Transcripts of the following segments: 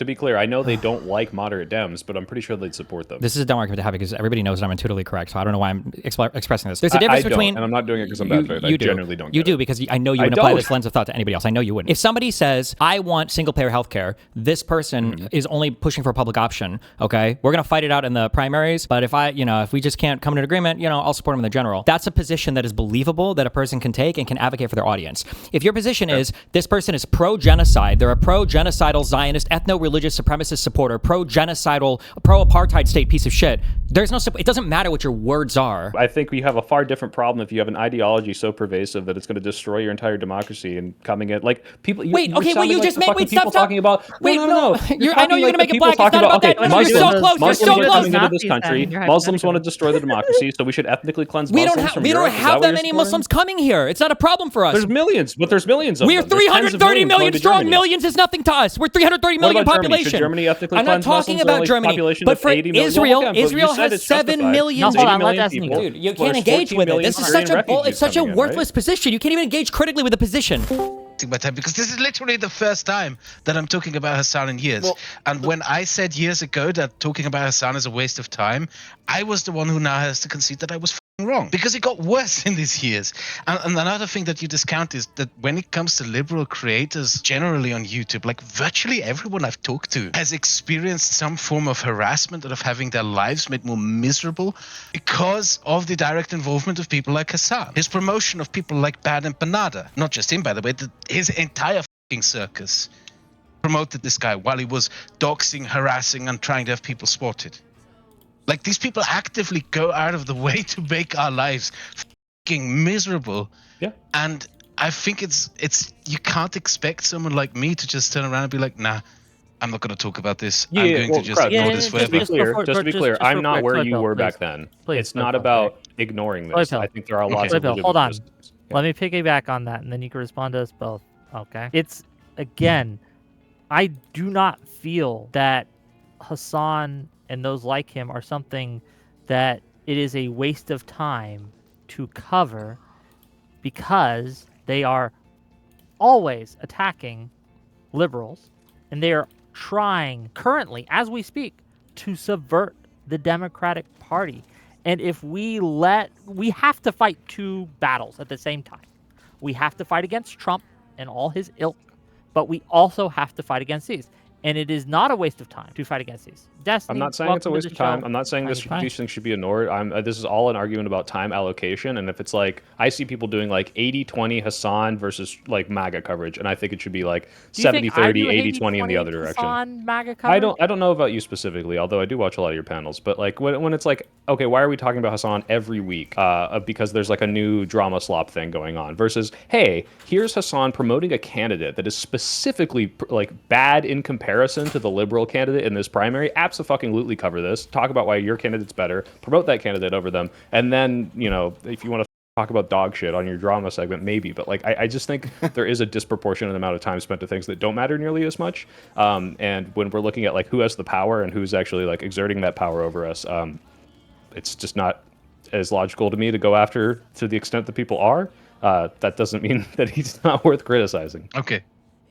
To be clear, I know they don't like moderate Dems, but I'm pretty sure they'd support them. This is a dumb argument to have because everybody knows that I'm intuitively correct, so I don't know why I'm expressing this. There's a difference between... and I'm not doing it because I'm bad faith. I generally don't You do, because I know you wouldn't apply this lens of thought to anybody else. I know you wouldn't. If somebody says, I want single-payer healthcare, this person is only pushing for a public option, okay? We're going to fight it out in the primaries, but if we just can't come to an agreement, I'll support them in the general. That's a position that is believable that a person can take and can advocate for their audience. If your position is, this person is pro-genocide, they're a pro-genocidal Zionist, ethno-religious supremacist supporter, pro-genocidal, pro-apartheid state piece of shit. There's no, it doesn't matter what your words are. I think we have a far different problem if you have an ideology so pervasive that it's going to destroy your entire democracy and coming in like people. Wait, okay, well, you just made stop talking about. Wait, no. I know you're going to make it black. It's not about that. You're so close. You're so close. Coming into this country, Muslims want to destroy the democracy, so we should ethnically cleanse Muslims. We don't have that many Muslims coming here. It's not a problem for us. There's millions, but there's millions of them. We're 330 million strong. Millions is nothing to us. We're 330 million population. Germany ethnically I'm not talking about Germany, but for Israel, Israel has 7 million. Dude, you can't engage with it. This is such a worthless position. You can't even engage critically with the position. My time, because this is literally the first time that I'm talking about Hasan in years. And when I said years ago that talking about Hasan is a waste of time, I was the one who now has to concede that I was wrong, because it got worse in these years. And another thing that you discount is that when it comes to liberal creators generally on YouTube, like virtually everyone I've talked to has experienced some form of harassment or of having their lives made more miserable because of the direct involvement of people like Hasan. His promotion of people like Bad and Panada, not just him by the way, his entire fucking circus promoted this guy while he was doxing, harassing and trying to have people spotted. Like, these people actively go out of the way to make our lives fucking miserable. Yeah. And I think it's you can't expect someone like me to just turn around and be like, nah, I'm not going to talk about this. I'm going to just ignore this forever. Just to be clear, I'm not where you were back then. It's not about ignoring this. I think there are lots of hold on. Let me piggyback on that, and then you can respond to us both. Okay. It's, again, I do not feel that Hasan and those like him are something that it is a waste of time to cover, because they are always attacking liberals, and they are trying currently, as we speak, to subvert the Democratic Party. And if we have to fight two battles at the same time. We have to fight against Trump and all his ilk, but we also have to fight against these. And it is not a waste of time to fight against these. Destiny, I'm not saying it's a waste of time. I'm not saying these things should be ignored. This is all an argument about time allocation. And if it's like, I see people doing like 80-20 Hasan versus like MAGA coverage, and I think it should be like 70-30, 80-20 in the other direction. Hasan, MAGA coverage? I don't know about you specifically, although I do watch a lot of your panels. But like when it's like, okay, why are we talking about Hasan every week? Because there's like a new drama slop thing going on. Versus, hey, here's Hasan promoting a candidate that is specifically like bad in comparison to the liberal candidate in this primary. Absolutely cover this. Talk about why your candidate's better. Promote that candidate over them. And then, if you want to talk about dog shit on your drama segment, maybe. But like, I just think there is a disproportionate amount of time spent to things that don't matter nearly as much. And when we're looking at like who has the power and who's actually like exerting that power over us, it's just not as logical to me to go after to the extent that people are. That doesn't mean that he's not worth criticizing. Okay.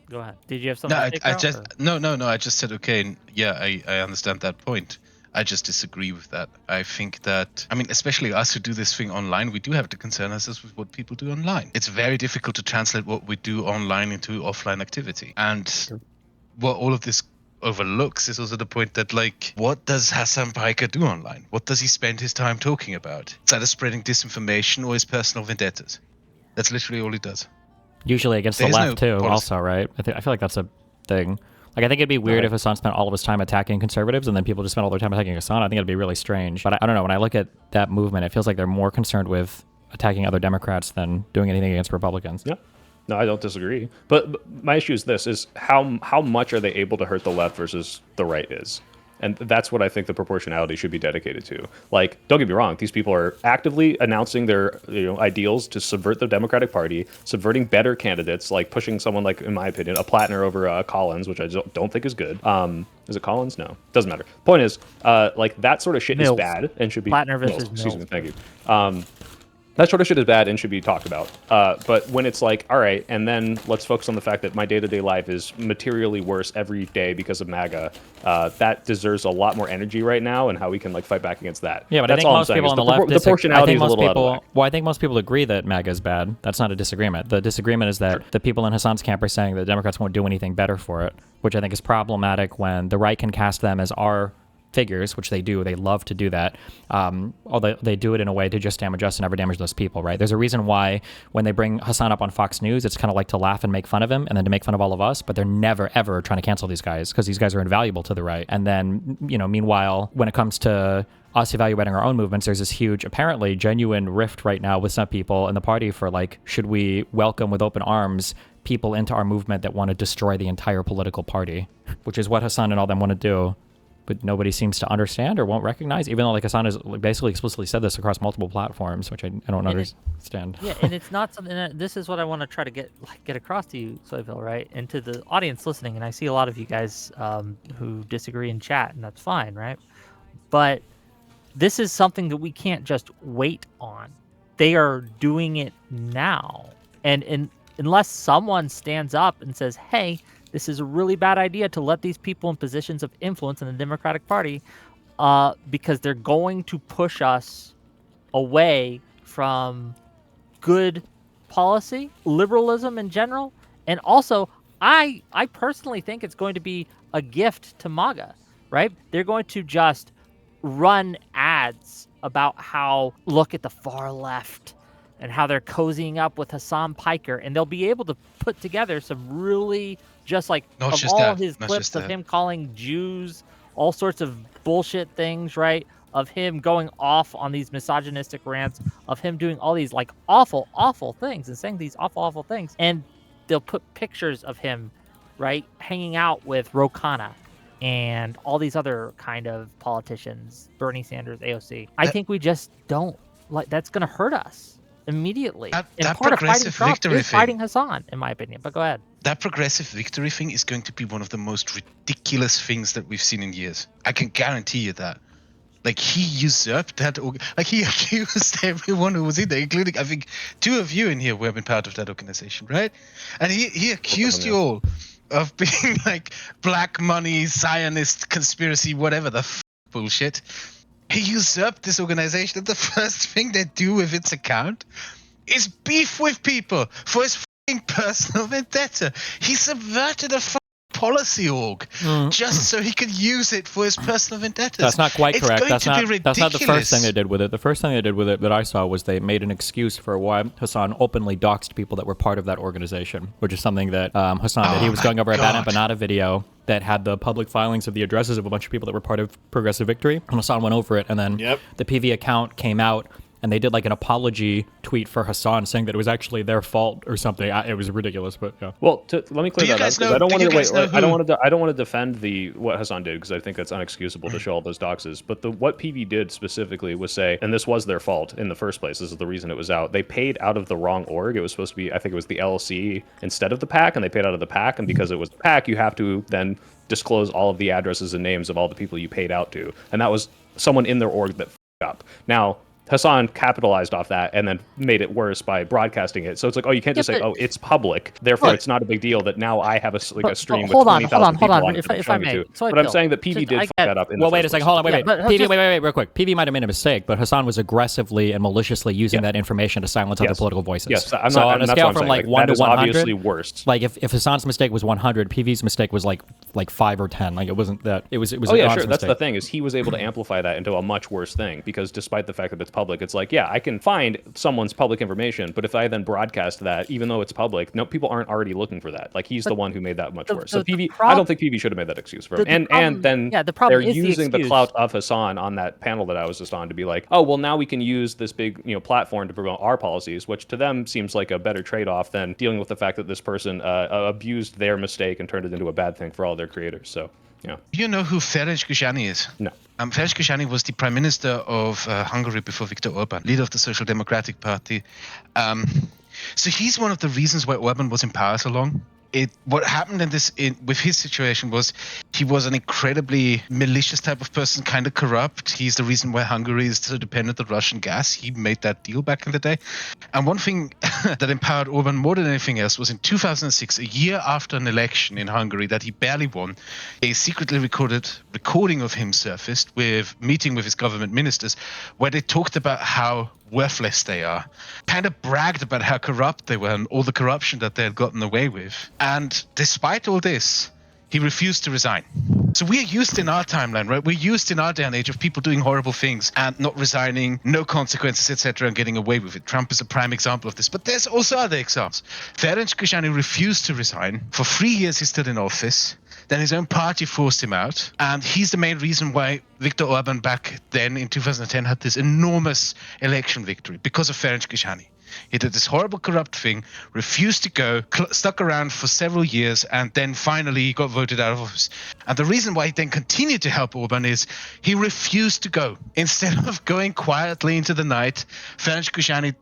Go ahead. Did you have something? No, I just said okay. Yeah, I understand that point. I just disagree with that. I think that, especially us who do this thing online, we do have to concern ourselves with what people do online. It's very difficult to translate what we do online into offline activity. And what all of this overlooks is also the point that, like, what does Hasan Piker do online? What does he spend his time talking about? It's either spreading disinformation or his personal vendettas. That's literally all he does. Usually against the left, too, also, right? I feel like that's a thing. Like, I think it'd be weird if Hasan spent all of his time attacking conservatives and then people just spent all their time attacking Hasan. I think it'd be really strange. But I don't know. When I look at that movement, it feels like they're more concerned with attacking other Democrats than doing anything against Republicans. Yeah. No, I don't disagree. But my issue is this, is how much are they able to hurt the left versus the right is? And that's what I think the proportionality should be dedicated to. Like, don't get me wrong, these people are actively announcing their ideals to subvert the Democratic Party, subverting better candidates, like pushing someone like, in my opinion, a Plattner over Collins, which I don't think is good. Is it Collins? No, doesn't matter. Point is, like, that sort of shit is bad and should be... Plattner versus Mills. Excuse me, thank you. That sort of shit is bad and should be talked about. But when it's like, all right, and then let's focus on the fact that my day-to-day life is materially worse every day because of MAGA, that deserves a lot more energy right now, and how we can like fight back against that. Yeah, but that's I think most people on the left, the proportionality is a little out of whack. Well, I think most people agree that MAGA is bad. That's not a disagreement. The disagreement is that the people in Hasan's camp are saying that Democrats won't do anything better for it, which I think is problematic when the right can cast them as our figures, which they do. They love to do that. Although they do it in a way to just damage us and never damage those people, right? There's a reason why when they bring Hasan up on Fox News, it's kind of like to laugh and make fun of him and then to make fun of all of us, but they're never, ever trying to cancel these guys because these guys are invaluable to the right. And then, meanwhile, when it comes to us evaluating our own movements, there's this huge, apparently genuine rift right now with some people in the party for like, should we welcome with open arms people into our movement that want to destroy the entire political party, which is what Hasan and all them want to do. But nobody seems to understand or won't recognize, even though like Hasan has basically explicitly said this across multiple platforms, which I don't understand. Yeah, and it's not something that, this is what I want to try to get across to you, Soyville, right? And to the audience listening, and I see a lot of you guys who disagree in chat, and that's fine, right? But this is something that we can't just wait on. They are doing it now. And unless someone stands up and says, hey, this is a really bad idea to let these people in positions of influence in the Democratic Party because they're going to push us away from good policy, liberalism in general. And also, I personally think it's going to be a gift to MAGA, right? They're going to just run ads about how, look at the far left, and how they're cozying up with Hasan Piker, and they'll be able to put together some really just like of all his clips of him calling Jews all sorts of bullshit things, right? Of him going off on these misogynistic rants, of him doing all these like awful, awful things and saying these awful, awful things, and they'll put pictures of him, right, hanging out with Ro Khanna and all these other kind of politicians, Bernie Sanders, AOC. I think we just don't like. That's going to hurt us immediately. That part of fighting Trump is fighting Hasan, in my opinion. But go ahead. That progressive victory thing is going to be one of the most ridiculous things that we've seen in years. I can guarantee you that. Like, he usurped that. Like, he accused everyone who was in there, including, I think, 2 of you in here who have been part of that organization, right? And he accused you all of being like black money, Zionist conspiracy, whatever the bullshit. He usurped this organization, and the first thing they do with its account is beef with people for his fucking personal vendetta. He subverted a policy org just so he could use it for his personal vendettas. That's not quite correct. That's not the first thing they did with it. The first thing they did with it that I saw was they made an excuse for why Hasan openly doxed people that were part of that organization, which is something that Hasan did. He was going over a Bad Empanada video that had the public filings of the addresses of a bunch of people that were part of Progressive Victory. And Hasan went over it, and then the PV account came out, and they did like an apology tweet for Hasan saying that it was actually their fault or something. It was ridiculous, but yeah. Well, let me clear that up, because I don't want to defend what Hasan did, because I think that's unexcusable to show all those doxes. But what PV did specifically was say, and this was their fault in the first place. This is the reason it was out. They paid out of the wrong org. It was supposed to be, I think it was the LLC instead of the PAC, and they paid out of the PAC. And because it was the PAC, you have to then disclose all of the addresses and names of all the people you paid out to, and that was someone in their org that f***ed up. Now, Hasan capitalized off that and then made it worse by broadcasting it. So it's like, oh, you can't just say, oh, it's public, therefore it's not a big deal that now I have a stream with 20,000 people on it. If I may. But I'm saying that PV did fuck that up. Well, wait a second. Hold on. Wait. PV, real quick. PV might have made a mistake, but Hasan was aggressively and maliciously using that information to silence other political voices. Yes, so on a scale from like 1 to 100, obviously worst. Like if Hasan's mistake was 100, PV's mistake was like 5 or 10. Like it wasn't that. It was. Oh yeah, sure. That's the thing, is he was able to amplify that into a much worse thing, because despite the fact that it's public, it's like, yeah, I can find someone's public information, but if I then broadcast that, even though it's public, no, people aren't already looking for that. Like, he's the one who made that much worse. So PV, I don't think PV should have made that excuse for him. And then they're using the clout of Hasan on that panel that I was just on to be like, oh, well, now we can use this big platform to promote our policies, which to them seems like a better trade-off than dealing with the fact that this person abused their mistake and turned it into a bad thing for all their creators. So, yeah. You know who Ferenc Gyurcsány is? No. Ferenc Gyurcsány was the prime minister of Hungary before Viktor Orban, leader of the Social Democratic Party. So he's one of the reasons why Orban was in power so long. what happened with his situation was he was an incredibly malicious type of person, kind of corrupt. He's the reason why Hungary is so dependent on Russian gas. He made that deal back in the day. And one thing that empowered Orban more than anything else was in 2006, a year after an election in Hungary that he barely won, a secretly recorded recording of him surfaced with meeting with his government ministers, where they talked about how worthless they are, kind of bragged about how corrupt they were and all the corruption that they had gotten away with. And despite all this, he refused to resign. So we're used in our timeline, right? We're used in our day and age of people doing horrible things and not resigning, no consequences, etc., and getting away with it. Trump is a prime example of this. But there's also other examples. Ferenc Gyurcsány refused to resign. For 3 years, he stood in office. Then his own party forced him out. And he's the main reason why Viktor Orban back then in 2010 had this enormous election victory, because of Ferenc Gyurcsány. He did this horrible, corrupt thing, refused to go, stuck around for several years, and then finally he got voted out of office. And the reason why he then continued to help Orban is he refused to go. Instead of going quietly into the night, Ferenc Gyurcsány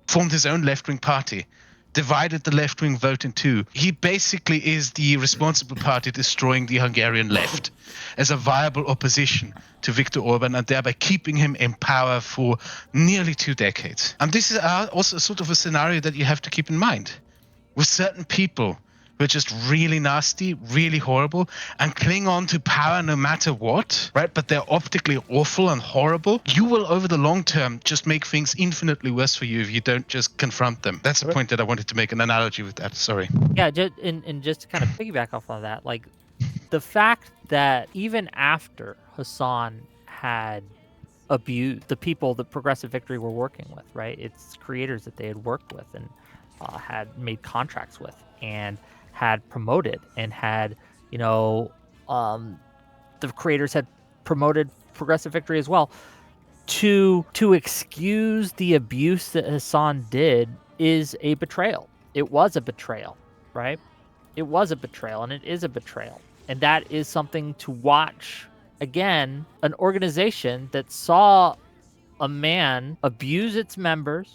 formed his own left-wing party, divided the left-wing vote in two. He basically is the responsible party destroying the Hungarian left as a viable opposition to Viktor Orban, and thereby keeping him in power for nearly 2 decades. And this is also sort of a scenario that you have to keep in mind. With certain people who are just really nasty, really horrible, and cling on to power no matter what, right? But they're optically awful and horrible. You will, over the long term, just make things infinitely worse for you if you don't just confront them. That's the point that I wanted to make an analogy with that. Sorry. Yeah, and just to kind of piggyback off of that, like the fact that even after Hasan had abused the people that Progressive Victory were working with, right? It's creators that they had worked with and had made contracts with and had promoted and had, the creators had promoted Progressive Victory as well. To excuse the abuse that Hasan did is a betrayal. It was a betrayal, right? It was a betrayal, and it is a betrayal. And that is something to watch. Again, an organization that saw a man abuse its members,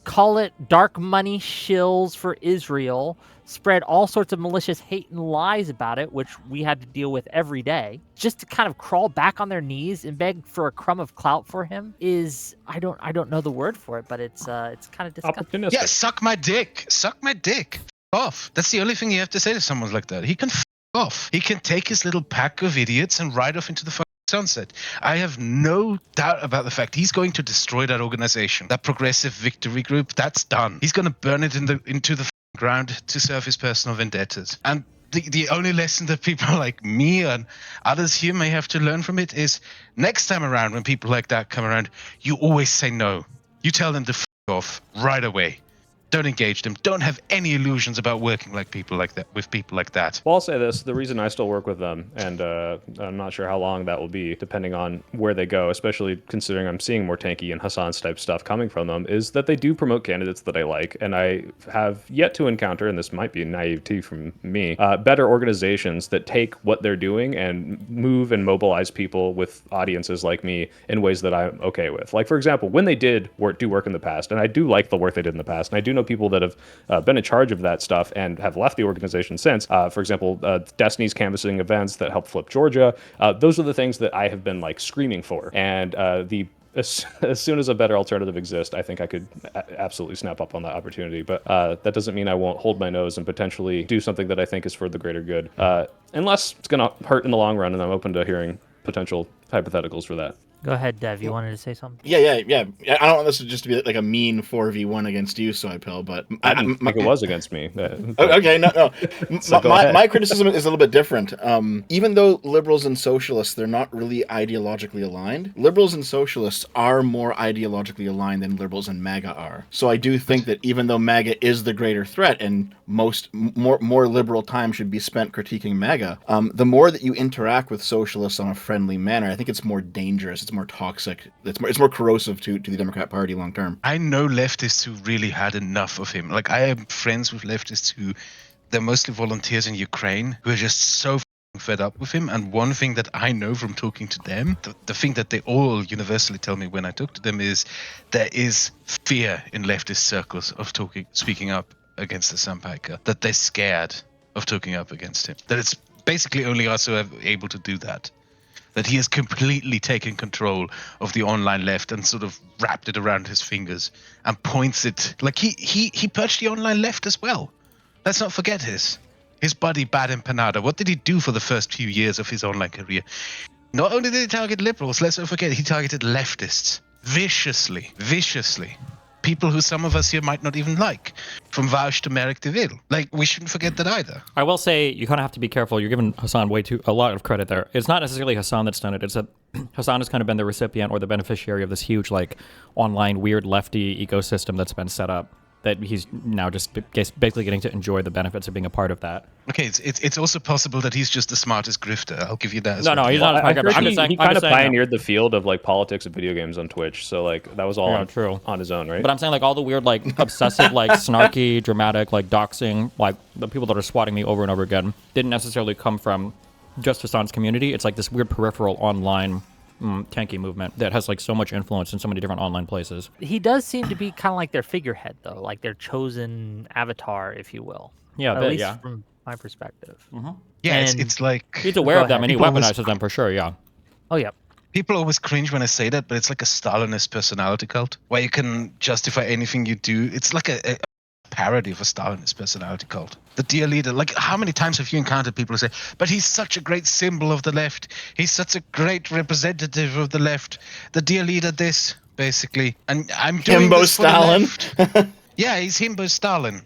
call it dark money shills for Israel, spread all sorts of malicious hate and lies about it, which we had to deal with every day, just to kind of crawl back on their knees and beg for a crumb of clout for him is, I don't know the word for it, but it's kind of disgusting. Yeah, suck my dick. Suck my dick. F off. That's the only thing you have to say to someone like that. He can f off. He can take his little pack of idiots and ride off into the sunset. I have no doubt about the fact he's going to destroy that organization, that Progressive Victory Group. That's done. He's going to burn it into the ground to serve his personal vendettas. And the only lesson that people like me and others here may have to learn from it is next time around when people like that come around, you always say no. You tell them to f off right away. Don't engage them. Don't have any illusions about working like people like that with people like that. Well, I'll say this: the reason I still work with them, and I'm not sure how long that will be, depending on where they go, especially considering I'm seeing more tanky and Hasan's type stuff coming from them, is that they do promote candidates that I like, and I have yet to encounter, and this might be naivety from me, better organizations that take what they're doing and move and mobilize people with audiences like me in ways that I'm okay with. Like, for example, when they did do work in the past, and I do like the work they did in the past, and I do know people that have been in charge of that stuff and have left the organization since. For example, Destiny's canvassing events that helped flip Georgia. Those are the things that I have been like screaming for. And as soon as a better alternative exists, I think I could absolutely snap up on that opportunity. But that doesn't mean I won't hold my nose and potentially do something that I think is for the greater good, unless it's going to hurt in the long run. And I'm open to hearing potential hypotheticals for that. Go ahead, Dev. You wanted to say something? Yeah. I don't want this to just be like a mean 4v1 against you, Soypill, but I didn't think it was against me. Okay, no. So my criticism is a little bit different. Even though liberals and socialists, they're not really ideologically aligned. Liberals and socialists are more ideologically aligned than liberals and MAGA are. So I do think that even though MAGA is the greater threat, and more liberal time should be spent critiquing MAGA, the more that you interact with socialists on a friendly manner, I think it's more dangerous. It's more toxic. It's more corrosive to the Democrat Party long term. I know leftists who really had enough of him. Like, I am friends with leftists who, they're mostly volunteers in Ukraine, who are just so fed up with him. And one thing that I know from talking to them, the thing that they all universally tell me when I talk to them is there is fear in leftist circles of speaking up. against Hasan Piker, that they're scared of talking up against him. That it's basically only us who are able to do that. That he has completely taken control of the online left and sort of wrapped it around his fingers and points it like he purged the online left as well. Let's not forget his buddy Bad Empanada. What did he do for the first few years of his online career? Not only did he target liberals, let's not forget he targeted leftists viciously. People who some of us here might not even like, from Vaush to Merrick DeVille. Like, we shouldn't forget that either. I will say, you kind of have to be careful. You're giving Hasan a lot of credit there. It's not necessarily Hasan that's done it. It's that Hasan has kind of been the recipient or the beneficiary of this huge, like, online weird lefty ecosystem that's been set up. That he's now just basically getting to enjoy the benefits of being a part of that. Okay, it's also possible that he's just the smartest grifter. I'll give you that as well. No, he's not a smart grifter. He kind of pioneered the field of like politics and video games on Twitch, so like that was all true on his own, right? But I'm saying like all the weird, like obsessive, like snarky, dramatic, like doxing, like the people that are swatting me over and over again didn't necessarily come from just Hasan's community. It's like this weird peripheral online tanky movement that has like so much influence in so many different online places. He does seem to be kind of like their figurehead, though, like their chosen avatar, if you will. Yeah, at least from my perspective. Mm-hmm. Yeah, And it's like he's aware of them and he People weaponizes them for sure. Yeah. Oh yeah. people always cringe when I say that, but it's like a Stalinist personality cult where you can justify anything you do. It's like a parody of a Stalinist personality cult. The dear leader, like how many times have you encountered people who say, but he's such a great symbol of the left. He's such a great representative of the left. The dear leader this, basically. And I'm doing Himbo this for the Stalin. left. Yeah, he's Himbo Stalin.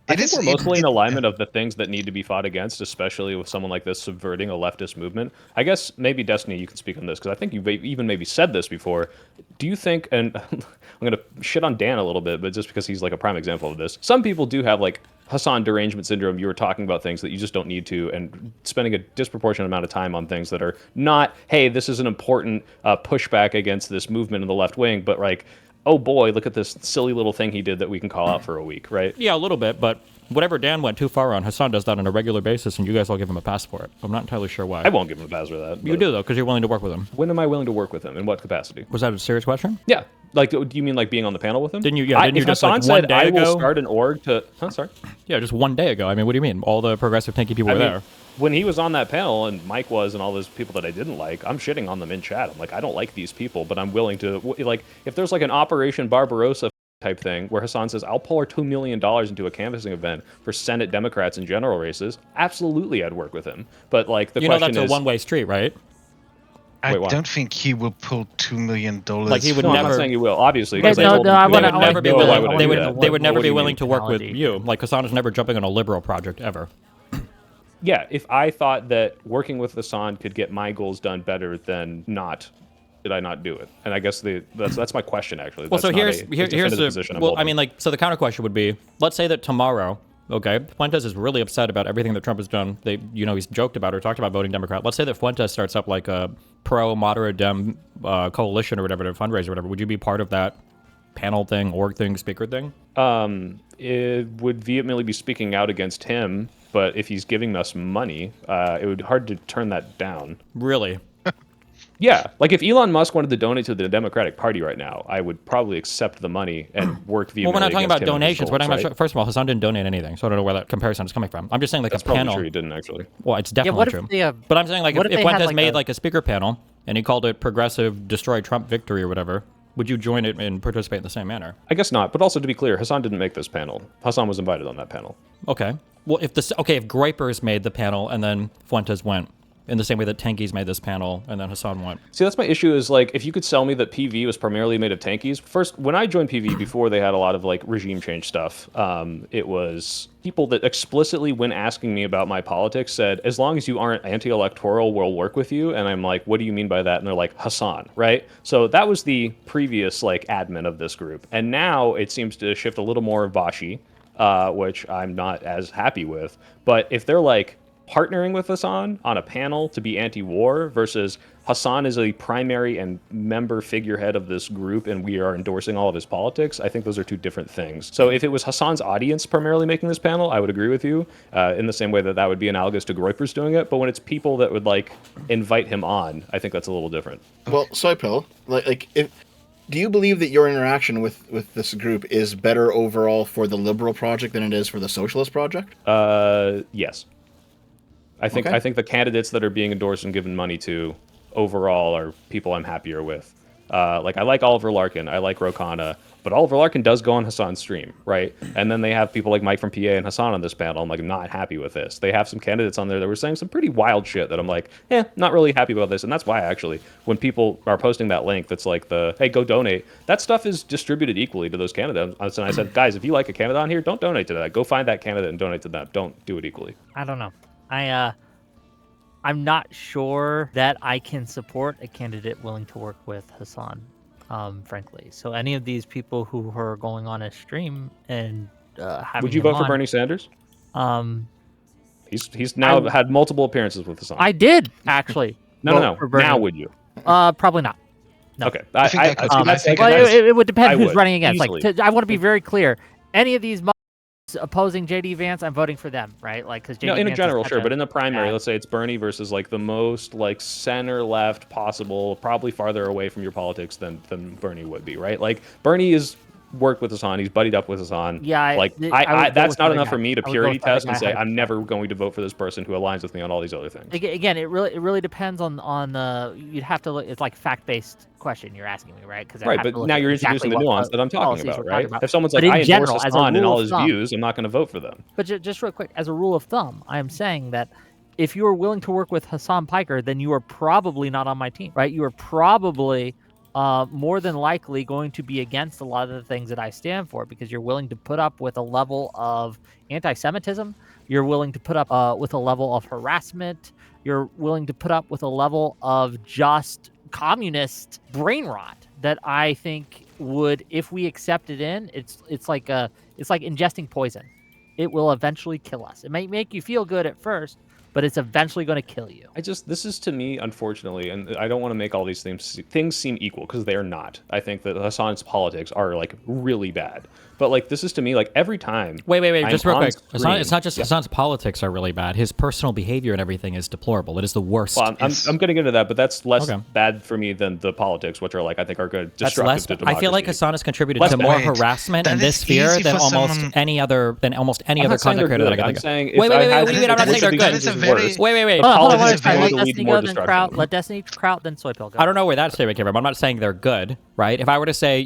I think we're mostly in alignment of the things that need to be fought against, especially with someone like this subverting a leftist movement. I guess maybe Destiny, you can speak on this, because I think you've even maybe said this before. Do you think, and I'm going to shit on Dan a little bit, but just because he's like a prime example of this, some people do have like Hasan derangement syndrome. You were talking about things that you just don't need to, and spending a disproportionate amount of time on things that are not, hey, this is an important pushback against this movement in the left wing, but like, oh boy, look at this silly little thing he did that we can call out for a week, right? Yeah, a little bit, but whatever Dan went too far on, Hasan does that on a regular basis, and you guys all give him a pass for it. I'm not entirely sure why. I won't give him a pass for that. You do, though, because you're willing to work with him. When am I willing to work with him? In what capacity? Was that a serious question? Yeah. Like, do you mean like being on the panel with him? Didn't you? Yeah, didn't you if just Hasan like one said, day I ago? will start an org to... Huh, sorry? Yeah, just one day ago. I mean, what do you mean? All the progressive tanky people were there. When he was on that panel, and Mike was, and all those people that I didn't like, I'm shitting on them in chat. I'm like, I don't like these people, but I'm willing to... Like, if there's like an Operation Barbarossa type thing where Hasan says, I'll pour $2 million into a canvassing event for Senate Democrats in general races, absolutely I'd work with him. But like the question is... that's a one-way street, right? I Wait, what? don't think he will pull $2 million. Like he would No, I'm never... not saying he will, obviously. Okay, because I no, told no, him I to. They wanna- would never be No, willing. why would I They do would. that? They would never What do be you willing mean? to work with Technology. you. Like Hasan is never jumping on a liberal project ever. Yeah, if I thought that working with Hasan could get my goals done better than not, did I not do it? And I guess that's my question, actually. Well, That's so not here's a here's definitive the position I'm well. I holding. mean, like, so the counter question would be: let's say that tomorrow, okay, Fuentes is really upset about everything that Trump has done. He's joked about or talked about voting Democrat. Let's say that Fuentes starts up like a pro-moderate Dem coalition or whatever, to fundraise or whatever. Would you be part of that panel thing, org thing, speaker thing? It would vehemently be speaking out against him, but if he's giving us money, it would be hard to turn that down. Really? Yeah, like if Elon Musk wanted to donate to the Democratic Party right now, I would probably accept the money and work vehemently. Well, we're not talking about against him and his donations. We're talking goals, about right? first of all, Hasan didn't donate anything, so I don't know where that comparison is coming from. I'm just saying like That's a probably panel. true. He didn't actually. Well, it's Yeah, definitely what true. if they But I'm saying like what if if they had, Fuentes like, made a- like a speaker panel and he called it progressive destroy Trump victory or whatever, would you join it and participate in the same manner? I guess not. But also to be clear, Hasan didn't make this panel. Hasan was invited on that panel. Okay. Well, if Groypers made the panel and then Fuentes went, in the same way that Tankies made this panel and then Hasan went. See, that's my issue is like, if you could sell me that PV was primarily made of tankies. First, when I joined PV before they had a lot of like regime change stuff, it was people that explicitly, when asking me about my politics, said, as long as you aren't anti-electoral, we'll work with you. And I'm like, what do you mean by that? And they're like, Hasan, right? So that was the previous like admin of this group. And now it seems to shift a little more Vashi, which I'm not as happy with. But if they're like, partnering with Hasan on a panel to be anti-war versus Hasan is a primary and member figurehead of this group and we are endorsing all of his politics, I think those are two different things. So if it was Hasan's audience primarily making this panel, I would agree with you in the same way that that would be analogous to Groypers doing it. But when it's people that would like invite him on, I think that's a little different. Well, Soypill, like Do you believe that your interaction with this group is better overall for the Liberal project than it is for the Socialist project? Yes. I think Okay. I think the candidates that are being endorsed and given money to overall are people I'm happier with. Like I like Oliver Larkin, I like Rokana, but Oliver Larkin does go on Hasan's stream, right? And then they have people like Mike from PA and Hasan on this panel. I'm like not happy with this. They have some candidates on there that were saying some pretty wild shit that I'm like, not really happy about this. And that's why actually, when people are posting that link that's like hey, go donate, that stuff is distributed equally to those candidates. And I said, guys, if you like a candidate on here, don't donate to that. Go find that candidate and donate to them. Don't do it equally. I don't know. I'm not sure that I can support a candidate willing to work with Hasan, frankly. So any of these people who are going on a stream and having Would you vote for Bernie Sanders? He's now had multiple appearances with Hasan. I did actually. No. Now would you? Probably not. No. Okay. It would depend who's running against. Easily. Like, I want to be very clear. Any of these opposing JD Vance, I'm voting for them, right? Like, because JD in a Vance general, sure, but in the primary, let's say it's Bernie versus like the most like center left possible, probably farther away from your politics than Bernie would be, right? Like Bernie is worked with Hasan, he's buddied up with Hasan. Yeah, that's not enough for me to purity test and say I'm never going to vote for this person who aligns with me on all these other things. Again, it really depends on you'd have to look. It's like fact-based question you're asking me, right? Right, but now you're introducing the nuance that I'm talking about, right? If someone's like, I endorse general, Hasan and all his views, I'm not going to vote for them. But just real quick, as a rule of thumb, I am saying that if you are willing to work with Hasan Piker, then you are probably not on my team, right? You are probably more than likely going to be against a lot of the things that I stand for, because you're willing to put up with a level of anti-Semitism. You're willing to put up with a level of harassment. You're willing to put up with a level of just communist brain rot that I think would, if we accept it in, it's like ingesting poison. It will eventually kill us. It may make you feel good at first, but it's eventually going to kill you. This is to me, unfortunately, and I don't want to make all these things seem equal, because they are not. I think that Hasan's politics are like really bad. But like this is to me like every time. Wait, just real quick. It's not just Hasan's politics are really bad. His personal behavior and everything is deplorable. It is the worst. Well, I'm getting into that, but that's less bad for me than the politics, which are like I think are good destructive to democracy. I feel like Hasan has contributed to more harassment in this sphere than almost any other content creator that I can think of. Wait, I'm not saying they're good. Wait. Let Destiny Kraut, then Soypill go. I don't know where that statement came from. I'm not saying they're good, right? If I were to say,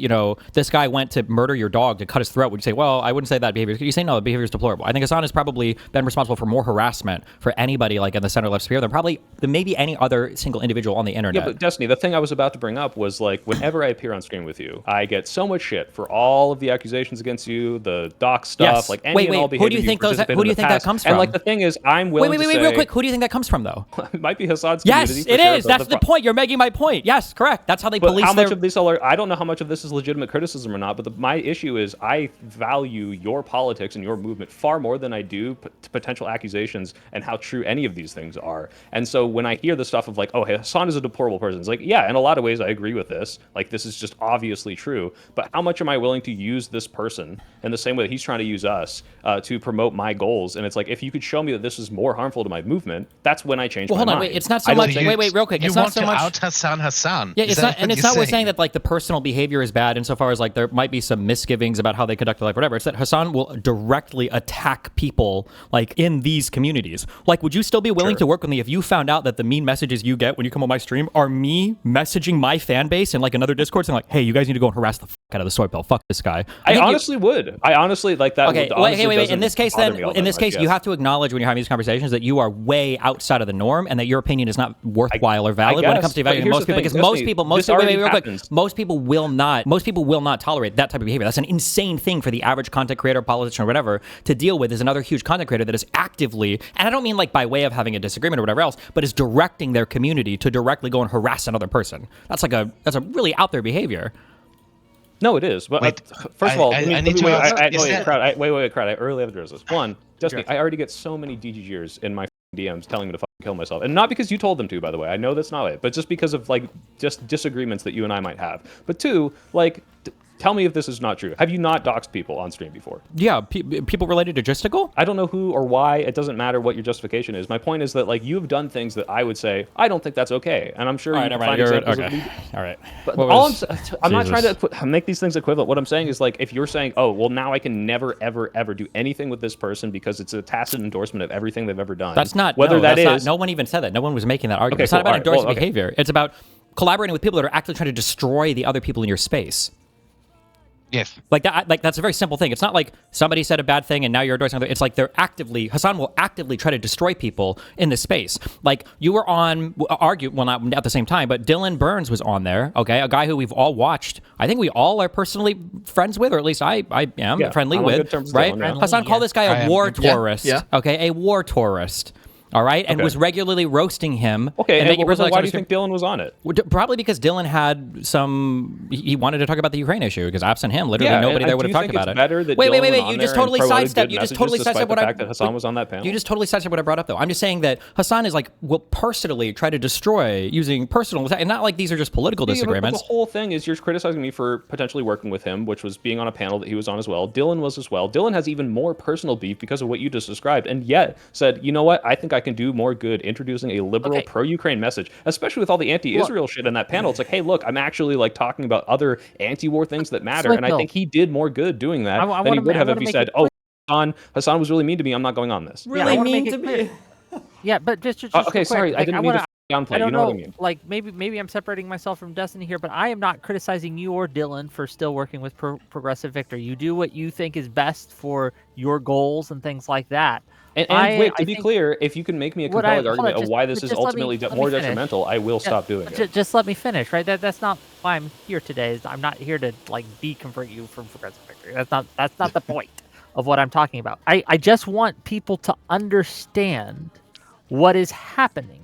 this guy went to murder your dog to cut his throat, would you say, well, I wouldn't say that behavior? You say, no, the behavior is deplorable. I think Hasan has probably been responsible for more harassment for anybody like in the center-left sphere than maybe any other single individual on the internet. Yeah, but Destiny, the thing I was about to bring up was like, whenever I appear on screen with you, I get so much shit for all of the accusations against you, the doc stuff, like any and all behavior. Who do you think that comes from? And like the thing is, I'm willing to say... Wait, real quick. Who do you think that comes from, though? It might be Hasan's community. Yes, it is. Sure, That's the point. You're making my point. Yes, correct. That's how they police how much of these are... I don't know how much of this is legitimate criticism or not, but my issue is I value your politics and your movement far more than I do potential accusations and how true any of these things are. And so when I hear the stuff of like, oh, hey, Hasan is a deplorable person, it's like, yeah, in a lot of ways I agree with this. Like, this is just obviously true. But how much am I willing to use this person in the same way that he's trying to use us to promote my goals? And it's like, if you could show me that this is more harmful to my movement, that's when I change my mind. Hold on, wait, it's not so much... Wait, real quick. You it's want not so to much... out Hasan. Yeah, it's not we're saying that like the personal behavior is bad insofar as like there might be some misgivings about how they conduct their life, whatever. It's that Hasan will directly attack people like in these communities. Like, would you still be willing to work with me if you found out that the mean messages you get when you come on my stream are me messaging my fan base in like another Discord saying like, hey, you guys need to go and harass the fuck out of the soy pill. Fuck this guy. I honestly would. I honestly like that. Okay, wait. In this case, you have to acknowledge when you're having these conversations that you are way outside of the norm and that your opinion is not worthwhile or valid when it comes to evaluating most people. Because most people will not tolerate that type of behavior. That's an insane thing for the average content creator, politician, or whatever to deal with. Is another huge content creator that is actively, and I don't mean like by way of having a disagreement or whatever else, but is directing their community to directly go and harass another person. That's a really out there behavior. No, it is. But first of all, wait, Crowd. I really have to address this. One, Destiny, I already get so many DGGers in my DMs telling me to kill myself, and not because you told them to, by the way. I know that's not it, but just because of like just disagreements that you and I might have. But two, like Tell me if this is not true. Have you not doxed people on stream before? Yeah, people related to Justical? I don't know who or why. It doesn't matter what your justification is. My point is that like you have done things that I would say I don't think that's okay, and I'm sure you can find examples. Okay. All right. But I'm not trying to make these things equivalent. What I'm saying is like if you're saying, oh well, now I can never ever ever do anything with this person because it's a tacit endorsement of everything they've ever done. That's not whether that's that not, is. no one even said that. No one was making that argument. Okay, It's not cool. about endorsing Well, okay. behavior. It's about collaborating with people that are actually trying to destroy the other people in your space. Yes. Like that. Like that's a very simple thing. It's not like somebody said a bad thing and now you're endorsing. It's like Hasan will actively try to destroy people in this space. Like you were on not at the same time, but Dylan Burns was on there. Okay, a guy who we've all watched. I think we all are personally friends with, or at least I am friendly I'm on with. good terms with Right? Dylan, yeah. Hasan called this guy a war tourist. Yeah. Okay, a war tourist. All right, and was regularly roasting him. Okay, and and why do you think Dylan was on it? Probably because Dylan had he wanted to talk about the Ukraine issue, because absent him, literally nobody there would have talked about it. Better that wait, Dylan you just totally sidestepped. You just totally sidestepped what the fact that Hasan was on that panel. You just totally sidestepped what I brought up, though. I'm just saying that Hasan is like will personally try to destroy using personal attack, and not like these are just political disagreements. But the whole thing is you're criticizing me for potentially working with him, which was being on a panel that he was on as well. Dylan was as well. Dylan has even more personal beef because of what you just described, and yet said, you know what? I think I can do more good introducing a liberal pro-Ukraine message, especially with all the anti-Israel shit in that panel. It's like, hey, look, I'm actually like talking about other anti-war things that matter, and I think he did more good doing that than he would have if he said, oh, Hasan was really mean to me, I'm not going on this. Really mean to me. Yeah, but just okay, sorry, I didn't mean to downplay. You know what I mean? Like maybe I'm separating myself from Destiny here, but I am not criticizing you or Dylan for still working with Progressive Victor. You do what you think is best for your goals and things like that. And wait, to be clear, if you can make me a compelling argument of why this is ultimately more detrimental, I will stop doing it. Just let me finish, right? That's not why I'm here today. I'm not here to like deconvert you from Progressive Victory. That's not the point of what I'm talking about. I just want people to understand what is happening,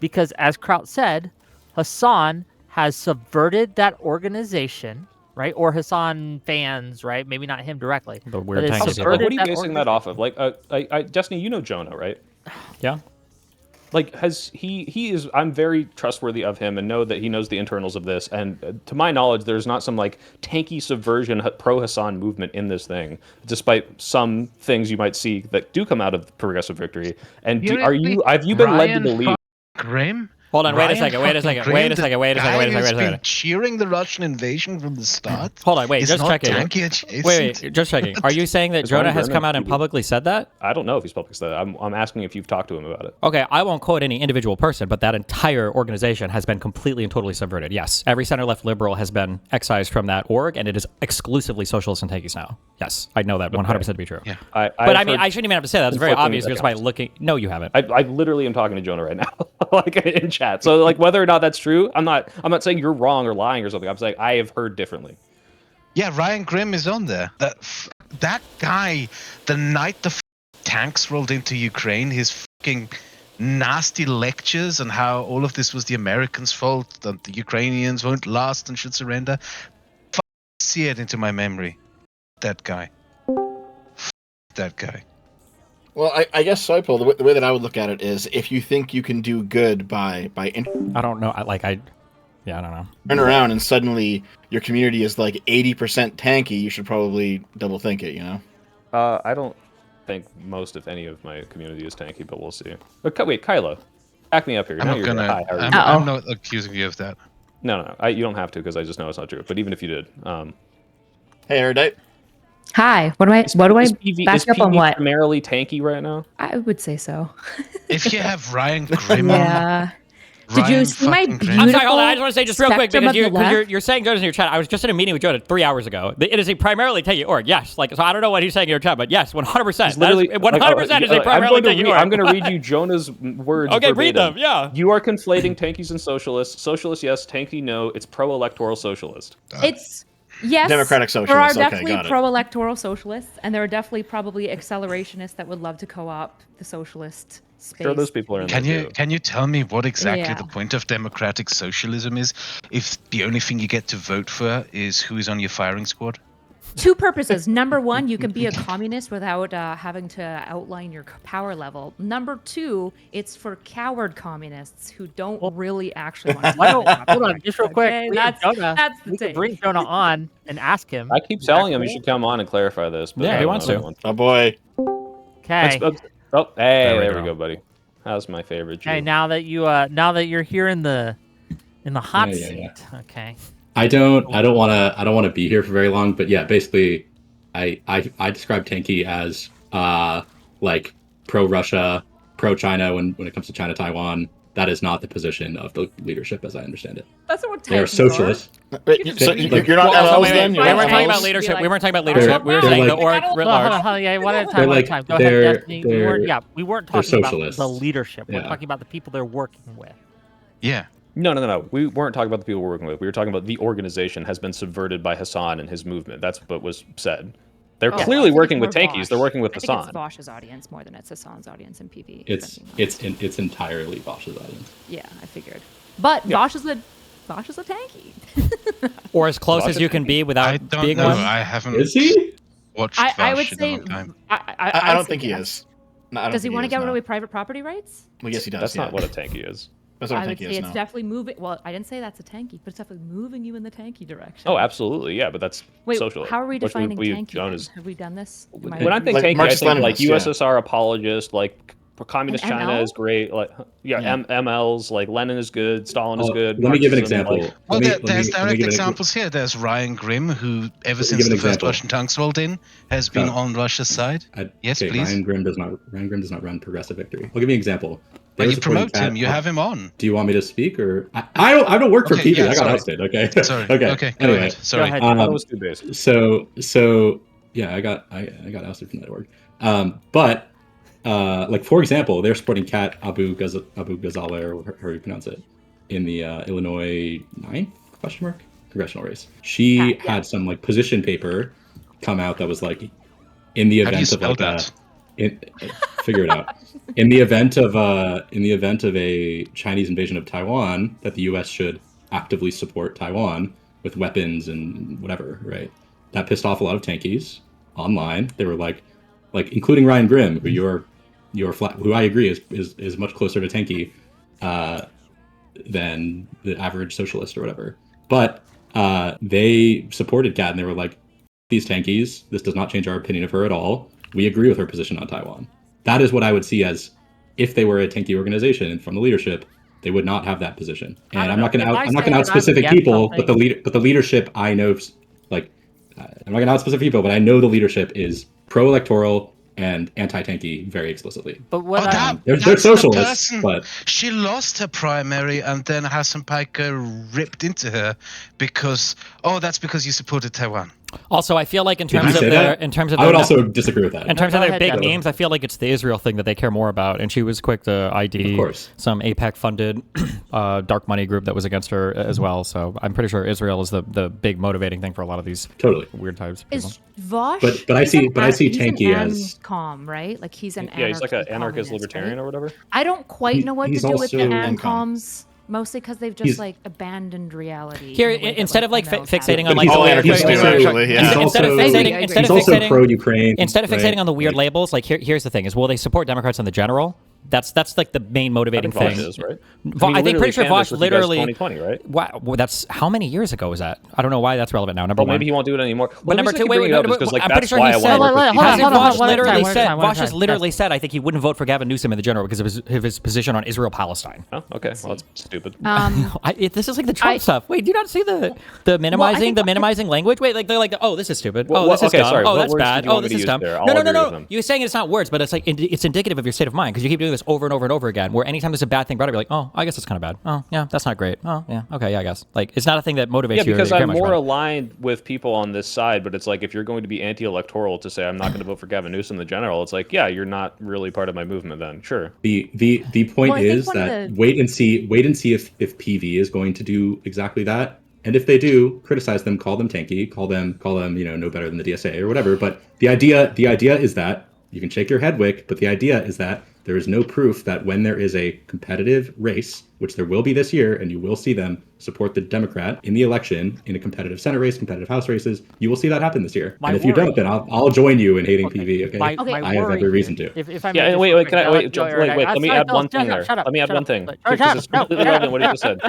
because as Kraut said, Hasan has subverted that organization. Right, or Hasan fans, right? Maybe not him directly. The weird Like, what are you basing that off of? Like, Destiny, you know Jonah, right? Yeah. Like, he is? I'm very trustworthy of him and know that he knows the internals of this. And to my knowledge, there's not some like tanky subversion pro Hasan movement in this thing, despite some things you might see that do come out of Progressive Victory. And have you been led to believe? Grim? Hold on, wait a second. Cheering the Russian invasion from the start. Hold on, wait, just checking. Wait, just checking. Are you saying that Jonah has come out and publicly said that? I don't know if he's publicly said that. I'm asking if you've talked to him about it. Okay, I won't quote any individual person, but that entire organization has been completely and totally subverted. Yes, every center-left liberal has been excised from that org, and it is exclusively socialists and tankies now. Yes, I know that 100% to be true. Yeah. But I mean, I shouldn't even have to say that. It's very obvious just by looking. No, you haven't. I literally am talking to Jonah right now, like in chat. So like whether or not that's true, I'm not saying you're wrong or lying or something. I'm saying I have heard differently. Yeah, Ryan Grimm is on there. That guy, the night the tanks rolled into Ukraine, his fucking nasty lectures on how all of this was the Americans' fault, that the Ukrainians won't last and should surrender. Seared into my memory. That guy. That guy. Well, I guess, Soipol, the way that I would look at it is if you think you can do good by I don't know. I don't know. Turn around and suddenly your community is like 80% tanky, you should probably double think it, you know? I don't think most, if any, of my community is tanky, but we'll see. But wait, Kylo, back me up here. I'm not accusing you of that. No, you don't have to, because I just know it's not true. But even if you did, Hey, Erudite. Hi. What do I back up on what? Primarily tanky right now. I would say so. If you have Ryan Grimm yeah. Did you see my beautiful? I'm sorry, hold on. I just want to say just real quick, because you're saying Jonah's in your chat. I was just in a meeting with Jonah 3 hours ago. It is a primarily tanky org. Yes, like so. I don't know what he's saying in your chat, but yes, 100%. Literally, 100% is a primarily tanky org. I'm going to read you Jonah's words. Okay, verbatim. read them. Yeah. You are conflating tankies and socialists. Socialists, yes. Tanky, no. It's pro-electoral socialist. It's. Yes, Democratic socialists. There are Okay, definitely pro-electoral socialists, and there are definitely probably accelerationists that would love to co-opt the socialist space. Sure, those people are in there too. Can you tell me what exactly the point of democratic socialism is if the only thing you get to vote for is who is on your firing squad? Two purposes. Number one, you can be a communist without having to outline your power level. Number two, it's for coward communists who don't really actually want to. Why don't, hold on, just real quick. Okay, We have Jonah. that's the We can thing. bring Jonah on and ask him. I keep telling him he should come on and clarify this. But Yeah, I he don't wants know to. if he wants Oh boy. Okay. Oh, hey, we there we go. go, buddy. How's my favorite Jew? Okay. Now that you're here in the hot Yeah, seat. yeah. Okay. I don't want to be here for very long, but yeah, basically, I describe Tanky as like pro Russia, pro China when it comes to China Taiwan. That is not the position of the leadership, as I understand it. That's not what They are tankies socialists. Wait, so you're not Well, also, MLs wait, then? wait, You're we not weren't talking MLs? about leadership. Like- We weren't talking about They're- leadership. We were they're saying the like- org Hold writ Hold on, large. hold on, yeah, one at a time. They're One at a like- time. Go they're- ahead, Destiny. We weren't. they're- Yeah, we weren't talking about socialists. the leadership. We're Yeah. talking about the people they're working with. Yeah. No. We weren't talking about the people we're working with. We were talking about the organization has been subverted by Hasan and his movement. That's what was said. They're Oh, clearly I think working it's with more tankies. Vosh. They're working with I think it's Hasan. Vosh's audience more than it's Hasan's audience in PV. It's entirely Bosch's audience. Yeah, I figured. But Yeah. Vosh is a tanky. Or as close Watch as it. you can be I without don't being know. one. I haven't Is he? watched I would Vash in a say. long time. I don't think he is. No, I don't Does he think want to is, get rid no. of private property rights? Well, yes, he does. That's yeah. not what a tanky is. That's what I I think would he say is it's now. definitely moving. Well, I didn't say that's a tanky, but it's definitely moving you in the tanky direction. Oh, absolutely, yeah, but that's Wait, social. how are we which defining we've tanky? shown then? is- Have we done this? When I think Like tanky, I Marxist think like Leninist, yeah. USSR apologist, like communist An China ML? is great. Like Yeah. MLs, like Lenin is good, Stalin is good. Let me give an Marxism, example. like- Well, Let me there's give direct an examples here. There's Ryan Grimm, who ever me since give the an first example. Russian tanks rolled in, has been Oh. on Russia's side. Yes, okay, please. Ryan Grimm does not run Progressive Victory. I'll give you an example. They But were you supporting promote him. Cat- You have him on. Do you want me to speak or I don't work for Okay, PV. yeah, I got sorry. ousted. Okay. Sorry. okay. Okay. Go Anyway, ahead. Sorry. ahead. I thought Um, it was too basic. so yeah, I got ousted from that org. But like for example, they're supporting Kat Abu Ghazaleh, or however you pronounce it, in the Illinois 9th congressional race. She Kat, yeah. had some like position paper come out that was like in the How do you event of spell like that? figure it out. In the event of a Chinese invasion of Taiwan, that the U.S. should actively support Taiwan with weapons and whatever, right? That pissed off a lot of tankies online. They were like including Ryan Grimm, who who I agree is much closer to tanky than the average socialist or whatever. But they supported Kat and they were like, these tankies, this does not change our opinion of her at all. We agree with her position on Taiwan. That is what I would see as if they were a tanky organization and from the leadership, they would not have that position. I And don't I'm not know. going to If I I'm not say going to out that I'm specific against people, but something- the leadership I know, like I'm not going to out specific people, but I know the leadership is pro-electoral and anti-tanky very explicitly. But what Oh, I, that- They're That's the socialists, person. but She lost her primary, and then Hasan Piker ripped into her because that's because you supported Taiwan. Also, I feel like in Did you terms of say their that? in terms of I would their- also disagree with that. in terms Go of their ahead, big Devin. names, I feel like it's the Israel thing that they care more about. And she was quick to ID Of course. some APEC-funded dark money group that was against her as well. So I'm pretty sure Israel is the big motivating thing for a lot of these Totally. weird types. of people. Is Vosh? But I he's see- an but I see he's an Tanky as- ANCOM, right? Like he's an Yeah, he's like an anarchy anarchist communist, libertarian right? or whatever. I don't quite know what to He's do with the also ANCOMs, mostly because they've just He's- like abandoned reality. Here, in a way that, instead of like MLs fixating haven't. on like All the anarchists wait, do, wait, wait, actually, wait. yeah. Instead of also- fixating, instead he's of also fixating, pro-Ukraine. instead of fixating right? on the weird Like, labels, like here's the thing: is will they support Democrats in the general? That's like the main I motivating think Vosh thing. is, right? I think pretty sure Vosh literally. 2020, right? Wow, well, that's how many years ago was that? I don't know why that's relevant now. Number Well, one. maybe he won't do it anymore. But number two, wait, no, no, because like I'm pretty that's sure why he I said. want to work with hold on, PV. hold on, Vosh one at a literally time, one at a said. time, one at a Vosh just time. literally said, "I think he wouldn't vote for Gavin Newsom in the general because of his position on Israel Palestine." Oh, okay. Well, that's stupid. This is like the Trump I- stuff. Wait, do you not see the minimizing language? Wait, like they're like, oh, this is stupid. Well, Oh, this is okay, dumb. sorry, Oh, what that's words bad. did you Oh, want me this to is use dumb. there? I'll No, agree with no. them. You're saying it's not words, but it's like it's indicative of your state of mind because you keep doing this over and over and over again. Where anytime there's a bad thing brought up, you're like, oh, I guess it's kind of bad. Oh, yeah, that's not great. Oh, yeah, okay, yeah, I guess. Like it's not a thing that motivates Yeah, you. because or you care I'm much more about. aligned with people on this side, but it's like if you're going to be anti-electoral to say I'm not going to vote for Gavin Newsom in the general, it's like, yeah, you're not really part of my movement then. Sure. The point Well, I think is one of that the- wait and see if PV is going to do exactly that. And if they do, criticize them, call them tanky, call them, no better than the DSA or whatever. But the idea is that you can shake your head, Wick, but the idea is that there is no proof that when there is a competitive race, which there will be this year, and you will see them support the Democrat in the election in a competitive Senate race, competitive House races, you will see that happen this year. And if you don't, then I'll join you in hating PV. Okay, I have every reason to. If I yeah, wait, can I wait? Let me add one thing there. Let me add one thing. Because it's completely relevant what he just said.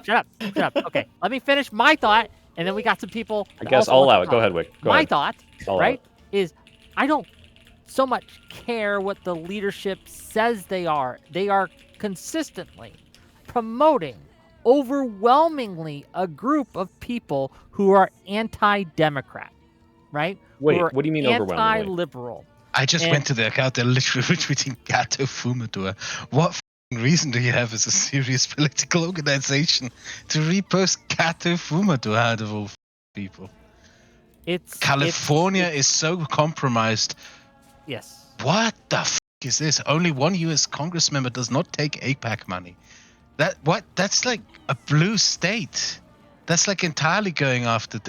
Shut up. Okay, let me finish my thought, and then we got some people. I guess I'll allow it. Go ahead, Wick. My thought, right, is I don't so much care what the leadership says they are. They are consistently promoting overwhelmingly a group of people who are anti-democrat, right? Wait, what do you mean overwhelmingly? Anti-liberal. I just went to their account. They're literally retweeting Gato Fumador. What reason do you have as a serious political organization to repost Gato Fumador out of all people? California is so compromised. Yes. What the is this? Only one U.S. Congress member does not take APAC money. That's like a blue state. That's like entirely going after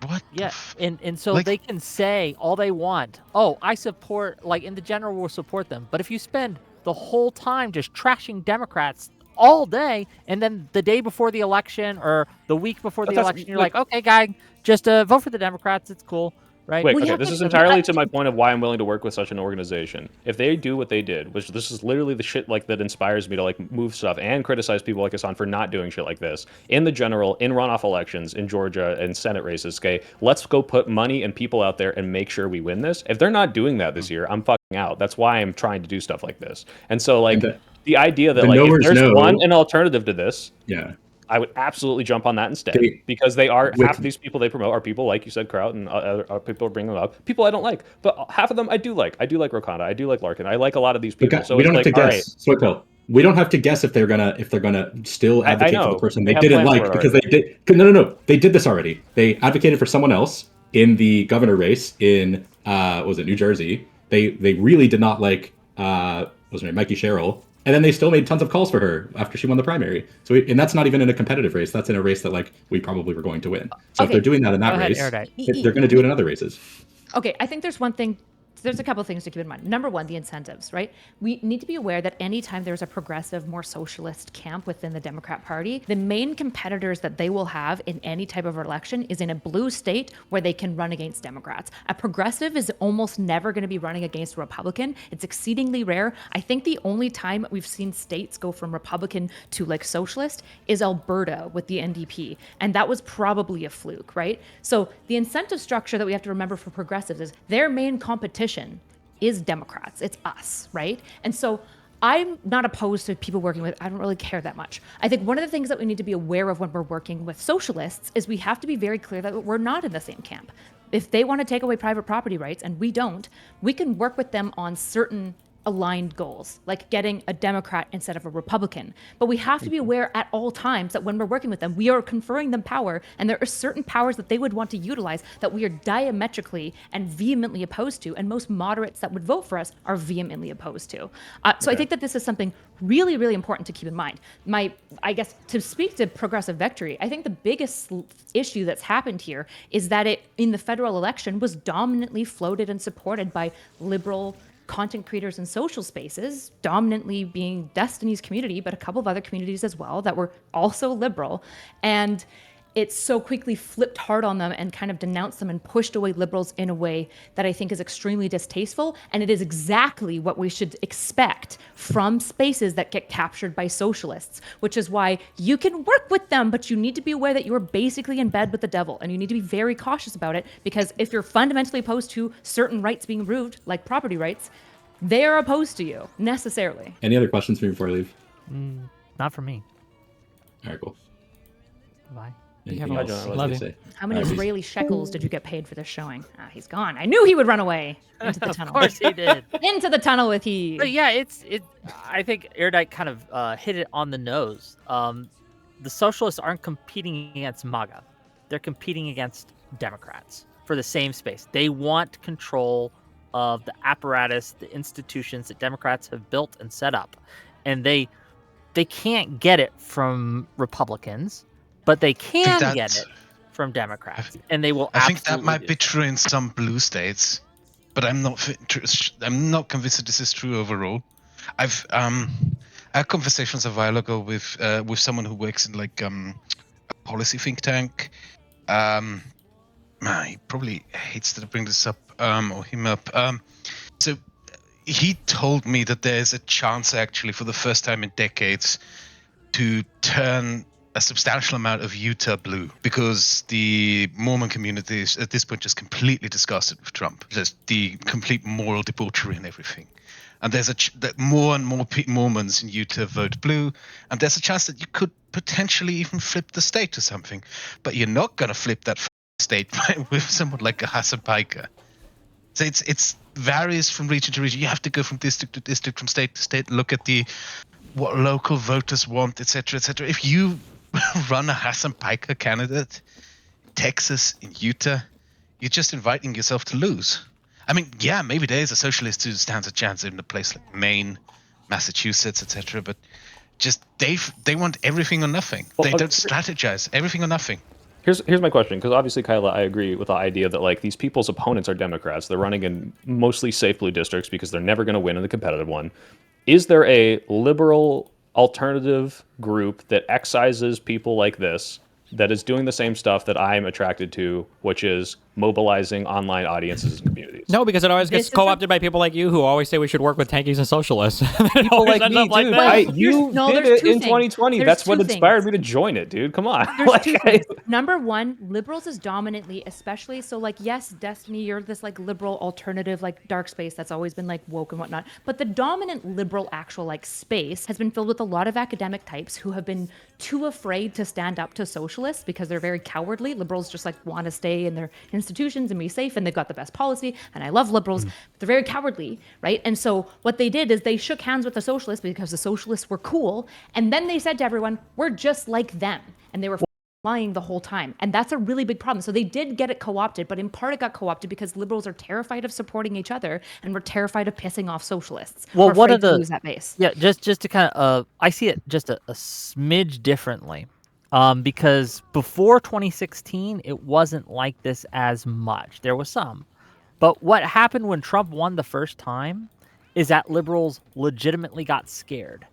what? Yeah, and so they can say all they want. Oh, I support, like in the general, we'll support them. But if you spend the whole time just trashing Democrats all day, and then the day before the election or the week before the election, you're like, okay, guy, just vote for the Democrats. It's cool. Right. Wait, okay, this is entirely to my point of why I'm willing to work with such an organization. If they do what they did, which this is literally the shit like that inspires me to like move stuff and criticize people like Hasan for not doing shit like this in the general, in runoff elections, in Georgia, and Senate races. Okay, let's go put money and people out there and make sure we win this. If they're not doing that this year, I'm fucking out. That's why I'm trying to do stuff like this. And so like the idea that like if there's an alternative to this, I would absolutely jump on that instead, because they are half of these people they promote are people like you said, Kraut, and other people are bringing them up. People I don't like, but half of them I do like. I do like Rokanda. I do like Larkin. I like a lot of these people. So we don't have to guess. We don't have to guess if they're gonna still advocate for the person they didn't like because they did. No. They did this already. They advocated for someone else in the governor race in was it New Jersey? They really did not like what's her name, Mikey Sherrill. And then they still made tons of calls for her after she won the primary. So, and that's not even in a competitive race. That's in a race that like we probably were going to win. So if they're doing that in that race, they're going to do it in other races. Okay, I think there's one thing. There's a couple of things to keep in mind. Number one, the incentives, right? We need to be aware that anytime there's a progressive, more socialist camp within the Democrat Party, the main competitors that they will have in any type of election is in a blue state where they can run against Democrats. A progressive is almost never going to be running against a Republican. It's exceedingly rare. I think the only time we've seen states go from Republican to like socialist is Alberta with the NDP. And that was probably a fluke, right? So the incentive structure that we have to remember for progressives is their main competition is Democrats. It's us, right? And so I'm not opposed to people working with, I don't really care that much. I think one of the things that we need to be aware of when we're working with socialists is we have to be very clear that we're not in the same camp. If they want to take away private property rights and we don't, we can work with them on certain aligned goals, like getting a Democrat instead of a Republican. But we have to be aware at all times that when we're working with them, we are conferring them power, and there are certain powers that they would want to utilize that we are diametrically and vehemently opposed to, and most moderates that would vote for us are vehemently opposed to. So I think that this is something really, really important to keep in mind. I guess to speak to progressive victory, I think the biggest issue that's happened here is that it, in the federal election, was dominantly floated and supported by liberal content creators in social spaces, dominantly being Destiny's community, but a couple of other communities as well that were also liberal. And it's so quickly flipped hard on them and kind of denounced them and pushed away liberals in a way that I think is extremely distasteful. And it is exactly what we should expect from spaces that get captured by socialists, which is why you can work with them, but you need to be aware that you are basically in bed with the devil, and you need to be very cautious about it, because if you're fundamentally opposed to certain rights being removed, like property rights, they are opposed to you necessarily. Any other questions for me before I leave? Not for me. All right, cool. Bye. Love you. How many Israeli shekels did you get paid for this showing? He's gone. I knew he would run away into the tunnel. Of course he did. Into the tunnel with he. But yeah, I think Erudite kind of hit it on the nose. The socialists aren't competing against MAGA. They're competing against Democrats for the same space. They want control of the apparatus, the institutions that Democrats have built and set up. And they can't get it from Republicans, but they can get it from Democrats, and they will. I think that might be true in some blue states. but I'm not convinced that this is true overall. I've had conversations a while ago with someone who works in like a policy think tank. He probably hates that I bring this up or him up. So he told me that there's a chance actually for the first time in decades to turn a substantial amount of Utah blue because the Mormon community is at this point just completely disgusted with Trump. Just the complete moral debauchery and everything. And there's that more and more Mormons in Utah vote blue, and there's a chance that you could potentially even flip the state to something. But you're not going to flip that state with someone like a Hasan Piker. So it's varies from region to region. You have to go from district to district, from state to state, look at what local voters want, etc., etc. If you run a Hasan Piker candidate, Texas, in Utah, you're just inviting yourself to lose. I mean, yeah, maybe there is a socialist who stands a chance in a place like Maine, Massachusetts, etc. But just they want everything or nothing. Well, they don't strategize. Everything or nothing. Here's my question, because obviously, Kyla, I agree with the idea that like these people's opponents are Democrats. They're running in mostly safe blue districts because they're never going to win in the competitive one. Is there a liberal alternative group that excises people like this that is doing the same stuff that I'm attracted to, which is mobilizing online audiences and communities? No, because it always gets co-opted by people like you who always say we should work with tankies and socialists. People like me, dude. You did it in 2020. That's what inspired me to join it, dude. Come on. There's two things. Number one, liberals is dominantly, especially, so like, yes, Destiny, you're this like liberal alternative, like dark space that's always been like woke and whatnot. But the dominant liberal actual like space has been filled with a lot of academic types who have been too afraid to stand up to socialists because they're very cowardly. Liberals just like want to stay in their institutions and be safe, and they've got the best policy, and I love liberals. They're very cowardly, right? And so what they did is they shook hands with the socialists because the socialists were cool, and then they said to everyone, we're just like them, and they were lying the whole time. And that's a really big problem. So they did get it co-opted, but in part it got co-opted because liberals are terrified of supporting each other and we're terrified of pissing off socialists. Well, what are the lose that base? Yeah, just to kind of I see it just a smidge differently. Because before 2016, it wasn't like this as much. There was some. But what happened when Trump won the first time is that liberals legitimately got scared.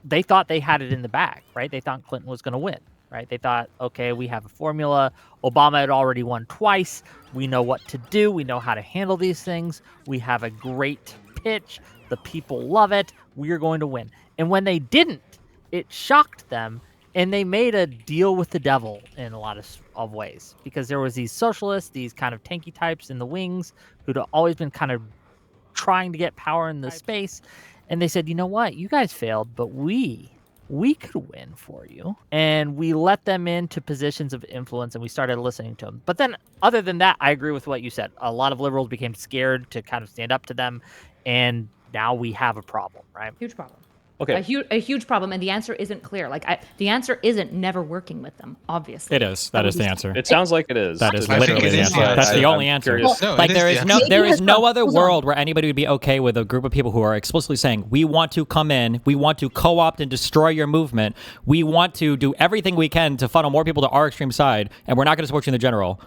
They thought they had it in the bag, right? They thought Clinton was going to win, right? They thought, okay, we have a formula. Obama had already won twice. We know what to do. We know how to handle these things. We have a great pitch. The people love it. We're going to win. And when they didn't, it shocked them. And they made a deal with the devil in a lot of ways, because there was these socialists, these kind of tanky types in the wings who'd always been kind of trying to get power in the space. And they said, you know what, you guys failed, but we could win for you. And we let them into positions of influence and we started listening to them. But then other than that, I agree with what you said. A lot of liberals became scared to kind of stand up to them. And now we have a problem, right? Huge problem. Okay. A huge problem, and the answer isn't clear. The answer isn't never working with them, obviously. It is. That is the answer. It sounds like it is. That is literally the answer. That's the only answer. Like there is no other world where anybody would be okay with a group of people who are explicitly saying, we want to come in, we want to co-opt and destroy your movement, we want to do everything we can to funnel more people to our extreme side, and we're not going to support you in the general.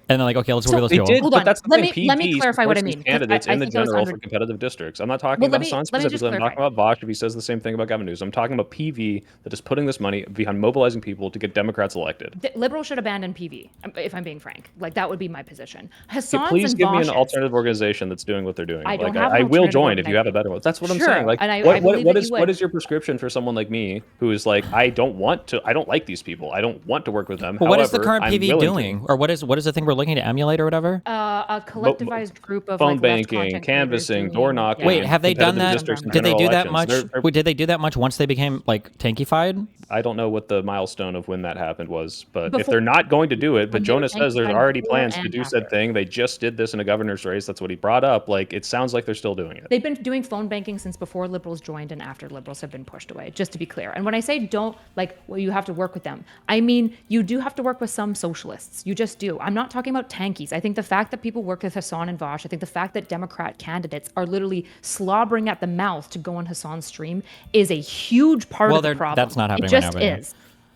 And they're like, okay, let's work with those people. Hold on. Let me clarify what I mean. Candidates in the general for competitive districts. I'm not talking about Hasan specifically. I'm talking about Vosh if he says the same thing about Gavin Newsom. I'm talking about PV that is putting this money behind mobilizing people to get Democrats elected. Liberals should abandon PV, if I'm being frank. Like, that would be my position. Hasan's please and give me an Vosh's, alternative organization that's doing what they're doing. I don't like, have I an will alternative join if you have a better one. That's what I'm saying. Like, and I believe that you would. what is your prescription for someone like me who is like, I don't like these people. I don't want to work with them. Well, what is the current I'm PV doing? Or what is the thing we're looking to emulate or whatever? A collectivized group of phone like, banking, canvassing, door knocking. Wait, have they done that? Did they do that much? Did they do that much once they became like tankified? I don't know what the milestone of when that happened was, but if they're not going to do it, but Jonas says there's already plans to do said thing. They just did this in a governor's race. That's what he brought up. Like, it sounds like they're still doing it. They've been doing phone banking since before liberals joined and after liberals have been pushed away, just to be clear. And when I say you have to work with them, I mean, you do have to work with some socialists. You just do. I'm not talking about tankies. I think the fact that people work with Hasan and Vosh, I think the fact that Democrat candidates are literally slobbering at the mouth to go on Hasan's stream is a huge part of the problem. That's not happening It just right now, is.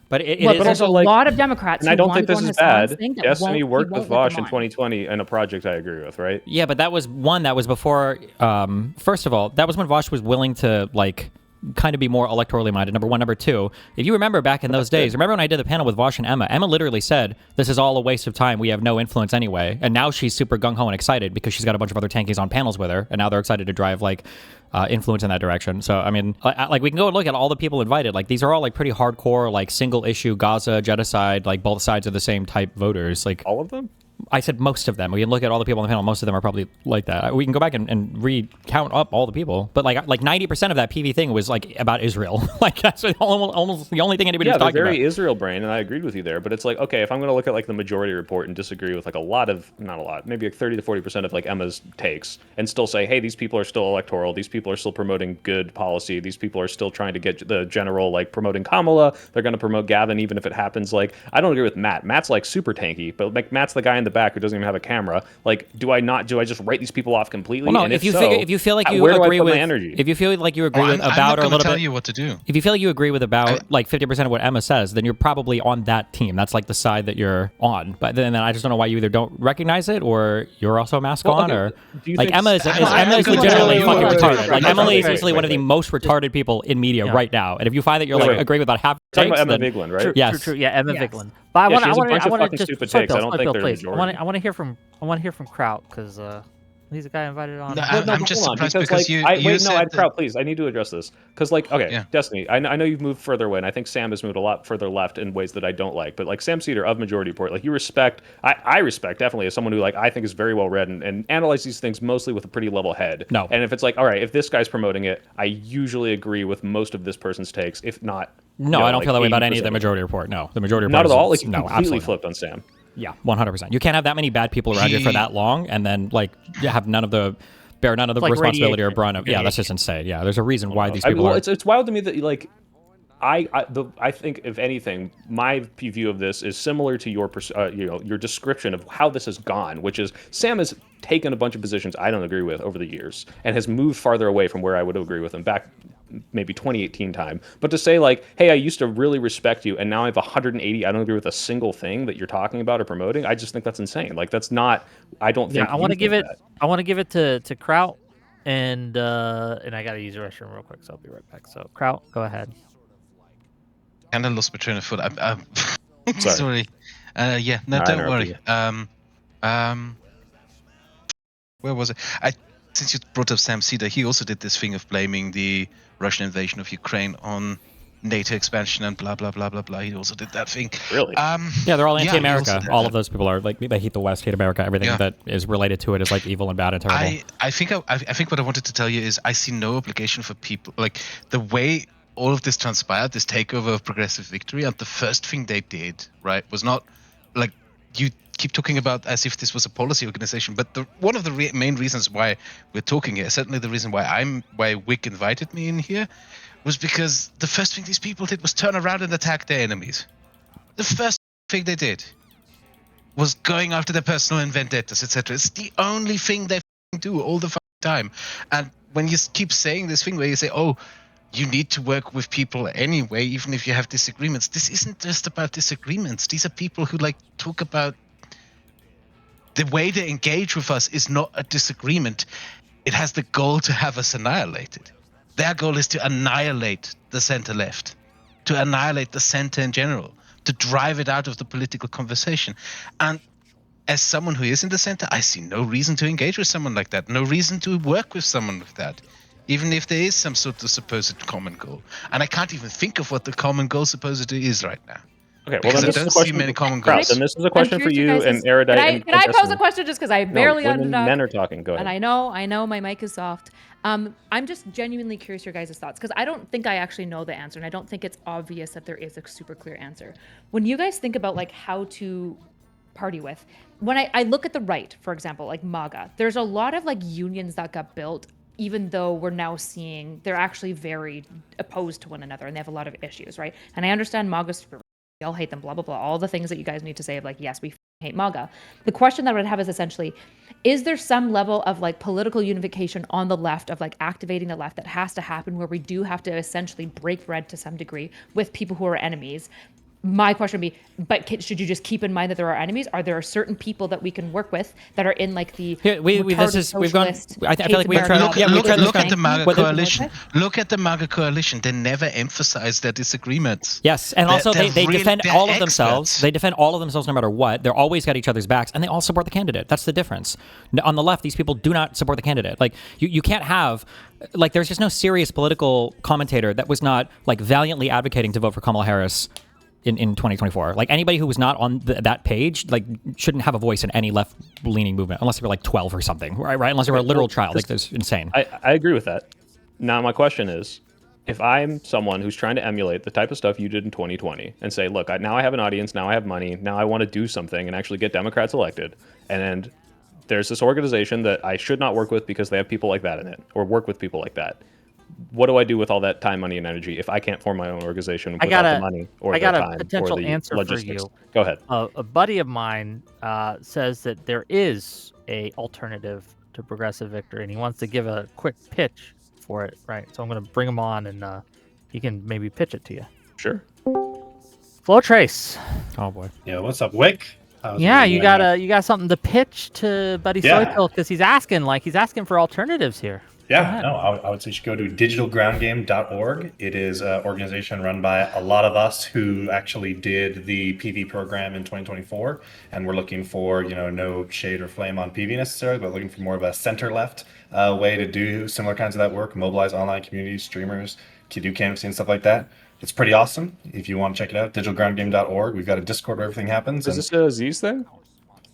But it Well, is but there's a also, like- lot of Democrats And I who don't want think to go this on is Hasan's bad. thing that Destiny won't- worked he with won't let Vosh them in on. 2020 in a project I agree with, right? Yeah, but that was one that was before. First of all, that was when Vosh was willing to like kind of be more electorally minded. Number one, number two. If you remember back in those days, remember when I did the panel with Vosh and Emma? Emma literally said, "This is all a waste of time. We have no influence anyway." And now she's super gung ho and excited because she's got a bunch of other tankies on panels with her, and now they're excited to drive like influence in that direction. So I mean, like we can go and look at all the people invited. Like these are all like pretty hardcore, like single issue Gaza genocide, like both sides of the same type voters. Like All of them? I said most of them. We can look at all the people on the panel. Most of them are probably like that. We can go back and recount up all the people. But like 90% of that PV thing was like about Israel. Like that's almost the only thing anybody was Yeah, they're talking very about. Israel brain, and I agreed with you there. But it's like, okay, if I'm going to look at like the majority report and disagree with like a lot of, not a lot, maybe like 30 to 40% of like Emma's takes, and still say, hey, these people are still electoral, these people are still promoting good policy, these people are still trying to get the general like promoting Kamala, they're going to promote Gavin even if it happens. Like I don't agree with Matt. Matt's like super tanky, but like Matt's the guy in the back who doesn't even have a camera. Like, do I just write these people off completely? Well, no, and if you so, feel like you where do I agree put with my energy? if you feel like you agree with I'm about not or a going to little tell bit, you what to do. if you feel like you agree with about like 50% of what Emma says, then you're probably on that team. That's like the side that you're on. But then I just don't know why you either don't recognize it or you're also a mask on, okay, or do you like think- Emma is I'm legitimately gonna fucking tell you- retarded. Like wait, Emily is wait, easily wait, one of the wait. most retarded people in media right now. And if you find that you're Wait, like wait. agree with about half Talking takes, about Emma then Vigeland, right? True, Yes. true. Yeah, Emma Yes. Vigeland. But I Yeah, want she has a bunch of to fucking stupid takes. I don't think they're please. majority. I want to hear from Kraut because he's a guy invited on. No, Well, I'm just hold on, surprised because, because like, you wait, said no, that- Kraut, please, I need to address this because, like, okay, Yeah. Destiny, I know you've moved further away, and I think Sam has moved a lot further left in ways that I don't like. But like Sam Cedar of Majority Report, like you respect, I respect definitely as someone who like I think is very well read and analyze these things mostly with a pretty level head. No. And if it's like, all right, if this guy's promoting it, I usually agree with most of this person's takes, if not. No, I don't feel that way about any of the 80% Majority Report. No, the Majority Report Not at all. Like is- you no, completely absolutely not. flipped on Sam. Yeah, 100%. You can't have that many bad people around you for that long and then like have none of the like responsibility or radiation. brunt of. Yeah, that's just insane. Yeah, there's a reason why these people well, are. it's wild to me that like I think if anything, my view of this is similar to your your description of how this has gone, which is Sam has taken a bunch of positions I don't agree with over the years and has moved farther away from where I would agree with him back maybe 2018 time. But to say like, hey, I used to really respect you and now I have 180, I don't agree with a single thing that you're talking about or promoting. I just think that's insane. Like that's not. I don't think. Yeah, I want to you give think it. that. I want to give it to Kraut, and I gotta use the restroom real quick, so I'll be right back. So Kraut, go ahead. kind of lost my train of thought. I'm Sorry. sorry. Yeah, no, I don't interrupted worry. Where was it? Since you brought up Sam Cedar, he also did this thing of blaming the Russian invasion of Ukraine on NATO expansion and blah blah blah blah blah. He also did that thing. Really? Yeah, they're all yeah, he anti-America. also did All that. of those people are like they hate the West, hate America. Everything Yeah. that is related to it is like evil and bad and terrible. I think what I wanted to tell you is I see no obligation for people like the way all of this transpired, this takeover of Progressive Victory, and the first thing they did, right, was not like you keep talking about as if this was a policy organization, but one of the main reasons why we're talking here, certainly the reason why Wick invited me in here, was because the first thing these people did was turn around and attack their enemies. The first thing they did was going after their personal vendettas, etc. It's the only thing they do all the time. And when you keep saying this thing where you say, oh, you need to work with people anyway, even if you have disagreements. This isn't just about disagreements. These are people who like talk about the way they engage with us is not a disagreement. It has the goal to have us annihilated. Their goal is to annihilate the center left, to annihilate the center in general, to drive it out of the political conversation. And as someone who is in the center, I see no reason to engage with someone like that, no reason to work with someone with that, even if there is some sort of supposed common goal. And I can't even think of what the common goal supposedly is right now. Okay, well Because then I this is don't a see question. many common Kraut, goals. then this is a question for curious you guys' and Erudite. Can I pose a question just because I barely no, women, undocked? men are talking. Go ahead. And I know my mic is soft. I'm just genuinely curious your guys' thoughts because I don't think I actually know the answer, and I don't think it's obvious that there is a super clear answer. When you guys think about like how to party with, when I look at the right, for example, like MAGA, there's a lot of like unions that got built, even though we're now seeing they're actually very opposed to one another and they have a lot of issues, right? And I understand MAGA's super, we all hate them, blah, blah, blah, all the things that you guys need to say of like, yes, we hate MAGA. The question that I would have is essentially, is there some level of like political unification on the left of like activating the left that has to happen where we do have to essentially break bread to some degree with people who are enemies my question would be, but should you just keep in mind that there are enemies? Are there certain people that we can work with that are in like the we've gone. I feel like we've tried. Look at the MAGA coalition. Look at the MAGA coalition. They never emphasize their disagreements. Yes, and also they defend all of themselves. They defend all of themselves no matter what. They're always got each other's backs, and they all support the candidate. That's the difference. On the left, these people do not support the candidate. Like you can't have. Like there's just no serious political commentator that was not like valiantly advocating to vote for Kamala Harris in 2024. Like anybody who was not on that page like shouldn't have a voice in any left-leaning movement unless they were like 12 or something, right? Unless they were a literal child. Like that's insane. I agree with that. Now my question is, if I'm someone who's trying to emulate the type of stuff you did in 2020 and say, look, now I have an audience, now I have money, now I want to do something and actually get Democrats elected, and there's this organization that I should not work with because they have people like that in it, or work with people like that. What do I do with all that time, money, and energy if I can't form my own organization without the money or the time a potential or the answer logistics? for you. Go ahead. A buddy of mine says that there is a alternative to Progressive Victory, and he wants to give a quick pitch for it. Right, so I'm going to bring him on, and he can maybe pitch it to you. Sure. Flow Trace. Oh boy. Yeah, what's up, Wick? Yeah, you got something to pitch to Buddy Soito because he's asking for alternatives here. Yeah, no, I would say you should go to digitalgroundgame.org. It is an organization run by a lot of us who actually did the PV program in 2024, and we're looking for, no shade or flame on PV necessarily, but looking for more of a center-left way to do similar kinds of that work, mobilize online communities, streamers, to do canvassing and stuff like that. It's pretty awesome. If you want to check it out, digitalgroundgame.org. We've got a Discord where everything happens. Is this a Z's thing?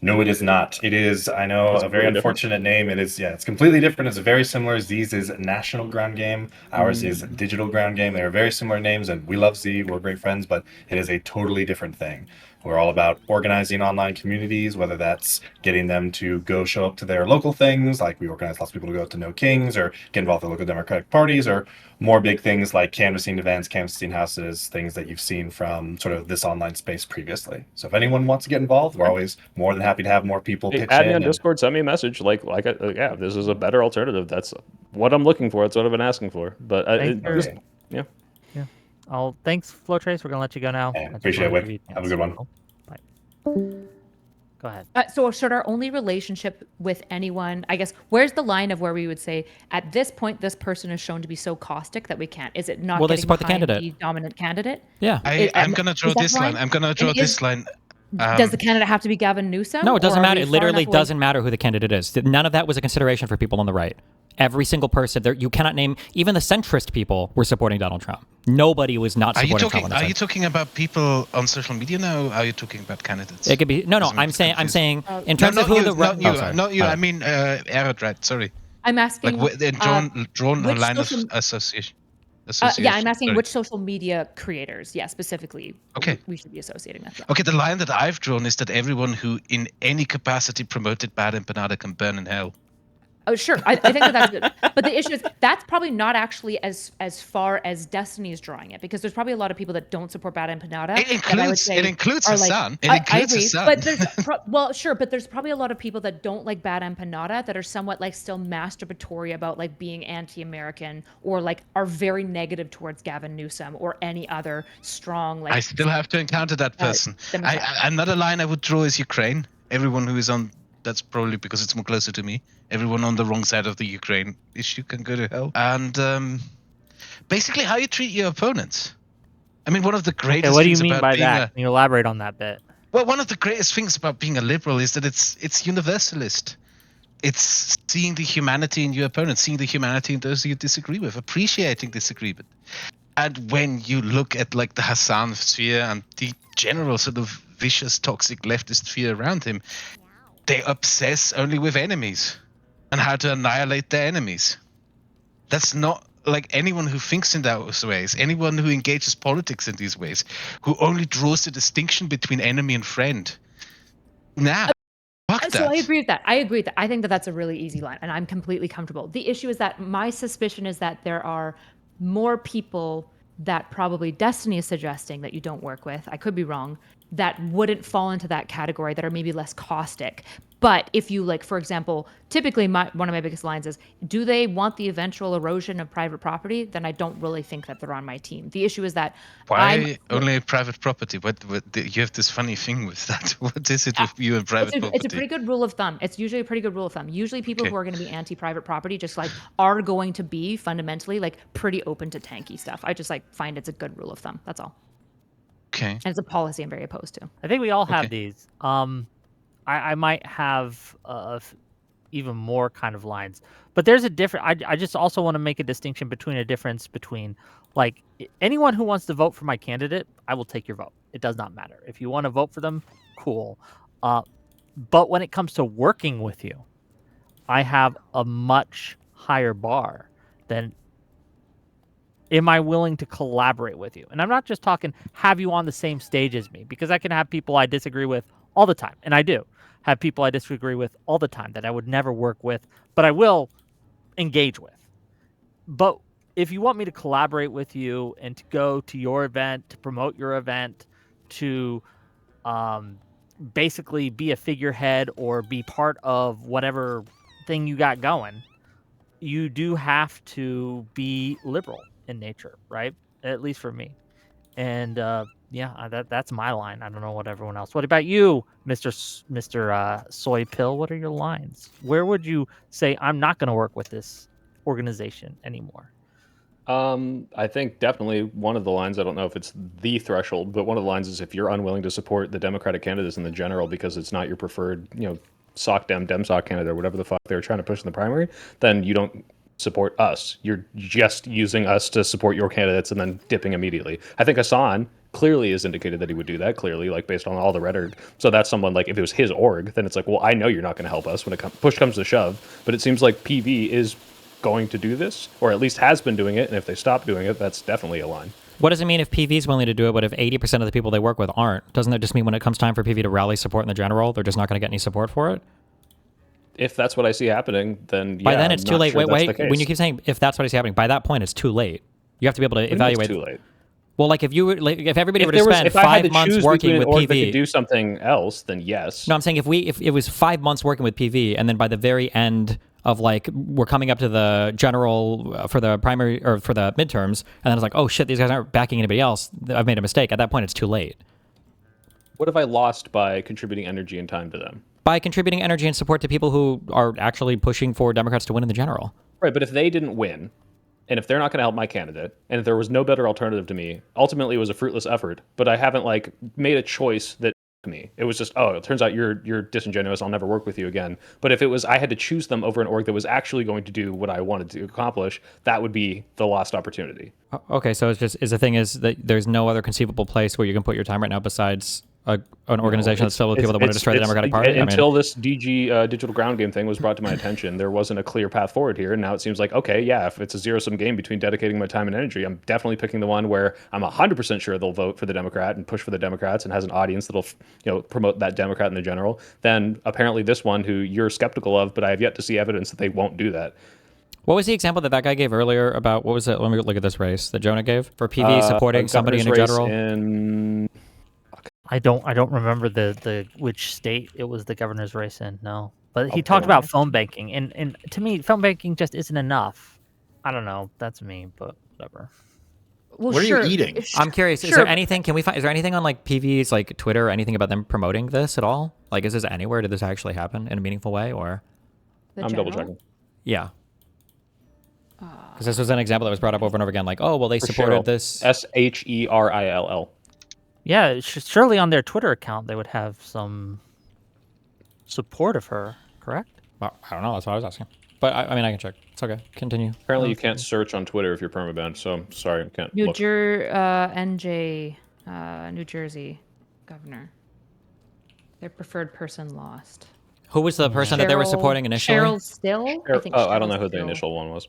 No, it is not. It is, I know, a very unfortunate name. It is, it's completely different. It's very similar. Z's is National Ground Game. Ours is Digital Ground Game. They are very similar names, and we love Z. We're great friends, but it is a totally different thing. We're all about organizing online communities, whether that's getting them to go show up to their local things, like we organize lots of people to go out to No Kings, or get involved in local Democratic parties, or more big things like canvassing events, canvassing houses, things that you've seen from sort of this online space previously. So if anyone wants to get involved, we're always more than happy to have more people pitch add in. me on Discord, send me a message. This is a better alternative. That's what I'm looking for. That's what I've been asking for. But yeah. Oh, thanks, Flow Trace. We're gonna let you go now. Yeah, appreciate it, Wick. Have a good one. Bye. Go ahead. So should our only relationship with anyone, I guess, where's the line of where we would say, at this point, this person is shown to be so caustic that we can't? Is it not they support the candidate, the dominant candidate? Yeah. I'm going to draw this line. I'm going to draw this line. Does the candidate have to be Gavin Newsom? No, it doesn't matter. It literally doesn't matter who the candidate is. None of that was a consideration for people on the right. Every single person there, you cannot name, even the centrist people were supporting Donald Trump. Nobody was not supporting Trump. Are you talking about people on social media now? Or are you talking about candidates? It could be no. I'm saying in terms of who the not you. I mean, Aerodrat. Sorry. I'm asking. Drawn a line of association. Yeah, I'm asking which social media creators, specifically. Okay. We should be associating that. Okay, the line that I've drawn is that everyone who, in any capacity, promoted bad empanada can burn in hell. Oh, sure. I think that's good. But the issue is that's probably not actually as far as Destiny is drawing it, because there's probably a lot of people that don't support Bad Empanada. It includes Hasan. I agree. But there's sure, but there's probably a lot of people that don't like Bad Empanada that are somewhat like still masturbatory about like being anti-American, or like are very negative towards Gavin Newsom or any other strong like. I still have to encounter that person. Another line I would draw is Ukraine. Everyone who is on. That's probably because it's more closer to me. Everyone on the wrong side of the Ukraine issue can go to hell. And basically how you treat your opponents. I mean, one of the greatest what do you things mean about by being that? Can you elaborate on that bit? Well, one of the greatest things about being a liberal is that it's universalist. It's seeing the humanity in your opponent, seeing the humanity in those you disagree with, appreciating disagreement. And when you look at like the Hasan sphere and the general sort of vicious, toxic leftist sphere around him, they obsess only with enemies and how to annihilate their enemies. That's not like anyone who thinks in those ways, anyone who engages politics in these ways, who only draws the distinction between enemy and friend. Fuck that. So I agree with that. I think that that's a really easy line, and I'm completely comfortable. The issue is that my suspicion is that there are more people that probably Destiny is suggesting that you don't work with, I could be wrong, that wouldn't fall into that category, that are maybe less caustic. But if you like, for example, typically one of my biggest lines is, do they want the eventual erosion of private property? Then I don't really think that they're on my team. The issue is that why only private property? What you have this funny thing with that. What is it with you and private property? It's a pretty good rule of thumb. It's usually a pretty good rule of thumb. Usually people who are going to be anti-private property just like are going to be fundamentally like pretty open to tanky stuff. I just like find it's a good rule of thumb. That's all. Okay. And it's a policy I'm very opposed to. I think we all have these. I might have even more kind of lines, but there's a different. I just also want to make a distinction between a difference between like anyone who wants to vote for my candidate, I will take your vote. It does not matter if you want to vote for them, cool. But when it comes to working with you, I have a much higher bar than. Am I willing to collaborate with you? And I'm not just talking have you on the same stage as me, because I can have people I disagree with all the time, and I do have people I disagree with all the time that I would never work with, but I will engage with. But if you want me to collaborate with you and to go to your event, to promote your event, to basically be a figurehead or be part of whatever thing you got going, you do have to be liberal in nature, right? At least for me. And that's my line. I don't know what everyone else. What about you, Mr. Soy Pill? What are your lines? Where would you say I'm not going to work with this organization anymore? I think definitely one of the lines, I don't know if it's the threshold, but one of the lines is if you're unwilling to support the Democratic candidates in the general because it's not your preferred, SOC Dem-SOC candidate or whatever the fuck they're trying to push in the primary, then you don't support us. You're just using us to support your candidates and then dipping immediately. I think Hasan clearly has indicated that he would do that, clearly, like based on all the rhetoric. So that's someone like, if it was his org, then it's like, well, I know you're not going to help us when push comes to shove. But it seems like PV is going to do this, or at least has been doing it, and if they stop doing it, that's definitely a line. What does it mean if PV is willing to do it, but if 80% of the people they work with aren't? Doesn't that just mean when it comes time for PV to rally support in the general, they're just not going to get any support for it? If that's what I see happening, then by then it's too late. Sure wait. When you keep saying if that's what I see happening, by that point it's too late. You have to be able to evaluate. It's too late. Well, like if everybody were to spend 5 months working with PV, that could do something else, then yes. No, I'm saying if it was 5 months working with PV, and then by the very end of like we're coming up to the general for the primary or for the midterms, and then it's like, oh shit, these guys aren't backing anybody else. I've made a mistake. At that point, it's too late. What have I lost by contributing energy and time to them? By contributing energy and support to people who are actually pushing for Democrats to win in the general. Right, but if they didn't win, and if they're not going to help my candidate, and if there was no better alternative to me, ultimately it was a fruitless effort. But I haven't like made a choice that me. It was just, oh, it turns out you're disingenuous. I'll never work with you again. But if it was, I had to choose them over an org that was actually going to do what I wanted to accomplish, that would be the lost opportunity. Okay, so the thing is that there's no other conceivable place where you can put your time right now besides an organization that's filled with people that want to destroy the Democratic Party? Until this DG digital ground game thing was brought to my attention, there wasn't a clear path forward here. And now it seems like, okay, yeah, if it's a zero-sum game between dedicating my time and energy, I'm definitely picking the one where I'm 100% sure they'll vote for the Democrat and push for the Democrats and has an audience that'll promote that Democrat in the general. Then apparently this one, who you're skeptical of, but I have yet to see evidence that they won't do that. What was the example that guy gave earlier about, what was it? Let me look at this race that Jonah gave for PV supporting somebody in a general. I don't remember the which state it was the governor's race in. No, but he talked about phone banking, and to me, phone banking just isn't enough. I don't know. That's me, but whatever. Well, what are you eating? I'm curious. Is there anything? Can we find? Is there anything on like PV's like Twitter or anything about them promoting this at all? Like, is this anywhere? Did this actually happen in a meaningful way? Or I'm double checking. Yeah. Because this was an example that was brought up over and over again. Like, oh, well, they supported this. SHERILL. Yeah, surely on their Twitter account they would have some support of her, correct? Well, I don't know. That's what I was asking. But I mean, I can check. It's okay. Continue. Apparently, you can't search on Twitter if you're permabanned. So sorry, I can't. NJ, New Jersey governor. Their preferred person lost. Who was the person that they were supporting initially? Cheryl Still. I don't know who the initial one was.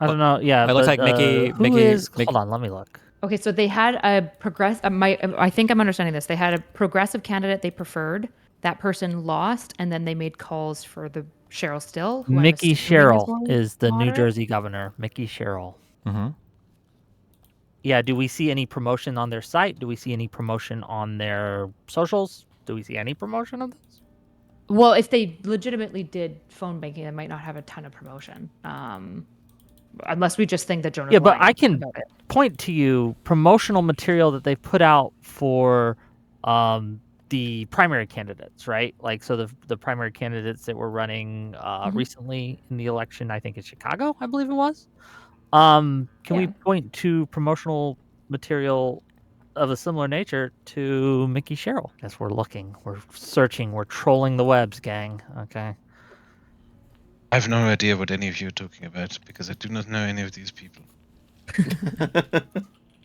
I don't know. Yeah, it looks like Mickey. Hold on, let me look. Okay, so they had a I think I'm understanding this. They had a progressive candidate they preferred. That person lost, and then they made calls for the Cheryl Still. Mickey Sherrill is the New Jersey governor. Mickey Sherrill. Mm-hmm. Yeah. Do we see any promotion on their site? Do we see any promotion on their socials? Do we see any promotion of this? Well, if they legitimately did phone banking, they might not have a ton of promotion. Unless we just think that Jonah's Yeah, but lying I can about it. point to you promotional material that they've put out for the primary candidates, right? Like, so the primary candidates that were running recently in the election, I think in Chicago, I believe it was. Can we Yeah. point to promotional material of a similar nature to Mickey Sherrill? Guess we're looking, we're searching, we're trolling the webs, gang. Okay. I have no idea what any of you are talking about because I do not know any of these people.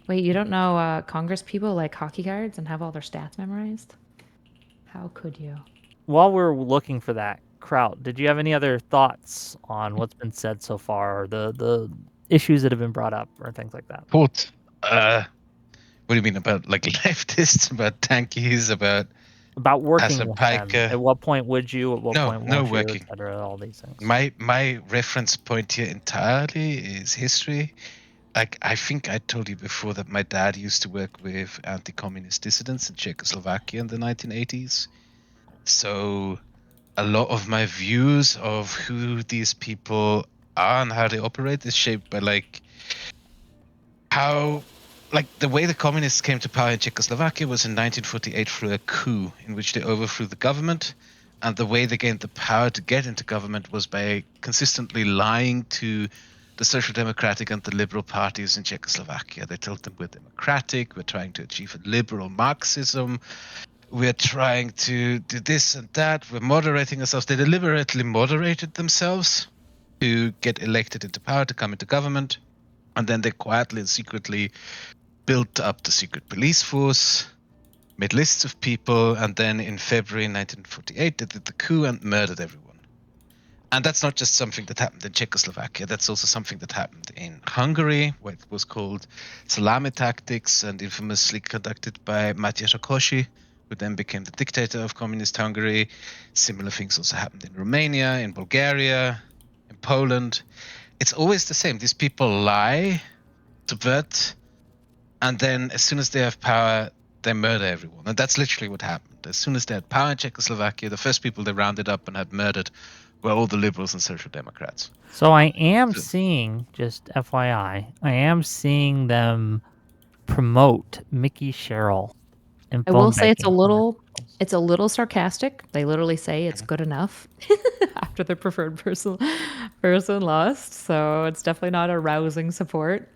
Wait, you don't know Congress people like hockey guards and have all their stats memorized? How could you? While we're looking for that, Kraut, did you have any other thoughts on what's been said so far, or the issues that have been brought up, or things like that? What? What do you mean about like leftists, about tankies, about working Hasan with them? Piker? At what point would you? At what point No won't you? working. Etc. All these things. My reference point here entirely is history. Like, I think I told you before that my dad used to work with anti-communist dissidents in Czechoslovakia in the 1980s. So a lot of my views of who these people are and how they operate is shaped by like how, like, the way the communists came to power in Czechoslovakia was in 1948 through a coup in which they overthrew the government. And the way they gained the power to get into government was by consistently lying to the Social Democratic and the Liberal parties in Czechoslovakia. They told them we're democratic, we're trying to achieve a liberal Marxism, we're trying to do this and that, we're moderating ourselves. They deliberately moderated themselves to get elected into power, to come into government. And then they quietly and secretly built up the secret police force, made lists of people, and then in February 1948 they did the coup and murdered everyone. And that's not just something that happened in Czechoslovakia, that's also something that happened in Hungary, where it was called salami tactics and infamously conducted by Matyas Rákosi, who then became the dictator of communist Hungary. Similar things also happened in Romania, in Bulgaria, in Poland. It's always the same. These people lie, subvert, and then as soon as they have power, they murder everyone. And that's literally what happened. As soon as they had power in Czechoslovakia, the first people they rounded up and had murdered were all the liberals and social democrats. So I am seeing, just FYI, I am seeing them promote Mickey Sherrill. I will say it's a little sarcastic. They literally say it's good enough after the preferred person lost. So it's definitely not a rousing support.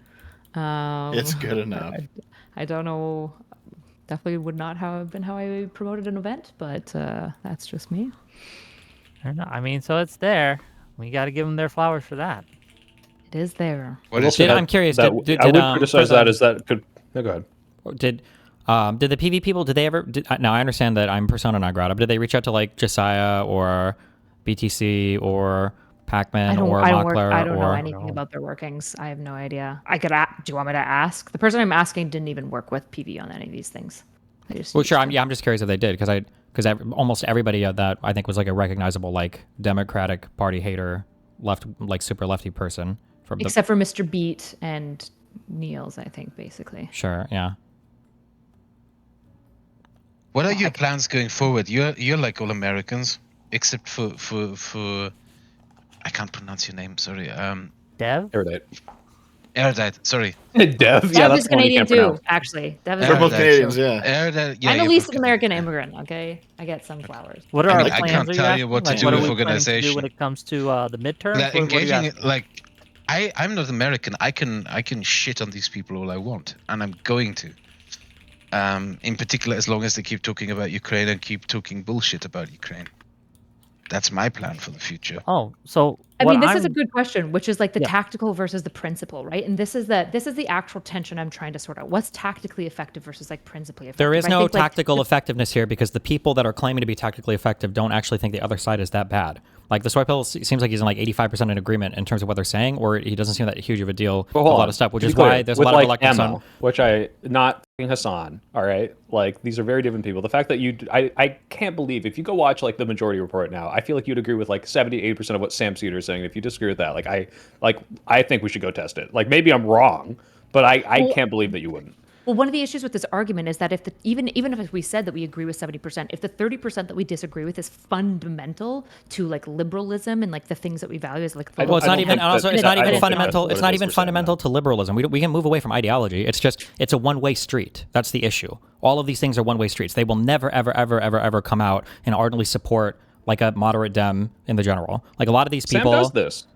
It's good enough. I don't know. Definitely would not have been how I promoted an event, but that's just me. I mean, so it's there. We got to give them their flowers for that. It is there. I'm curious. I would criticize that as that could. No, go ahead. Did the PV people? Did they ever? Now I understand that I'm persona non grata. But did they reach out to like Josiah or BTC or Pac-Man or Mockler? I don't know anything about their workings. I have no idea. Do you want me to ask? The person I'm asking didn't even work with PV on any of these things. Well, sure. I'm just curious if they did because almost everybody that I think was like a recognizable like Democratic Party hater, super lefty person. Except for Mr. Beat and Niels, I think, basically. Sure. Yeah. What are your plans going forward? You're like all Americans, except for I can't pronounce your name. Sorry. Dev. Erudite. Sorry. Dev. Yeah, that's is Canadian too. Actually, Dev is. We're both Canadians. Yeah. Erudite, yeah. I'm the least American immigrant. Okay, I get some flowers. What are our plans? I can't tell you what to do with organization. When it comes to the midterms, engaging I'm not American. I can shit on these people all I want, and I'm going to. In particular, as long as they keep talking about Ukraine and keep talking bullshit about Ukraine. That's my plan for the future. Oh, so this is a good question, which is like the tactical versus the principle, right? And this is the actual tension I'm trying to sort out. What's tactically effective versus like principally effective? There is no tactical effectiveness here because the people that are claiming to be tactically effective don't actually think the other side is that bad. Like the soy pill seems like he's in like 85% in agreement in terms of what they're saying, or he doesn't seem that huge of a deal with a lot of stuff, which is why there's a lot of reluctance on. Which not Hasan, all right? Like these are very different people. The fact that I can't believe if you go watch like the Majority Report now, I feel like you'd agree with like 70-80% of what Sam Cedar is saying. If you disagree with that, I think we should go test it. Like maybe I'm wrong, but I can't believe that you wouldn't. Well, one of the issues with this argument is that if even if we said that we agree with 70%, if the 30% that we disagree with is fundamental to like liberalism and like the things that we value as like well, it's not even it's not even fundamental. It's not is even we're saying, fundamental to liberalism. We can move away from ideology. It's just it's a one-way street. That's the issue. All of these things are one-way streets. They will never ever come out and ardently support like a moderate Dem in the general. Like a lot of these people. Sam does this.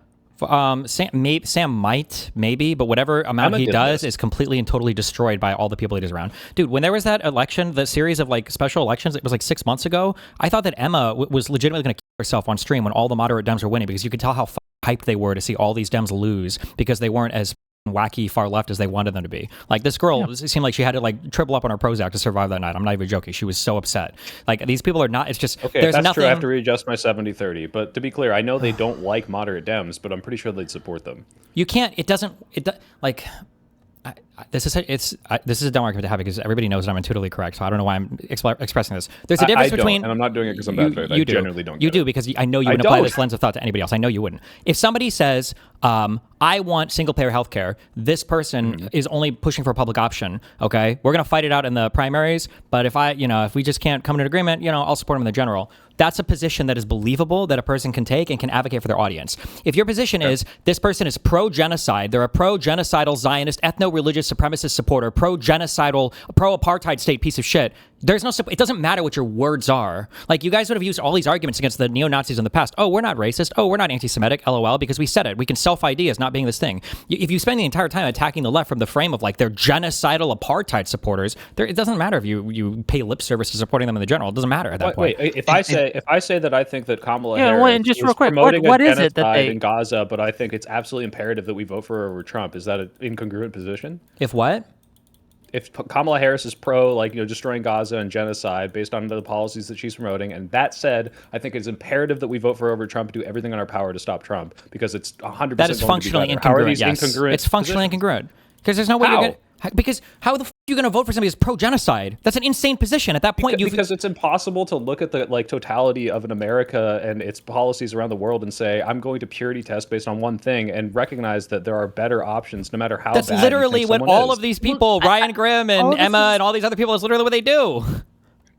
Sam might, maybe, but whatever amount he does is completely and totally destroyed by all the people he does around. Dude, when there was that election, the series of like special elections, it was like 6 months ago. I thought that Emma was legitimately going to kill herself on stream when all the moderate Dems were winning because you could tell how hyped they were to see all these Dems lose because they weren't as wacky far left as they wanted them to be. Like this girl, it seemed like she had to like triple up on her Prozac to survive that night. I'm not even joking. She was so upset. Like these people are not. It's just okay. There's That's nothing. True. I have to readjust my 70-30. But to be clear, I know they don't like moderate Dems, but I'm pretty sure they'd support them. You can't. It doesn't. Like. This is a dumb argument to have because everybody knows that I'm intuitively correct. So I don't know why I'm expressing this. There's a difference between, and I'm not doing it because I'm bad faith. I genuinely don't. You do because I know you wouldn't apply this lens of thought to anybody else. I know you wouldn't. If somebody says, "I want single-payer healthcare," this person is only pushing for a public option. Okay, we're gonna fight it out in the primaries, but if we just can't come to an agreement, I'll support him in the general. That's a position that is believable that a person can take and can advocate for their audience. If your position is this person is pro-genocide, they're a pro-genocidal Zionist, ethno-religious supremacist supporter, pro-genocidal, pro-apartheid state piece of shit, there's no. It doesn't matter what your words are. Like you guys would have used all these arguments against the neo-Nazis in the past. Oh, we're not racist. Oh, we're not anti-Semitic. LOL, because we said it. We can self-ID as not being this thing. If you spend the entire time attacking the left from the frame of like they're genocidal apartheid supporters, it doesn't matter if you pay lip service to supporting them in the general. It doesn't matter at that point. Wait, if I say that I think that Kamala Harris and just is real quick, promoting what a is it that genocide they in Gaza, but I think it's absolutely imperative that we vote for her over Trump. Is that an incongruent position? If what? If Kamala Harris is pro, destroying Gaza and genocide based on the policies that she's promoting, and that said, I think it's imperative that we vote for her over Trump and do everything in our power to stop Trump because it's 100%. That is functionally incongruent. How are these incongruent? It's functionally incongruent because there's no way you're going to. Because how the f are you going to vote for somebody who's pro-genocide? That's an insane position. At that point, because it's impossible to look at the totality of an America and its policies around the world and say I'm going to purity test based on one thing and recognize that there are better options no matter how. That's bad literally what all of these people, Ryan Grimm and Emma and all these other people, is literally what they do.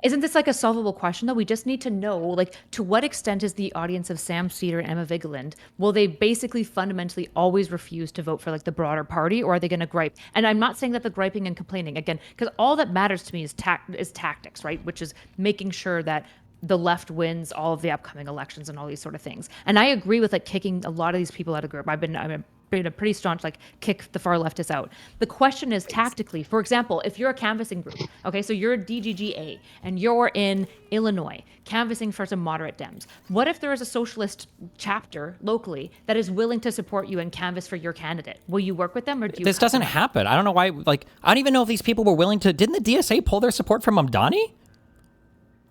Isn't this like a solvable question though? We just need to know, like, to what extent is the audience of Sam Cedar and Emma Vigeland, will they basically fundamentally always refuse to vote for like the broader party, or are they going to gripe? And I'm not saying that the griping and complaining again, because all that matters to me is tactics, right? Which is making sure that the left wins all of the upcoming elections and all these sort of things. And I agree with like kicking a lot of these people out of group. I've been a pretty staunch kick the far leftists out. The question is tactically. For example, if you're a canvassing group, okay, so you're a DGGA and you're in Illinois canvassing for some moderate Dems. What if there is a socialist chapter locally that is willing to support you and canvass for your candidate? Will you work with them, or do you? This doesn't happen. I don't know why. Like, I don't even know if these people were willing to. Didn't the DSA pull their support from Mamdani?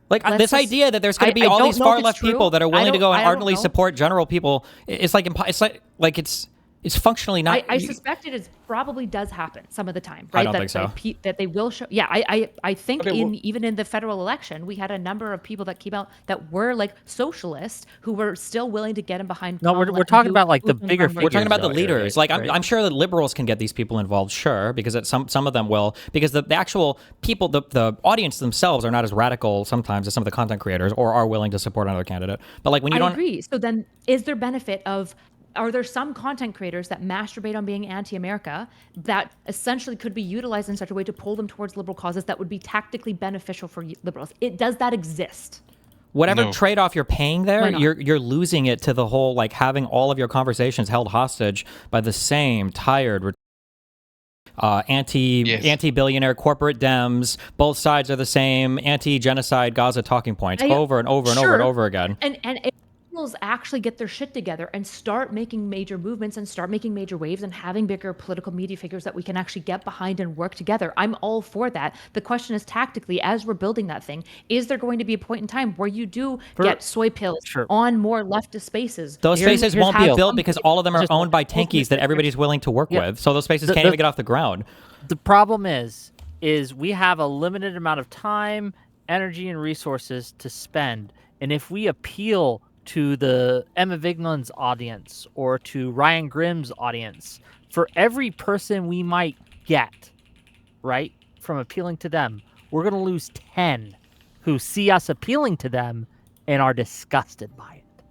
Like this idea that there's going to be all these far left people that are willing to go and ardently support general people. It's it's functionally not. I suspect it probably does happen some of the time, right? I don't think so. That they will show. Yeah, I think even in the federal election, we had a number of people that came out that were like socialists who were still willing to get in behind. No, we're talking about like the bigger figures. We're talking about the leaders. Right? Like I'm sure that liberals can get these people involved, sure, because some of them will, because the actual people, the audience themselves are not as radical sometimes as some of the content creators, or are willing to support another candidate. But like when you don't agree. So then, is there benefit of? Are there some content creators that masturbate on being anti-America that essentially could be utilized in such a way to pull them towards liberal causes that would be tactically beneficial for liberals? Does that exist? Whatever trade-off you're paying there, you're losing it to the whole like having all of your conversations held hostage by the same tired, anti-billionaire corporate Dems. Both sides are the same anti-genocide Gaza talking points over and over and over and over again. And actually get their shit together and start making major movements and start making major waves and having bigger political media figures that we can actually get behind and work together. I'm all for that. The question is tactically, as we're building that thing, is there going to be a point in time where you do get soy pills on more leftist spaces? Those spaces won't be built because all of them are owned by tankies that everybody's willing to work with. So those spaces can't even get off the ground. The problem is we have a limited amount of time, energy, and resources to spend. And if we appeal to the Emma Vigeland's audience or to Ryan Grimm's audience, for every person we might get, right, from appealing to them, we're going to lose 10 who see us appealing to them and are disgusted by it.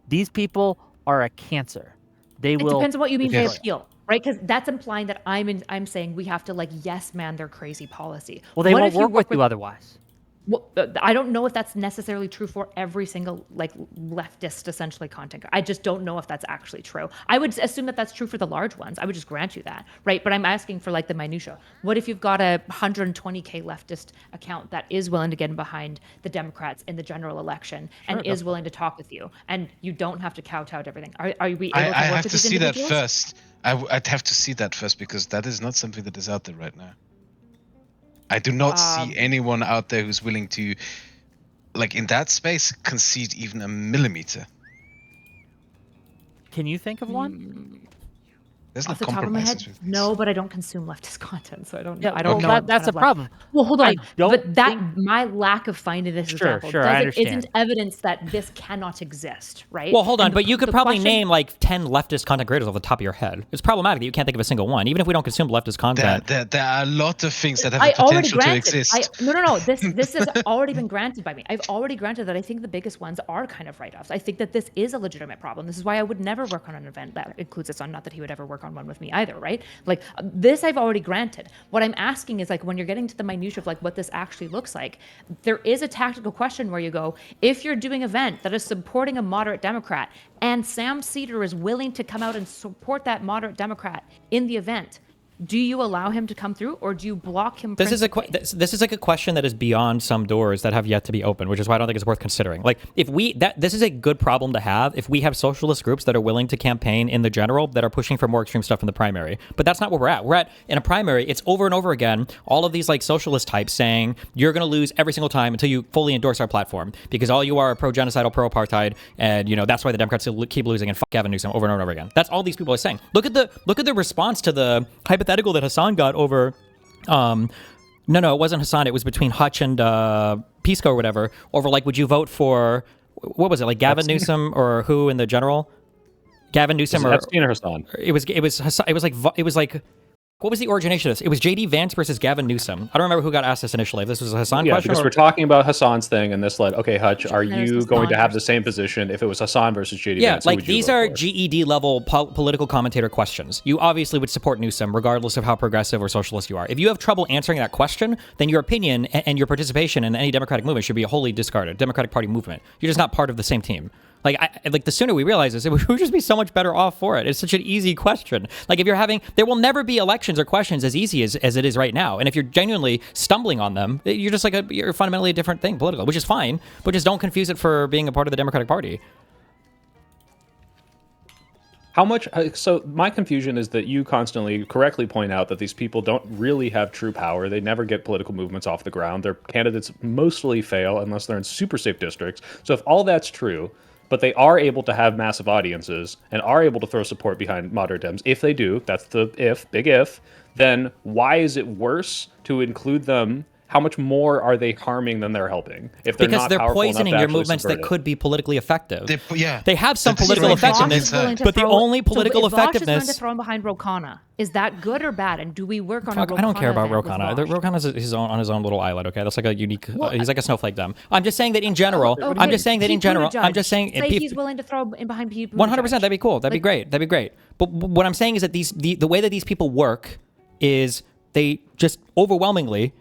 These people are a cancer. It depends on what you mean by appeal, right? Because that's implying that I'm saying we have to like yes man their crazy policy. Well, they won't work with you otherwise. Well, I don't know if that's necessarily true for every single like leftist essentially content. I just don't know if that's actually true. I would assume that that's true for the large ones. I would just grant you that, right? But I'm asking for like the minutia. What if you've got a 120K leftist account that is willing to get behind the Democrats in the general election and is willing to talk with you, and you don't have to kowtow to everything? Are we able to work have with to these see that individuals? first. I'd have to see that first because that is not something that is out there right now. I do not see anyone out there who's willing to, like in that space, concede even a millimeter. Can you think of one? There's no Off the top of my compromises head, with this. no, but I don't consume leftist content, so I don't. Yeah, I don't well, know. that's a problem. Well, hold on. I don't But that think- my lack of finding this Sure, example I understand. isn't evidence that this cannot exist, right? Well, hold on, And but you could probably question- name like 10 leftist content creators off the top of your head. It's problematic that you can't think of a single one, even if we don't consume leftist content. There are a lot of things that have I the already potential to granted. exist. No. This has already been granted by me. I've already granted that I think the biggest ones are kind of write-offs. I think that this is a legitimate problem. This is why I would never work on an event that includes this on. Not that he would ever work on one with me either, right? Like this, I've already granted. What I'm asking is like when you're getting to the minutia of like what this actually looks like, there is a tactical question where you go, if you're doing an event that is supporting a moderate Democrat and Sam Cedar is willing to come out and support that moderate Democrat in the event, do you allow him to come through or do you block him? This is like a question that is beyond some doors that have yet to be opened, which is why I don't think it's worth considering. Like if this is a good problem to have if we have socialist groups that are willing to campaign in the general that are pushing for more extreme stuff in the primary. But that's not where we're at. We're at in a primary. It's over and over again. All of these like socialist types saying you're going to lose every single time until you fully endorse our platform because all you are pro-genocidal, pro-apartheid, and that's why the Democrats keep losing and fuck Gavin Newsom over and over again. That's all these people are saying. Look at the response to the hypothetical that Hasan got over no, it wasn't Hasan, it was between Hutch and Pisco or whatever, over like would you vote for what was it, like Gavin Newsom or who in the general? Gavin Newsom or Epstein or Hasan? It was Hasan, it was like what was the origination of this? It was JD Vance versus Gavin Newsom. I don't remember who got asked this initially. If this was a Hasan question, because we're talking about Hasan's thing, and this led. Okay, Hutch, are you Hasan going to have the versus- same position if it was Hasan versus JD yeah, Vance? Who like would you these vote are for? GED level political commentator questions. You obviously would support Newsom regardless of how progressive or socialist you are. If you have trouble answering that question, then your opinion and your participation in any Democratic movement should be wholly discarded. Democratic Party movement. You're just not part of the same team. Like the sooner we realize this, it would just be so much better off for it. It's such an easy question. Like if you're there will never be elections or questions as easy as it is right now. And if you're genuinely stumbling on them, you're just you're fundamentally a different thing political, which is fine, but just don't confuse it for being a part of the Democratic Party. How much? So my confusion is that you constantly correctly point out that these people don't really have true power. They never get political movements off the ground. Their candidates mostly fail unless they're in super safe districts. So if all that's true, but they are able to have massive audiences and are able to throw support behind moderate Dems, if they do, that's the big if, then why is it worse to include them? How much more are they harming than they're helping? If they're Because not they're powerful enough poisoning to your actually movements subvert that it. could be politically effective. They have some That's political right. effectiveness, Vox but the only political if Vox is willing effectiveness. to throw him behind Ro Khanna, is that good or bad? And do we work on a Ro I don't care about Khanna event Ro with Khanna. Vox? Ro Khanna's on his own little island. Okay, that's like a unique. He's like a snowflake them. I'm just saying that in general. I'm just saying that in general. I'm just saying. Say he's willing to throw in behind people. 100%. That'd be cool. That'd be great. That'd be great. But what I'm saying is that the way that these people work is they just overwhelmingly.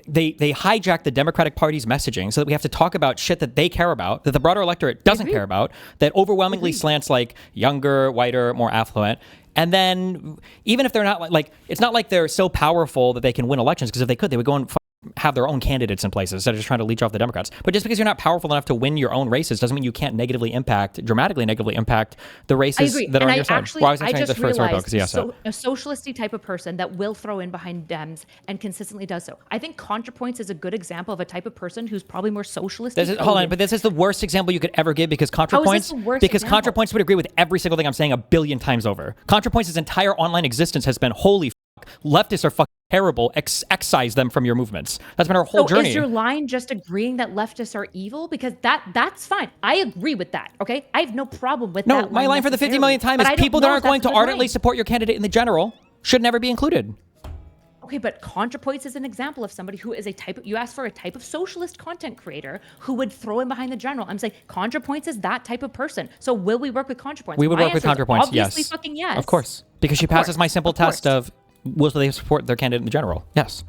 They hijack the Democratic Party's messaging so that we have to talk about shit that they care about, that the broader electorate doesn't care about, that overwhelmingly slants like younger, whiter, more affluent. And then even if they're not like it's not like they're so powerful that they can win elections, because if they could, they would go and have their own candidates in places instead of just trying to leech off the Democrats. But just because you're not powerful enough to win your own races doesn't mean you can't dramatically negatively impact the races that are on your side. Actually, Well, I was I saying just this first, realized because yes, a socialisty type of person that will throw in behind Dems and consistently does so. I think ContraPoints is a good example of a type of person who's probably more socialist. hold on, but this is the worst example you could ever give because How is this the worst example? ContraPoints would agree with every single thing I'm saying a billion times over. ContraPoints' entire online existence has been holy fuck, leftists are fucking terrible. Excise them from your movements. That's been our whole journey. Is your line just agreeing that leftists are evil? Because that's fine. I agree with that. Okay, I have no problem with that. No, my line for the 50 millionth time But is I don't people that know aren't if going that's to a good ardently line. support your candidate in the general should never be included. Okay, but ContraPoints is an example of somebody who is you asked for a type of socialist content creator who would throw in behind the general. I'm saying ContraPoints is that type of person. So will we work with ContraPoints? We would My work with answer is ContraPoints, obviously yes. fucking yes. Of course. Because she passes my simple test course. of, will they support their candidate in the general? Yes.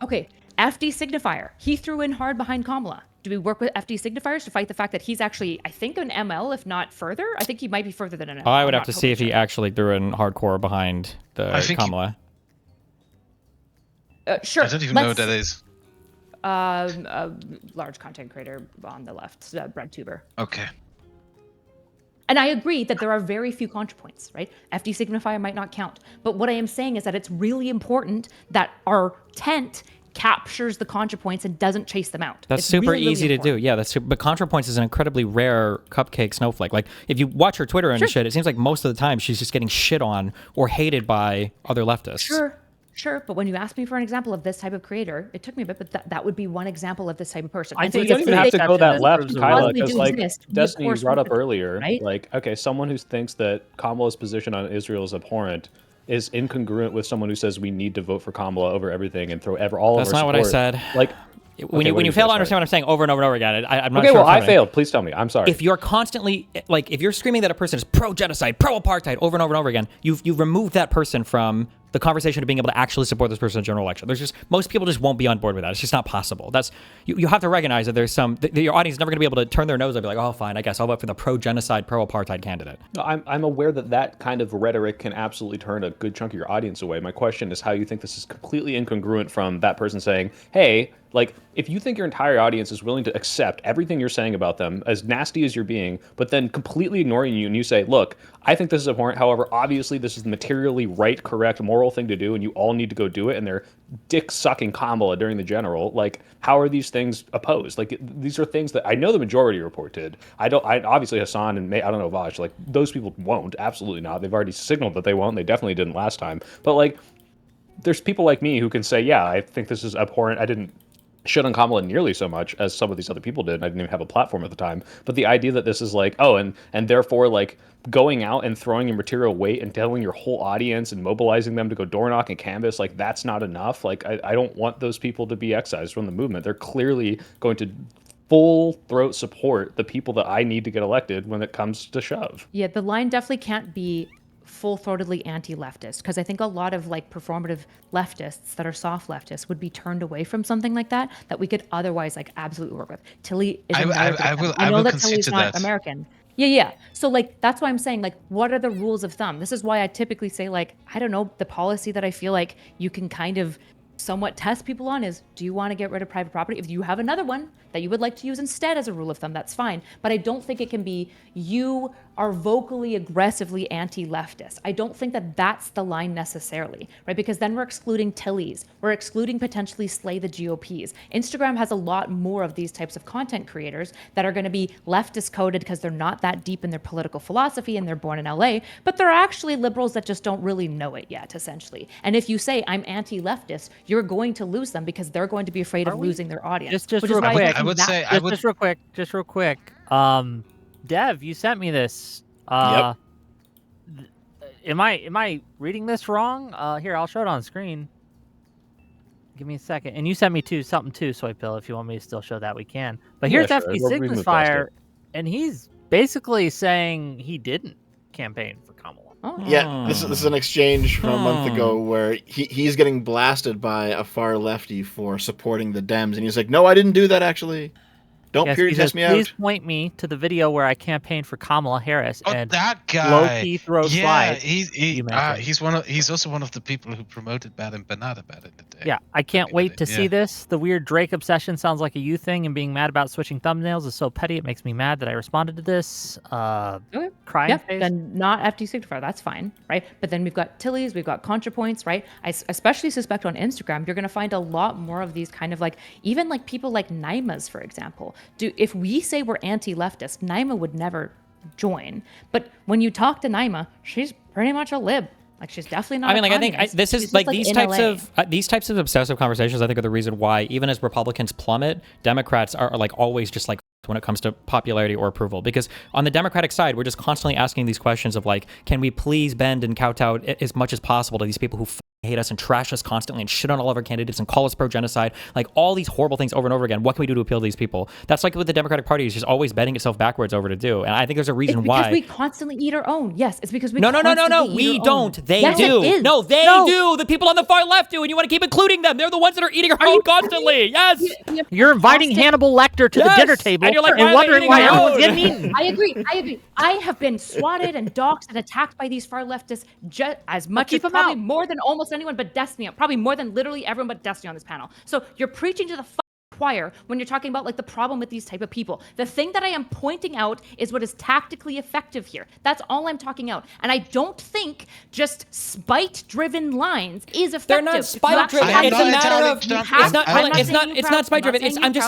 Okay, FD Signifier. He threw in hard behind Kamala. Do we work with FD Signifiers to fight the fact that he's actually, I think, an ML, if not further? I think he might be further than an ML. I would have to see if he actually threw in hardcore behind the Kamala. Sure. I don't even know what that is. A large content creator on the left, BreadTuber. Okay. And I agree that there are very few ContraPoints, right? FD Signifier might not count. But what I am saying is that it's really important that our tent captures the ContraPoints and doesn't chase them out. That's it's super really, easy really to do. Yeah, but ContraPoints is an incredibly rare cupcake snowflake. Like, if you watch her Twitter and shit, it seems like most of the time she's just getting shit on or hated by other leftists. Sure, but when you asked me for an example of this type of creator, it took me a bit, but that would be one example of this type of person. I think you don't even have to go that left, Kyla, because like Destiny you brought up earlier, right? like, okay, someone who thinks that Kamala's position on Israel is abhorrent is incongruent with someone who says we need to vote for Kamala over everything and throw all That's of our support. not what I said. Like, when you fail to understand what I'm saying over and over and over again, I'm not okay, sure. Well, I failed. Please tell me. I'm sorry. If you're constantly like, if you're screaming that a person is pro-genocide, pro-apartheid over and over and over again, you've removed that person from the conversation of being able to actually support this person in a general election. There's just, most people just won't be on board with that. It's just not possible. That's, you have to recognize that there's some, your audience is never going to be able to turn their nose and be like, oh, fine, I guess I'll vote for the pro-genocide, pro-apartheid candidate. No, I'm aware that kind of rhetoric can absolutely turn a good chunk of your audience away. My question is how you think this is completely incongruent from that person saying, hey, like, if you think your entire audience is willing to accept everything you're saying about them, as nasty as you're being, but then completely ignoring you, and you say, look, I think this is abhorrent, however, obviously this is the materially right, correct, moral thing to do, and you all need to go do it, and they're dick-sucking Kamala during the general, like, how are these things opposed? Like, these are things that I know the majority report did. Obviously Hasan and I don't know, Vash, like, those people won't, absolutely not. They've already signaled that they won't, they definitely didn't last time. But, like, there's people like me who can say, yeah, I think this is abhorrent, I didn't shit on Kamala nearly so much as some of these other people did. I didn't even have a platform at the time. But the idea that this is like, oh, and therefore like going out and throwing your material weight and telling your whole audience and mobilizing them to go door knock and canvas, like that's not enough. Like I don't want those people to be excised from the movement. They're clearly going to full throat support the people that I need to get elected when it comes to shove. Yeah, the line definitely can't be full-throatedly anti-leftist, because I think a lot of like performative leftists that are soft leftists would be turned away from something like that we could otherwise like absolutely work with. Tilly is American. I know that Tilly's not American. Yeah. So like that's why I'm saying like what are the rules of thumb? This is why I typically say like I don't know, the policy that I feel like you can kind of somewhat test people on is, do you want to get rid of private property? If you have another one that you would like to use instead as a rule of thumb, that's fine. But I don't think it can be you are vocally, aggressively anti-leftist. I don't think that that's the line necessarily, right? Because then we're excluding Tillies. We're excluding potentially slay the GOPs. Instagram has a lot more of these types of content creators that are going to be leftist coded because they're not that deep in their political philosophy and they're born in LA, but they're actually liberals that just don't really know it yet, essentially. And if you say, I'm anti-leftist, you're going to lose them because they're going to be afraid of losing their audience. Just real quick. Just real quick. Dev, you sent me this. Yep. Am I reading this wrong? Here, I'll show it on screen. Give me a second. And you sent me something too, Soypill. If you want me to still show that, we can. But here's FD Signifier, and he's basically saying he didn't campaign for Kamala. Yeah, this is an exchange from a month ago where he's getting blasted by a far lefty for supporting the Dems, and he's like, "No, I didn't do that actually. Don't period test me out." Please point me to the video where I campaiged for Kamala Harris. Oh, and that guy! Low-key throw slides. He's also one of the people who promoted Bad and Banana Bad in the day. Yeah, I can't wait to see this. The weird Drake obsession sounds like a you thing, and being mad about switching thumbnails is so petty. It makes me mad that I responded to this. Crying face. Then not FD Signifier. That's fine, right? But then we've got Tillies, we've got ContraPoints, right? I especially suspect on Instagram, you're going to find a lot more of these kind of like, even like people like Naima's, for example. If we say we're anti-leftist, Naima would never join. But when you talk to Naima, she's pretty much a lib. Like she's definitely not. I mean, like I think this is like these types of obsessive conversations. I think are the reason why even as Republicans plummet, Democrats are like always just like when it comes to popularity or approval. Because on the Democratic side, we're just constantly asking these questions of like, can we please bend and kowtow as much as possible to these people who hate us and trash us constantly and shit on all of our candidates and call us pro-genocide, like all these horrible things over and over again. What can we do to appeal to these people? That's like what the Democratic Party is just always bending itself backwards over to do. And I think there's a reason why. It's because we constantly eat our own. Yes, it's because we No, we don't. They do. No, they do. The people on the far left do, and you want to keep including them. They're the ones that are eating our own constantly. Yes. You're inviting Hannibal Lecter to the dinner table and you're like, wondering why everyone's getting eaten. I agree. I have been swatted and doxxed and attacked by these far leftists just as much as probably more than almost anyone but Destiny. Probably more than literally everyone but Destiny on this panel. So you're preaching to the choir when you're talking about like the problem with these type of people. The thing that I am pointing out is what is tactically effective here. That's all I'm talking out. And I don't think just spite-driven lines is effective. They're not spite-driven. It's a matter of it's not spite-driven. I'm just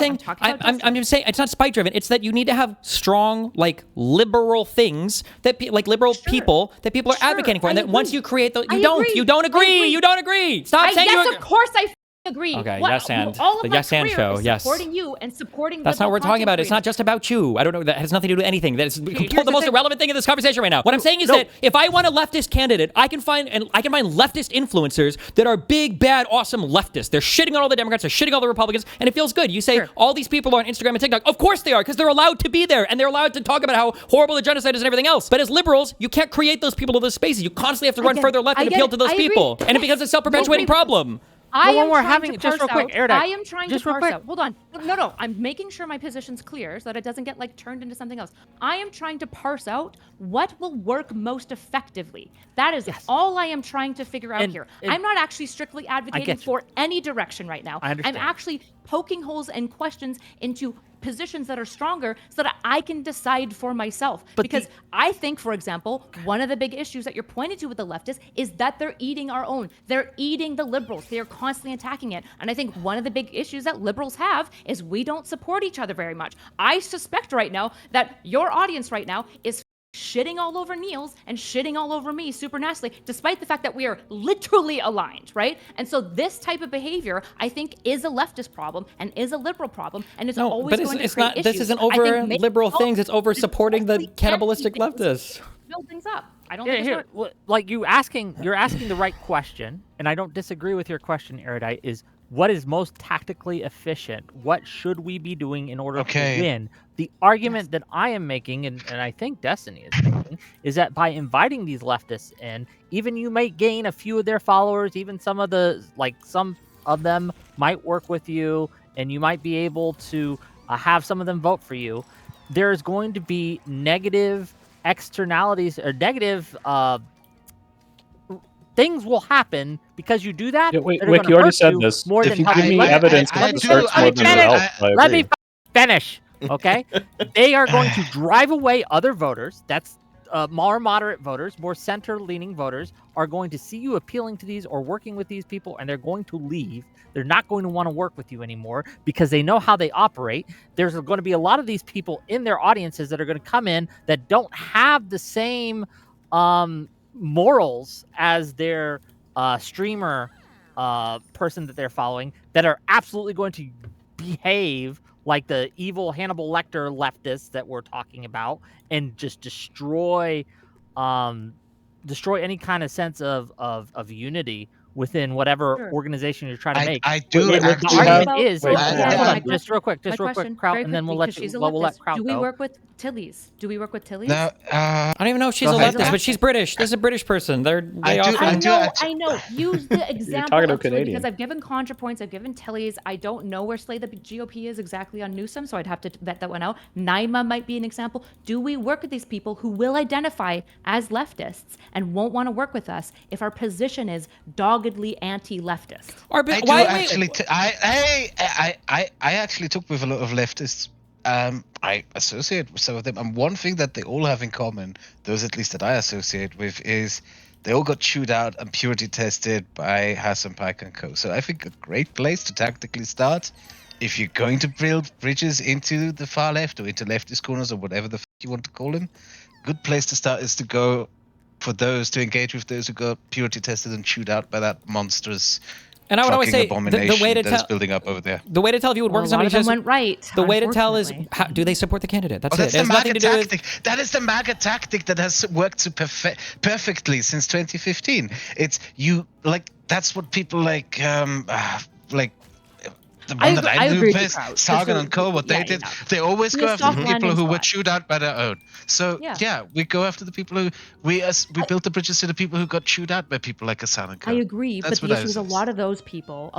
saying it's not spite-driven. It's that you need to have strong like liberal things that liberal people that people are advocating for, and that once you create those, you don't agree. Stop saying yes, of course I agree. Okay, yes and all of the my yes and show. Yes, supporting you and supporting. That's not what we're talking about. It's not just about you. I don't know. That has nothing to do with anything. That's the most irrelevant thing in this conversation right now. What I'm saying is that if I want a leftist candidate, I can find leftist influencers that are big, bad, awesome leftists. They're shitting on all the Democrats. They're shitting on all the Republicans, and it feels good. You say all these people are on Instagram and TikTok. Of course they are, because they're allowed to be there and they're allowed to talk about how horrible the genocide is and everything else. But as liberals, you can't create those people to those spaces. You constantly have to run further left and appeal to those people, and it becomes a self-perpetuating problem. I am trying to parse out. Hold on. No. I'm making sure my position's clear so that it doesn't get like turned into something else. I am trying to parse out what will work most effectively. That is all I am trying to figure out here. I'm not actually strictly advocating for any direction right now. I'm actually poking holes and questions into positions that are stronger so that I can decide for myself. Because I think, for example, one of the big issues that you're pointing to with the leftists is that they're eating our own. They're eating the liberals. They are constantly attacking it. And I think one of the big issues that liberals have is we don't support each other very much. I suspect right now that your audience right now is shitting all over Niels and shitting all over me super nastily, despite the fact that we are literally aligned, right? And so this type of behavior, I think, is a leftist problem and is a liberal problem, and it's always going to create issues. This isn't over liberal things. It's over supporting the cannibalistic leftists. Build things up. I don't think like you're asking the right question, and I don't disagree with your question, Erudite, is what is most tactically efficient? What should we be doing in order to win? The argument that I am making, and I think Destiny is making, is that by inviting these leftists in, even you might gain a few of their followers, even some of them might work with you, and you might be able to have some of them vote for you. There's going to be negative externalities or negative things will happen because you do that. Yeah, Wick, you already said this. More if than you give me evidence that this hurts more than it helps, let me finish. Okay, they are going to drive away other voters. That's more moderate voters, more center-leaning voters are going to see you appealing to these or working with these people, and they're going to leave. They're not going to want to work with you anymore because they know how they operate. There's going to be a lot of these people in their audiences that are going to come in that don't have the same morals as their streamer person that they're following, that are absolutely going to behave like the evil Hannibal Lecter leftists that we're talking about and just destroy any kind of sense of unity within whatever organization you're trying to make. I do. Just real quick, Kraut, and then we'll let Kraut go. Do we work with Tilly's? No, I don't even know if she's a leftist, but she's British. This is a British person. I know. Use the example talking to of Tilly Canadian. because I've given ContraPoints, I've given Tilly's. I don't know where Slay the GOP is exactly on Newsom, so I'd have to vet that one out. Naima might be an example. Do we work with these people who will identify as leftists and won't want to work with us if our position is doggedly anti-leftist? I actually talk with a lot of leftists. I associate with some of them, and one thing that they all have in common, those at least that I associate with, is they all got chewed out and purity tested by Hasan, Piker, and co. So I think a great place to tactically start, if you're going to build bridges into the far left or into leftist corners or whatever the you want to call them, good place to start is to go for those, to engage with those who got purity tested and chewed out by that monstrous and I would always say the way to tell building up over there. The way to tell if you would work with somebody just went right. The way to tell is how, do they support the candidate? That's it. That's the MAGA tactic. That is the MAGA tactic that has worked perfectly since 2015. It's you like that's what people like the one that I agree knew with you, best, Kraut. Sagan and Co. What they did, they always Be go a after the soft people landing who were spot. chewed out by their own. So we go after the people who we built the bridges to the people who got chewed out by people like Hasan and Co. I agree, That's but what the issue is a say. lot of those people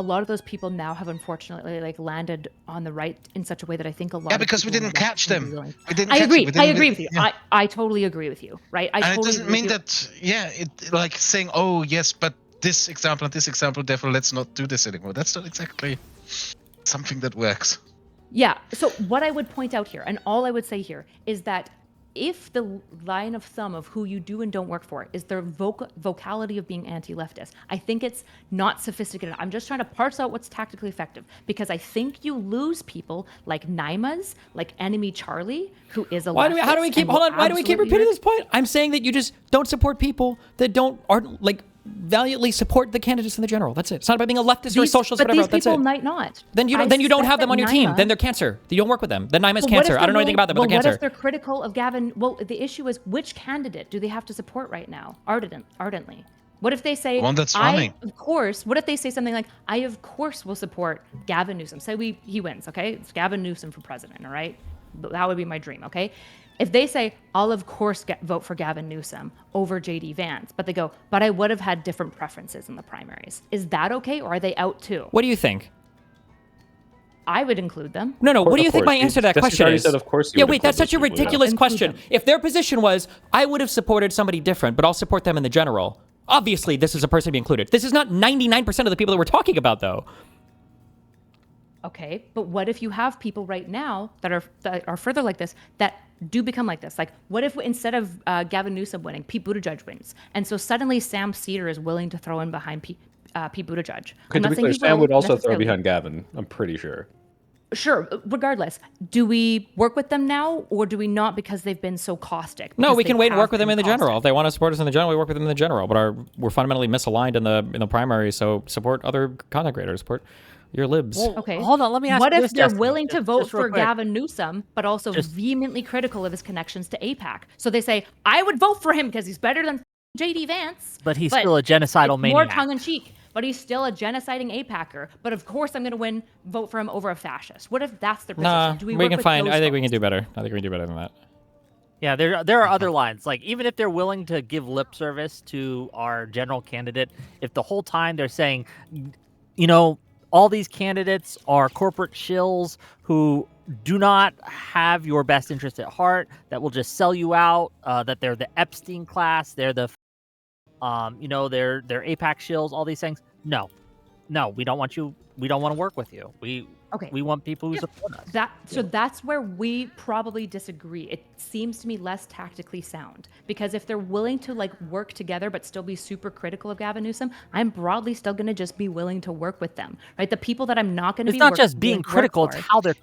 now have unfortunately like landed on the right in such a way that I think a lot. Yeah, of because we people didn't catch them. We didn't. I catch agree. them. I agree with you. Yeah. I totally agree with you. Right. And it doesn't mean that. Yeah. It like saying, oh yes, but this example and this example, therefore let's not do this anymore. That's not exactly something that works. Yeah. So what I would point out here, and all I would say here, is that if the line of thumb of who you do and don't work for is their vocality of being anti-leftist, I think it's not sophisticated. I'm just trying to parse out what's tactically effective, because I think you lose people like Naima's, like Enemy Charlie, who is a leftist. How do we keep repeating this point? I'm saying that you just don't support people that aren't like valiantly support the candidates in the general. That's it. It's not about being a leftist or a socialist, but whatever. these That's people it. might not. Then you don't have them on your team. Then they're cancer. You don't work with them. Then Naima's cancer. I don't know anything about them, but they're cancer. What if they're critical of Gavin? Well, the issue is which candidate do they have to support right now? Ardently. What if they say, one that's running? Of course. What if they say something like, I of course will support Gavin Newsom. Say he wins, okay? It's Gavin Newsom for president, all right? That would be my dream, okay? If they say, I'll of course vote for Gavin Newsom over JD Vance, but they go, but I would have had different preferences in the primaries. Is that okay, or are they out too? What do you think? I would include them. No. What do you think my answer to that question is? Said, of course yeah, wait, that's such a ridiculous question. If their position was, I would have supported somebody different, but I'll support them in the general. Obviously, this is a person to be included. This is not 99% of the people that we're talking about, though. Okay, but what if you have people right now that are further like this that do become like this? Like, what if instead of Gavin Newsom winning, Pete Buttigieg wins, and so suddenly Sam Cedar is willing to throw in behind Pete Buttigieg? Okay, to be clear, Sam would also throw behind Gavin. I'm pretty sure. Sure. Regardless, do we work with them now, or do we not because they've been so caustic? No, we can wait and work with them in the general. If they want to support us in the general, we work with them in the general. But we're fundamentally misaligned in the primary, so support other content creators. Support your libs. Well, okay. Hold on. Let me ask what you if this, they're Destiny, willing to vote for real quick. Gavin Newsom, but also vehemently critical of his connections to AIPAC? So they say, I would vote for him because he's better than JD Vance. But he's still a genocidal maniac. More tongue-in-cheek. But he's still a genociding AIPACer. But of course, I'm going to vote for him over a fascist. What if that's their position? Nah, Do we can work find. with I those think we can folks? do better. I think we can do better than that. Yeah, there are other lines. Like, even if they're willing to give lip service to our general candidate, if the whole time they're saying, all these candidates are corporate shills who do not have your best interest at heart, that will just sell you out, that they're the Epstein class, they're the, they're AIPAC shills, all these things. No, we don't want you. We don't want to work with you. We want people who support us. So that's where we probably disagree. It seems to me less tactically sound, because if they're willing to work together but still be super critical of Gavin Newsom, I'm broadly still going to just be willing to work with them, right? The people that I'm not going to be. It's not just being critical; it's how they're.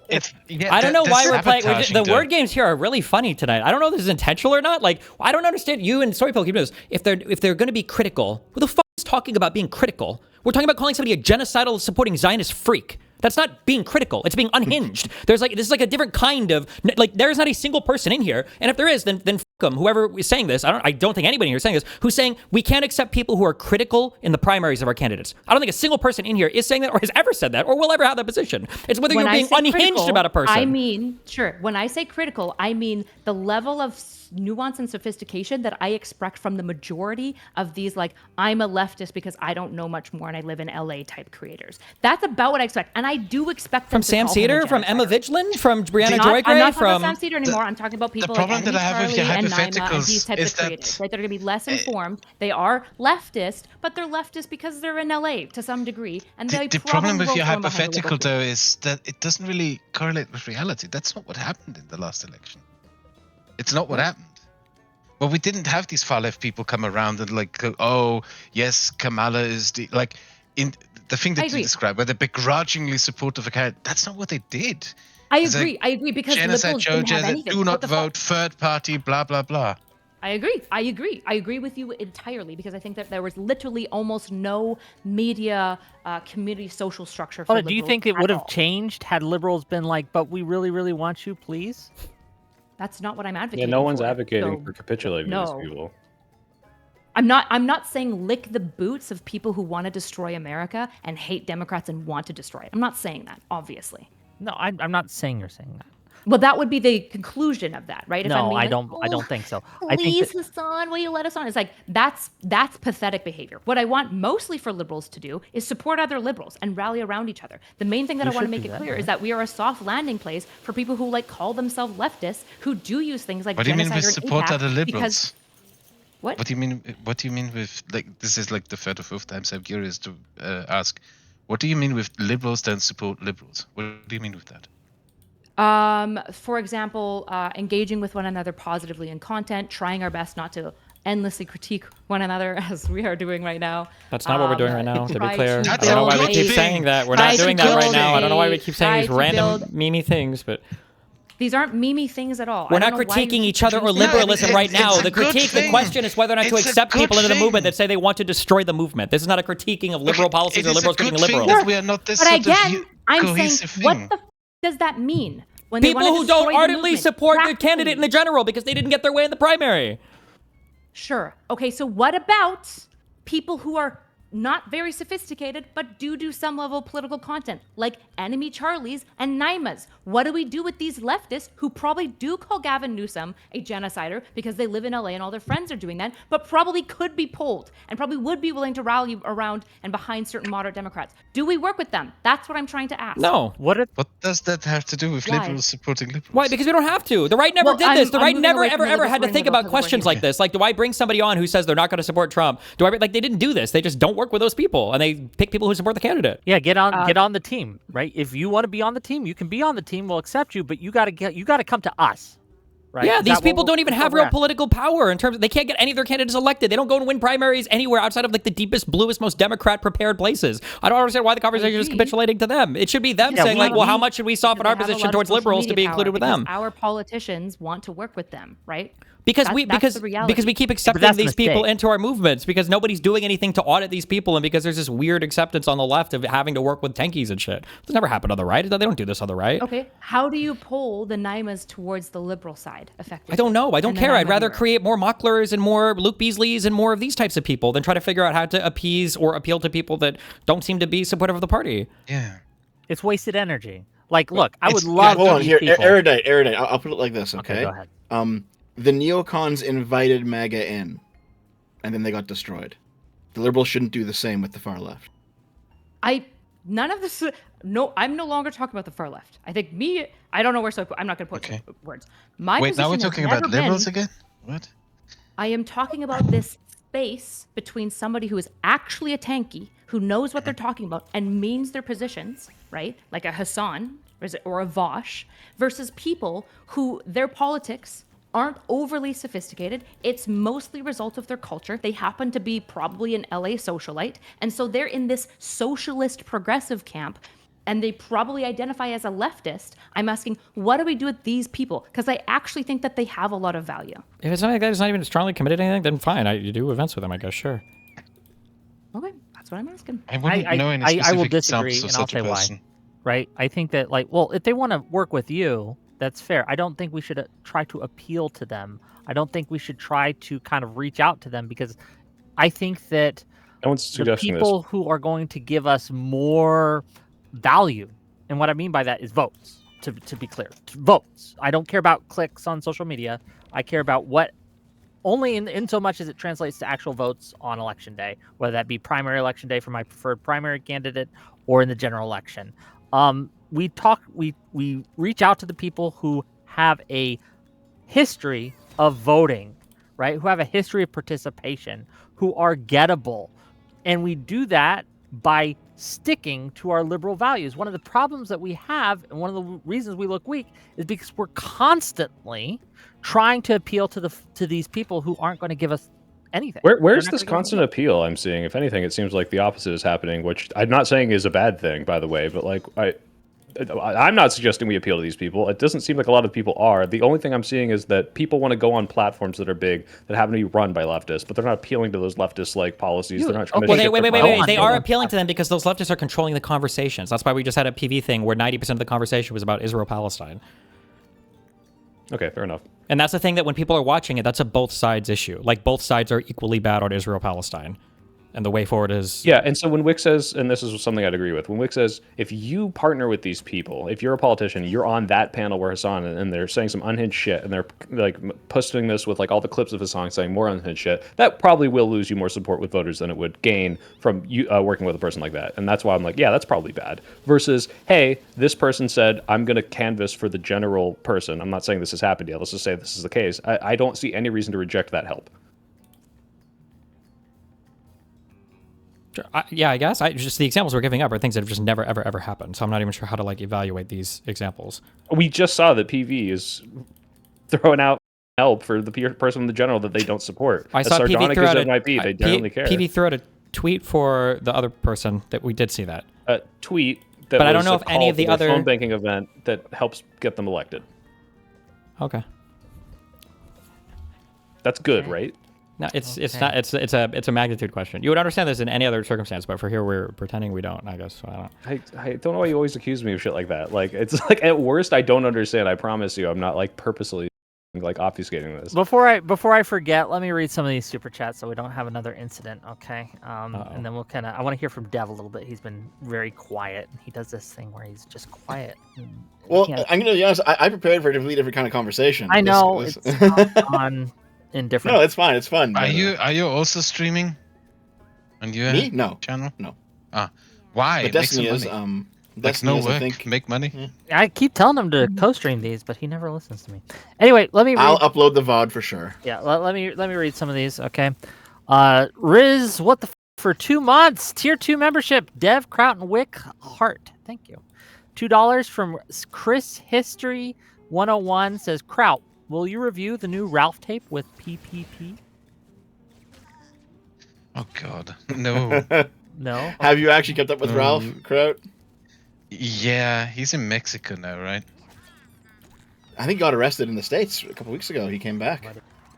I don't know why we're playing. The word games here are really funny tonight. I don't know if this is intentional or not. Like, I don't understand. You and Storypill keep doing this. If they're going to be critical, who the fuck is talking about being critical? We're talking about calling somebody a genocidal supporting Zionist freak. That's not being critical. It's being unhinged. This is a different kind of there is not a single person in here, and if there is, then fuck them. Whoever is saying this, I don't think anybody here is saying this, who's saying we can't accept people who are critical in the primaries of our candidates. I don't think a single person in here is saying that, or has ever said that, or will ever have that position. It's whether you're being unhinged about a person. I mean, sure. When I say critical, I mean the level of nuance and sophistication that I expect from the majority of these, I'm a leftist because I don't know much more and I live in LA type creators. That's about what I expect. And I do expect them from to Sam call him a Cedar, from Emma genocider. Vigilin, from Brianna I'm Joy Gray, not talking from about Sam Cedar anymore. I'm talking about people like problem that I have with your Charlie and Naima and hypotheticals these types is of that creators. Right? They're going to be less informed. They are leftist, but they're leftist because they're in LA to some degree. And the problem with your hypothetical, though, is that it doesn't really correlate with reality. That's not what happened in the last election. It's not what happened. Well, we didn't have these far left people come around and go, oh, yes, Kamala is in the thing that you described, where they're begrudgingly supportive of a candidate. That's not what they did. I agree because genocide liberals didn't have anything. do not vote, third party, blah, blah, blah. I agree with you entirely, because I think that there was literally almost no media community social structure for liberals. Do you think it would have changed had liberals been like, but we really, really want you, please? That's not what I'm advocating. Yeah, no one's advocating for capitulating no. these people. I'm not saying lick the boots of people who want to destroy America and hate Democrats and want to destroy it. I'm not saying that, obviously. No, I'm not saying you're saying that. Well, that would be the conclusion of that, right? If No, I'm I being don't think so. I think Please, that, Hasan, will you let us on? It's like that's pathetic behavior. What I want mostly for liberals to do is support other liberals and rally around each other. The main thing that I want to make it clear is that we are a soft landing place for people who call themselves leftists, who do use things like What do you mean genocide with or support AIPAC other liberals? because what? What do you mean? What do you mean with this is like the third or fourth time, so I'm curious to ask. What do you mean with liberals don't support liberals? What do you mean with that? For example, engaging with one another positively in content, trying our best not to endlessly critique one another as we are doing right now. That's not what we're doing right now, to be try clear. to I don't know why we build keep a- saying that. We're try not to doing that right build now. I don't know why we a- keep saying these try to random build- meme things, but These aren't memey things at all. we're I don't not know why you critiquing keep each other or using that. liberalism right it's now. a The good critique, the thing. question is whether or not to It's a accept good people into the movement thing. that say they want to destroy the movement. This is not a critiquing of liberal policies It or is a liberals good critiquing thing liberals. that we are not this But sort of again, I'm saying, cohesive what thing. the does that mean? When they People wanna who destroy don't the ardently movement? support the Practically. candidate in the general because they didn't get their way in the primary. Sure. Okay, so what about people who are not very sophisticated, but do some level of political content, like Enemy Charlies and Naimas? What do we do with these leftists who probably do call Gavin Newsom a genocider because they live in LA and all their friends are doing that, but probably could be polled and probably would be willing to rally around and behind certain moderate Democrats? Do we work with them? That's what I'm trying to ask. No. what if What does that have to do with Why? liberals supporting liberals? Why? Because we don't have to. The right never Well, did this. The I'm right moving never, away from ever, the ever had to liberal think liberal about because we're questions here. like this. Like, do I bring somebody on who says they're not going to support Trump? Do I like they didn't do this? They just don't work with those people, and they pick people who support the candidate. Yeah, get on the team, right? If you want to be on the team, you can be on the team. We'll accept you, but you got to come to us, right? Yeah, Is these that people what don't even that's have what we're real asking? political power in terms of, they can't get any of their candidates elected. They don't go and win primaries anywhere outside of like the deepest, bluest, most Democrat prepared places. I don't understand why the conversation is agree. capitulating to them. It should be them Yeah, saying like, we- well, how much should we soften Because our they have a position lot of towards social liberals to media be power included with because them? Our politicians want to work with them, right? Because That's we the reality. because we keep accepting that's a these people mistake. into our movements because nobody's doing anything to audit these people and because there's this weird acceptance on the left of having to work with tankies and shit. This never happened on the right. They don't do this on the right. Okay, how do you pull the Naimas towards the liberal side effectively? I don't know. I don't And the care. I'd Naima rather viewer? create more Mocklers and more Luke Beasleys and more of these types of people than try to figure out how to appease or appeal to people that don't seem to be supportive of the party. Yeah. It's wasted energy. Like, look, I would It's- love Hold for on these here, people. erudite. I'll put it like this, okay? Go ahead. The neocons invited MAGA in, and then they got destroyed. The liberals shouldn't do the same with the far left. None of this. No, I'm no longer talking about the far left. I think I don't know where, so I'm not going to put Okay. words. My Wait, now we're position has talking about never liberals been- again? What? I am talking about this space between somebody who is actually a tanky, who knows what they're talking about and means their positions, right? Like a Hasan or a Vosh, versus people who their politics aren't overly sophisticated. It's mostly a result of their culture. They happen to be probably an LA socialite. And so they're in this socialist progressive camp and they probably identify as a leftist. I'm asking, what do we do with these people? Because I actually think that they have a lot of value. If it's something like that is not even strongly committed to anything, then fine. You do events with them, I guess, sure. Okay, that's what I'm asking. I wouldn't know any I specific will disagree, examples of and I'll such say a why. person. Right? I think that, like, well, if they want to work with you, that's fair. I don't think we should try to appeal to them. I don't think we should try to kind of reach out to them because I think that No one's the suggesting people who are going to give us more value, and what I mean by that is votes, to be clear. Votes. I don't care about clicks on social media. I care about what only in so much as it translates to actual votes on election day, whether that be primary election day for my preferred primary candidate or in the general election. We reach out to the people who have a history of voting, right? Who have a history of participation, who are gettable. And we do that by sticking to our liberal values. One of the problems that we have, and one of the reasons we look weak, is because we're constantly trying to appeal to these people who aren't going to give us anything. Where's They're not this gonna give us constant appeal I'm seeing? If anything, it seems like the opposite is happening, which I'm not saying is a bad thing, by the way, but like I'm not suggesting we appeal to these people. It doesn't seem like a lot of people are. The only thing I'm seeing is that people want to go on platforms that are big that happen to be run by leftists, but they're not appealing to those leftist like policies. They're not trying to Well, shift wait. their They policies. are appealing to them because those leftists are controlling the conversations. That's why we just had a PV thing where 90% of the conversation was about Israel-Palestine. Okay, fair enough. And that's the thing, that when people are watching it, that's a both sides issue. Like, both sides are equally bad on Israel-Palestine. And the way forward is... Yeah, and so when Wick says, and this is something I'd agree with, when Wick says, if you partner with these people, if you're a politician, you're on that panel where Hasan, and they're saying some unhinged shit, and they're like posting this with like all the clips of Hasan saying more unhinged shit, that probably will lose you more support with voters than it would gain from you working with a person like that. And that's why I'm like, yeah, that's probably bad. Versus, hey, this person said, I'm going to canvass for the general person. I'm not saying this has happened yet. Let's just say this is the case. I don't see any reason to reject that help. Yeah, I guess. Just the examples we're giving up are things that have just never, ever, ever happened. So I'm not even sure how to like evaluate these examples. We just saw that PV is throwing out help for the person in the general that they don't support. I saw PV throw out they generally care. PV threw out a tweet for the other person that we did see that. A tweet that but was I don't know a if any of the call to other phone banking event that helps get them elected. Okay. That's good, right? No, it's not. It's a magnitude question. You would understand this in any other circumstance, but for here we're pretending we don't. I guess. So I don't know why you always accuse me of shit like that. Like, it's like, at worst, I don't understand. I promise you, I'm not like purposely like obfuscating this. Before I forget, let me read some of these super chats so we don't have another incident, okay? And then we'll kind of. I want to hear from Dev a little bit. He's been very quiet. He does this thing where he's just quiet. Well, I'm gonna be honest. I prepared for a completely different kind of conversation. I know it's on. In different. No, it's fine. It's fun. Are you also streaming on your Me? No. channel? No. Why? But Destiny is Destiny is, I work. think. Make money. I keep telling him to co-stream these, but he never listens to me. Anyway, let me. I'll upload the VOD for sure. Yeah, let me read some of these. Okay, Riz, what the for 2 months? Tier 2 membership. Dev Kraut and Wick Heart. Thank you. $2 from Chris History 101 says Kraut. Will you review the new Ralph tape with PPP? Oh God, no. No. Have you actually kept up with Ralph Kraut? Yeah, he's in Mexico now, right? I think he got arrested in the States a couple weeks ago. He came back.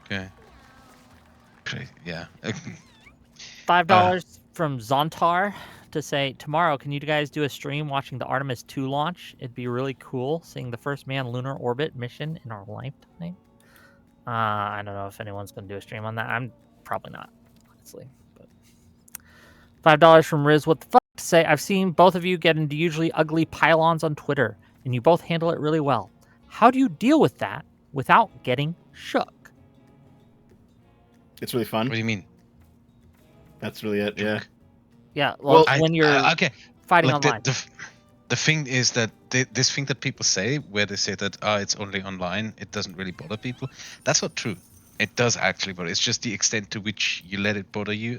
Okay. Yeah. $5 from Zontar to say, tomorrow, can you guys do a stream watching the Artemis 2 launch? It'd be really cool seeing the first manned lunar orbit mission in our lifetime. I don't know if anyone's going to do a stream on that. I'm probably not, honestly. But $5 from Riz. What the fuck to say? I've seen both of you get into usually ugly pylons on Twitter, and you both handle it really well. How do you deal with that without getting shook? It's really fun. What do you mean? That's really it. Yeah. Yeah. Well, when you're okay. fighting like online. The thing is that this thing that people say, where they say that it's only online, it doesn't really bother people. That's not true. It does actually, but it's just the extent to which you let it bother you,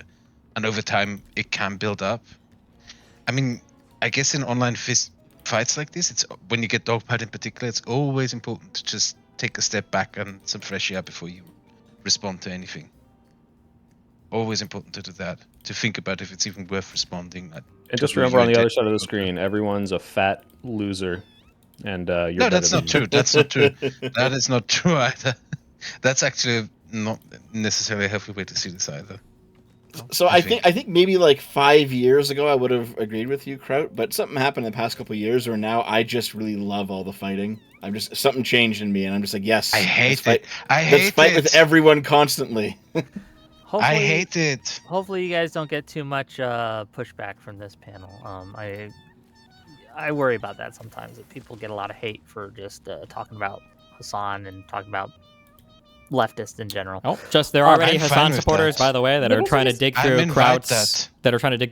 and over time it can build up. I mean, I guess in online fights like this, it's when you get dogpiled in particular, it's always important to just take a step back and some fresh air before you respond to anything. Always important to do that, to think about if it's even worth responding. And just remember, on the other side of the screen, everyone's a fat loser, and you're no, that's not true. That's not true. That is not true either. That's actually not necessarily a healthy way to see this either. So I think maybe like 5 years ago I would have agreed with you, Kraut, but something happened in the past couple of years where now I just really love all the fighting. Something changed in me, and I'm just like, yes, I hate it. Let's fight with everyone constantly. I hate it. Hopefully, you guys don't get too much pushback from this panel. I worry about that sometimes. That people get a lot of hate for just talking about Hasan and talking about leftists in general. Oh, just there are already Hasan supporters, by the way, that are trying to dig through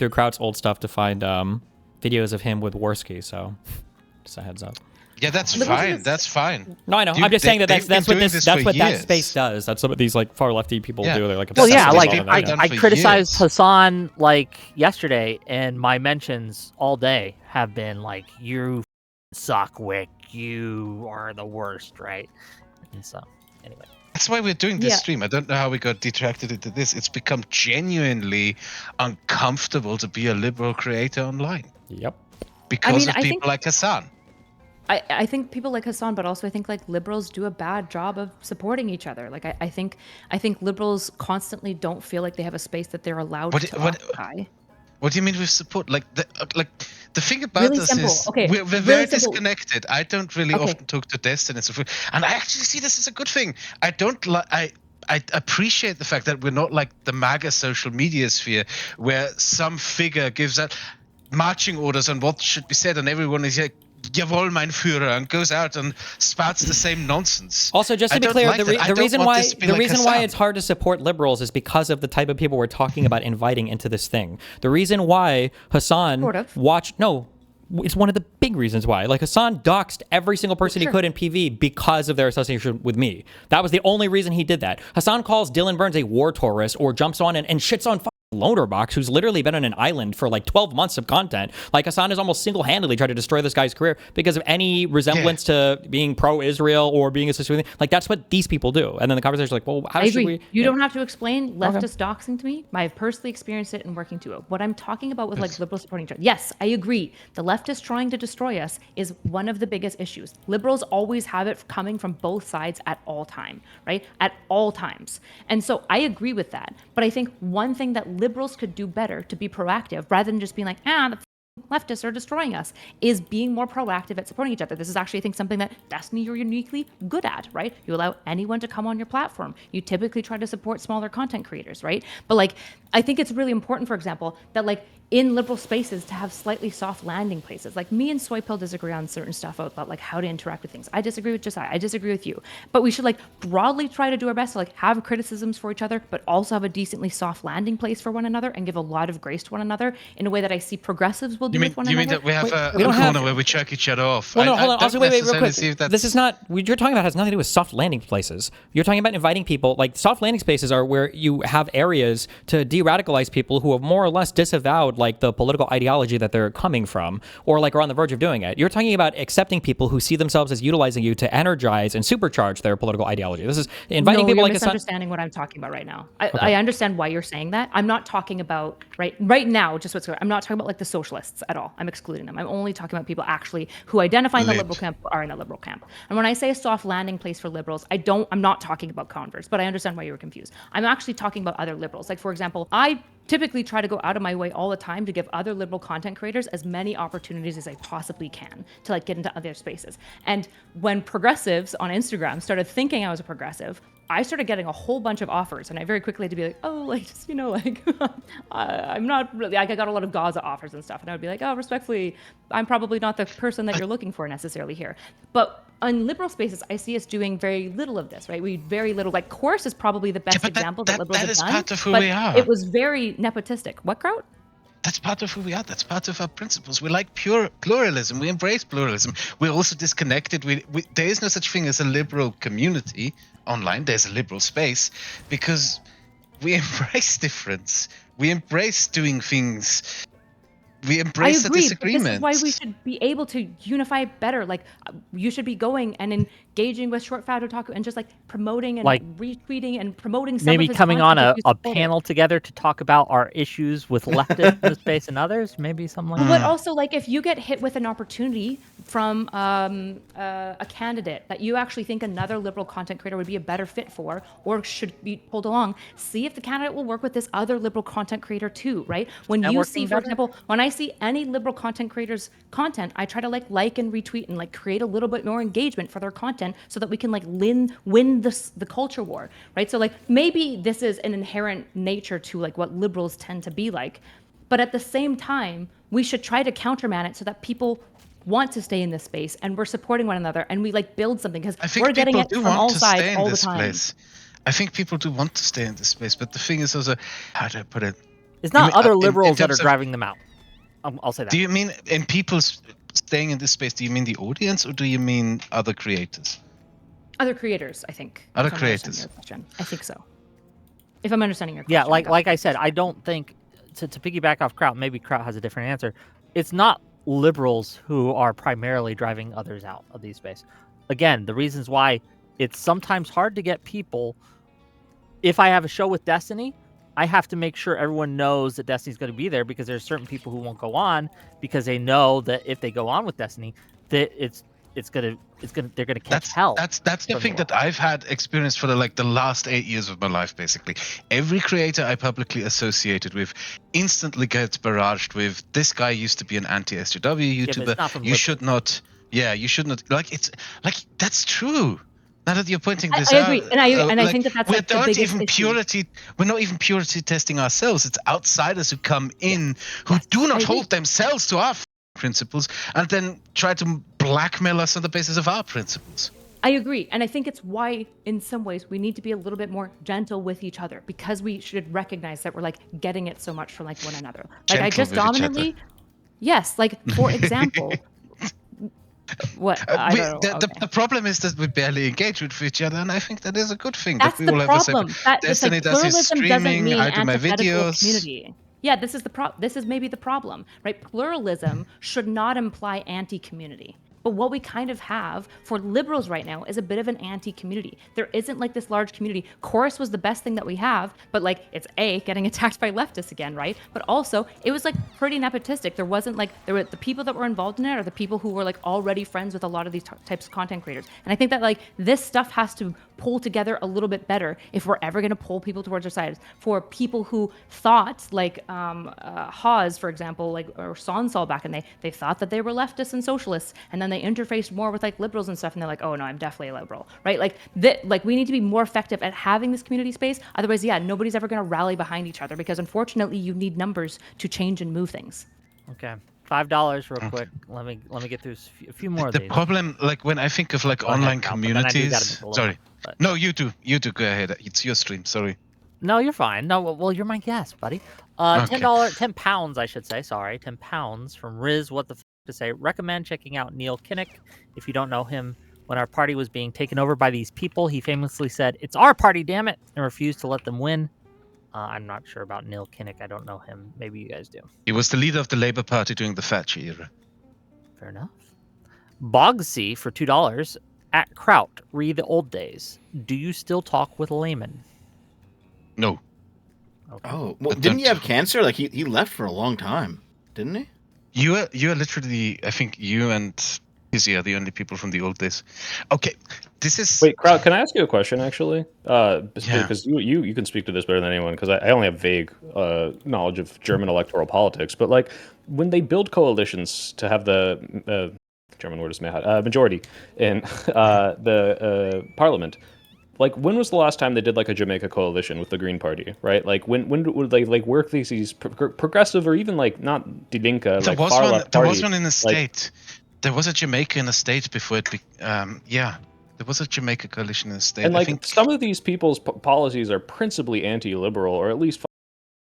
Kraut's old stuff to find videos of him with Worski. So, just a heads up. Yeah, that's fine. That's fine. No, I know. I'm just saying that's what that space does. That's what these like far lefty people do. They're like, well, yeah, like I criticized Hasan like yesterday, and my mentions all day have been like, "You suck, Wick. You are the worst," right? And so, anyway. That's why we're doing this stream. I don't know how we got detracted into this. It's become genuinely uncomfortable to be a liberal creator online. Yep. Because of people like Hasan. I think people like Hasan, but also I think like liberals do a bad job of supporting each other. Like I think liberals constantly don't feel like they have a space that they're allowed to occupy. What do you mean with support? Like the thing about Really us simple. is Okay, we're really very simple. disconnected. I don't really Okay. often talk to Destiny and so forth, and I actually see this as a good thing. I don't like I appreciate the fact that we're not like the MAGA social media sphere where some figure gives out marching orders on what should be said, and everyone is like, "Jawohl, mein Führer," and goes out and spouts the same nonsense. Also, just to be clear, the reason why it's hard to support liberals is because of the type of people we're talking about inviting into this thing. The reason why Hasan it's one of the big reasons why. Like, Hasan doxed every single person he could in PV because of their association with me. That was the only reason he did that. Hasan calls Dylan Burns a war tourist or jumps on and shits on Loaderbox, who's literally been on an island for like 12 months of content. Like, Hasan has almost single-handedly tried to destroy this guy's career because of any resemblance to being pro-Israel or being associated with it. Like, that's what these people do. And then the conversation's like, well, how should we... You don't have to explain leftist doxing to me. I've personally experienced it and working to it. What I'm talking about with like liberals supporting each other. Yes, I agree. The leftists trying to destroy us is one of the biggest issues. Liberals always have it coming from both sides at all time, right? At all times. And so I agree with that. But I think one thing that liberals could do better to be proactive, rather than just being like, the leftists are destroying us, is being more proactive at supporting each other. This is actually, I think, something that Destiny you're uniquely good at, right? You allow anyone to come on your platform. You typically try to support smaller content creators, right? But like, I think it's really important, for example, that like in liberal spaces to have slightly soft landing places. Like, me and Soypill disagree on certain stuff about like how to interact with things. I disagree with Josiah. I disagree with you. But we should like broadly try to do our best to like have criticisms for each other, but also have a decently soft landing place for one another and give a lot of grace to one another in a way that I see progressives will do with one another. You mean that we have a corner where we check each other off? Well, no, hold on. Also, wait, real quick. This is not, what you're talking about has nothing to do with soft landing places. You're talking about inviting people. Like, soft landing spaces are where you have areas to de-radicalize people who have more or less disavowed like the political ideology that they're coming from, or like are on the verge of doing it. You're talking about accepting people who see themselves as utilizing you to energize and supercharge their political ideology. This is inviting people like you're misunderstanding what I'm talking about right now. I understand why you're saying that. I'm not talking about right now, just what's going on. I'm not talking about like the socialists at all. I'm excluding them. I'm only talking about people actually who identify in the liberal camp are in the liberal camp. And when I say a soft landing place for liberals, I'm not talking about converts, but I understand why you were confused. I'm actually talking about other liberals. Like, for example, I typically try to go out of my way all the time to give other liberal content creators as many opportunities as I possibly can to like get into other spaces. And when progressives on Instagram started thinking I was a progressive, I started getting a whole bunch of offers, and I very quickly had to be like, oh, like, just, like, I'm not really, like, I got a lot of Gaza offers and stuff, and I would be like, oh, respectfully, I'm probably not the person that you're looking for necessarily here. But on liberal spaces, I see us doing very little of this, right? We very little, like, Course is probably the best example that liberals have done. That is part of who but we are. It was very nepotistic. What, Kraut? That's part of who we are. That's part of our principles. We like pure pluralism. We embrace pluralism. We're also disconnected. There is no such thing as a liberal community online. There's a liberal space because we embrace difference. We embrace doing things. We embrace the disagreements. But this is why we should be able to unify better. Like, you should be going and engaging with Short Fat Otaku and just like promoting and like retweeting and promoting some maybe of his coming on content a panel together to talk about our issues with leftists in the space and others, maybe something like that. But also, like, if you get hit with an opportunity from a candidate that you actually think another liberal content creator would be a better fit for or should be pulled along, see if the candidate will work with this other liberal content creator too, right? When you see, for example, when I see any liberal content creators' content, I try to like and retweet and like create a little bit more engagement for their content so that we can like win the culture war, right? So like maybe this is an inherent nature to like what liberals tend to be like, but at the same time, we should try to countermand it so that people want to stay in this space and we're supporting one another and we like build something because we're getting it from all sides all the time. I think people do want to stay in this space, but the thing is also, how do I put it? It's not other liberals that are driving them out. I'll say that. Do you mean in people staying in this space, do you mean the audience or do you mean other creators? Other creators, I think. Other creators. I think so. If I'm understanding your question. Yeah, like I said, I don't think, to piggyback off Kraut, maybe Kraut has a different answer. It's not liberals who are primarily driving others out of these spaces. Again, the reasons why it's sometimes hard to get people. If I have a show with Destiny, I have to make sure everyone knows that Destiny's going to be there because there's certain people who won't go on because they know that if they go on with Destiny, that it's they're gonna catch hell. That's the thing that I've had experienced for the last 8 years of my life, basically. Every creator I publicly associated with instantly gets barraged with, this guy used to be an anti-SJW YouTuber. You should not. Yeah, you should not. Like, it's like, that's true. Now that you're pointing this I out, agree, and I think that's we're like the not biggest even issue. we're not even purity testing ourselves. It's outsiders who come in who do not hold themselves to our principles and then try to blackmail us on the basis of our principles. I agree, and I think it's why, in some ways, we need to be a little bit more gentle with each other, because we should recognize that we're like getting it so much from like one another. Like, I just dominantly, yes. Like, for example. What the problem is that we barely engage with each other, and I think that is a good thing. That's that we the all problem. Have the same, Destiny does his streaming, I do my videos. Community. Yeah, this is maybe the problem, right? Pluralism should not imply anti-community. But what we kind of have for liberals right now is a bit of an anti-community. There isn't like this large community. Chorus was the best thing that we have, but like, it's getting attacked by leftists again, right? But also, it was like pretty nepotistic. There wasn't like, there were the people that were involved in it are the people who were like already friends with a lot of these types of content creators. And I think that like this stuff has to pull together a little bit better if we're ever going to pull people towards our sides. For people who thought, like Hawes, for example, like, or Sonsol back in the day, they thought that they were leftists and socialists, and then they interfaced more with like liberals and stuff, and they're like, oh no, I'm definitely a liberal, right? Like we need to be more effective at having this community space. Otherwise, nobody's ever going to rally behind each other, because unfortunately, you need numbers to change and move things. Okay. $5 real quick. Let me get through a few more of these. The problem, like when I think of like online communities. Sorry. No, you do. Go ahead. It's your stream. Sorry. No, you're fine. No, well, you're my guest, buddy. £10, I should say. Sorry, £10 from Riz. What the f to say? Recommend checking out Neil Kinnock if you don't know him. When our party was being taken over by these people, he famously said, "It's our party, damn it," and refused to let them win. I'm not sure about Neil Kinnock. I don't know him. Maybe you guys do. He was the leader of the Labour Party during the Thatcher era. Fair enough. Bogsy for $2. At Kraut, read the old days. Do you still talk with laymen? No. Okay. Oh, well, didn't he have cancer? Like he left for a long time, didn't he? You are literally, I think you and Izzy are the only people from the old days. Okay, this is... Wait, Kraut, can I ask you a question, actually? Because you can speak to this better than anyone, because I only have vague knowledge of German electoral politics. But, like, when they build coalitions to have the... German word is majority in the parliament, like, when was the last time they did, like, a Jamaica coalition with the Green Party, right? Like, when would they, like, work these progressive or even, like, not Die Linke, like, far left party? There was one in the state. There was a Jamaica in the state before it... there was a Jamaica coalition in the state. And, like, some of these people's policies are principally anti-liberal, or at least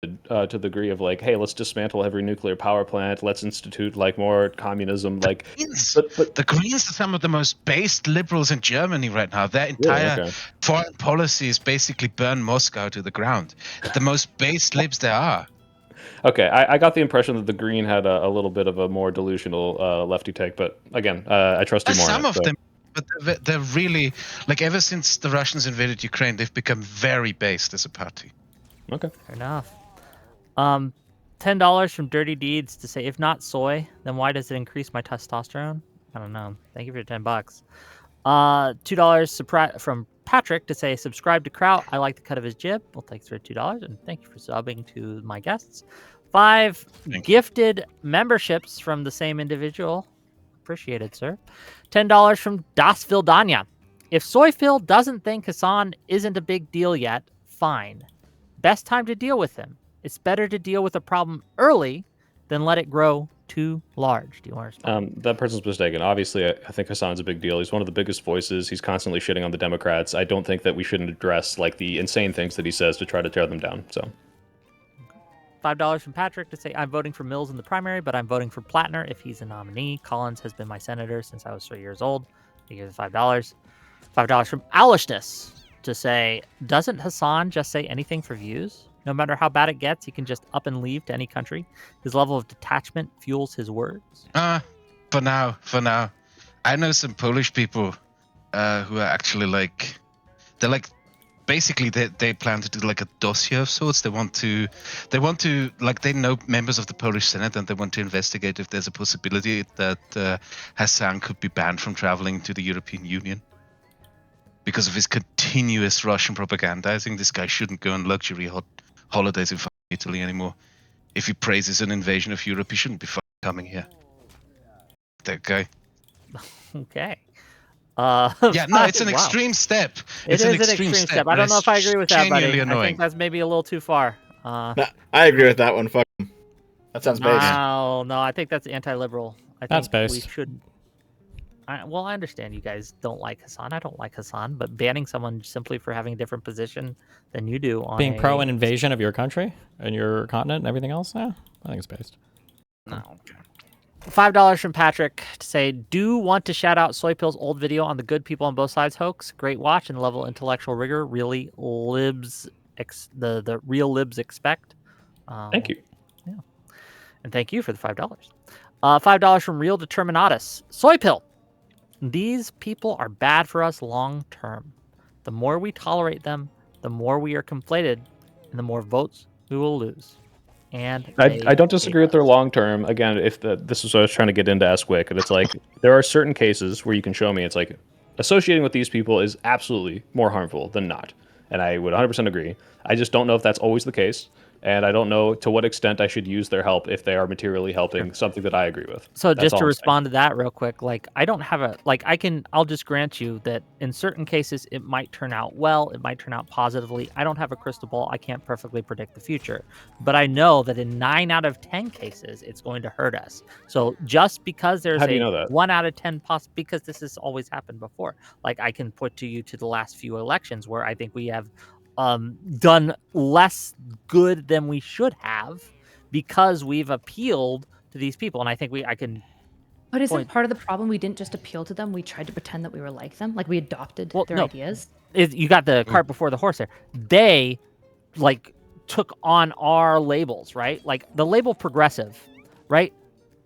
to the degree of, like, hey, let's dismantle every nuclear power plant, let's institute, like, more communism, like... But the Greens are some of the most based liberals in Germany right now. Their entire foreign policy is basically burn Moscow to the ground. The most based libs there are. Okay, I got the impression that the Green had a little bit of a more delusional lefty take, but again, I trust you more. Some of them, but they're really, like, ever since the Russians invaded Ukraine, they've become very based as a party. Okay. Fair enough. $10 from Dirty Deeds to say, if not soy, then why does it increase my testosterone? I don't know. Thank you for your $10. $2 from Patrick to say, subscribe to Kraut. I like the cut of his jib. Well, thanks for $2, and thank you for subbing to my guests. 5 gifted memberships from the same individual. Appreciate it, sir. $10 from Das Vildanya. If Soyphil doesn't think Hasan isn't a big deal yet, fine. Best time to deal with him. It's better to deal with a problem early than let it grow too large. Do you want to respond? That person's mistaken. Obviously, I think Hasan's a big deal. He's one of the biggest voices. He's constantly shitting on the Democrats. I don't think that we shouldn't address, like, the insane things that he says to try to tear them down. So, $5 from Patrick to say, I'm voting for Mills in the primary, but I'm voting for Plattner if he's a nominee. Collins has been my senator since I was 3 years old. He gives $5. $5 from Owlishness to say, doesn't Hasan just say anything for views? No matter how bad it gets, he can just up and leave to any country. His level of detachment fuels his words. For now. I know some Polish people who are actually, like, they're like basically they plan to do like a dossier of sorts. They want to like, they know members of the Polish Senate, and they want to investigate if there's a possibility that Hasan could be banned from traveling to the European Union because of his continuous Russian propaganda. I think this guy shouldn't go on luxury holidays in Italy anymore. If he praises an invasion of Europe, he shouldn't be coming here. That guy. Okay. Yeah, no, it's an wow. extreme step. It's an extreme step. I don't know if I agree with that, buddy. Genuinely annoying. I think that's maybe a little too far. Nah, I agree with that one. Fuck him. That sounds based. No, I think that's anti-liberal. I think That's based. we should. I understand you guys don't like Hasan. I don't like Hasan, but banning someone simply for having a different position than you do on Being pro an invasion of your country and your continent and everything else, yeah, I think it's based. No. $5 from Patrick to say, do want to shout out Soypill's old video on the good people on both sides hoax. Great watch and level intellectual rigor. Really libs, the real libs expect. Thank you. Yeah. And thank you for the $5. $5 from Real Determinatus. Soypill. These people are bad for us long term. The more we tolerate them, the more we are conflated, and the more votes we will lose. And I don't disagree with their long term. Again, this is what I was trying to get into Esquick, and it's like there are certain cases where you can show me it's like associating with these people is absolutely more harmful than not, and I would 100% agree. I just don't know if that's always the case, and I don't know to what extent I should use their help if they are materially helping something that I agree with. So That's just all to I'm respond to that real quick, like I don't have a I'll just grant you that in certain cases it might turn out well, it might turn out positively. I don't have a crystal ball. I can't perfectly predict the future, but I know that in 9 out of 10 cases it's going to hurt us. So just because there's How do you know that? 1 out of 10 because this has always happened before. Like I can put to the last few elections where I think we have done less good than we should have because we've appealed to these people, and I think I can. But isn't part of the problem we didn't just appeal to them? We tried to pretend that we were like them, like we adopted their ideas. You got the cart before the horse there. They took on our labels, right? Like the label progressive, right?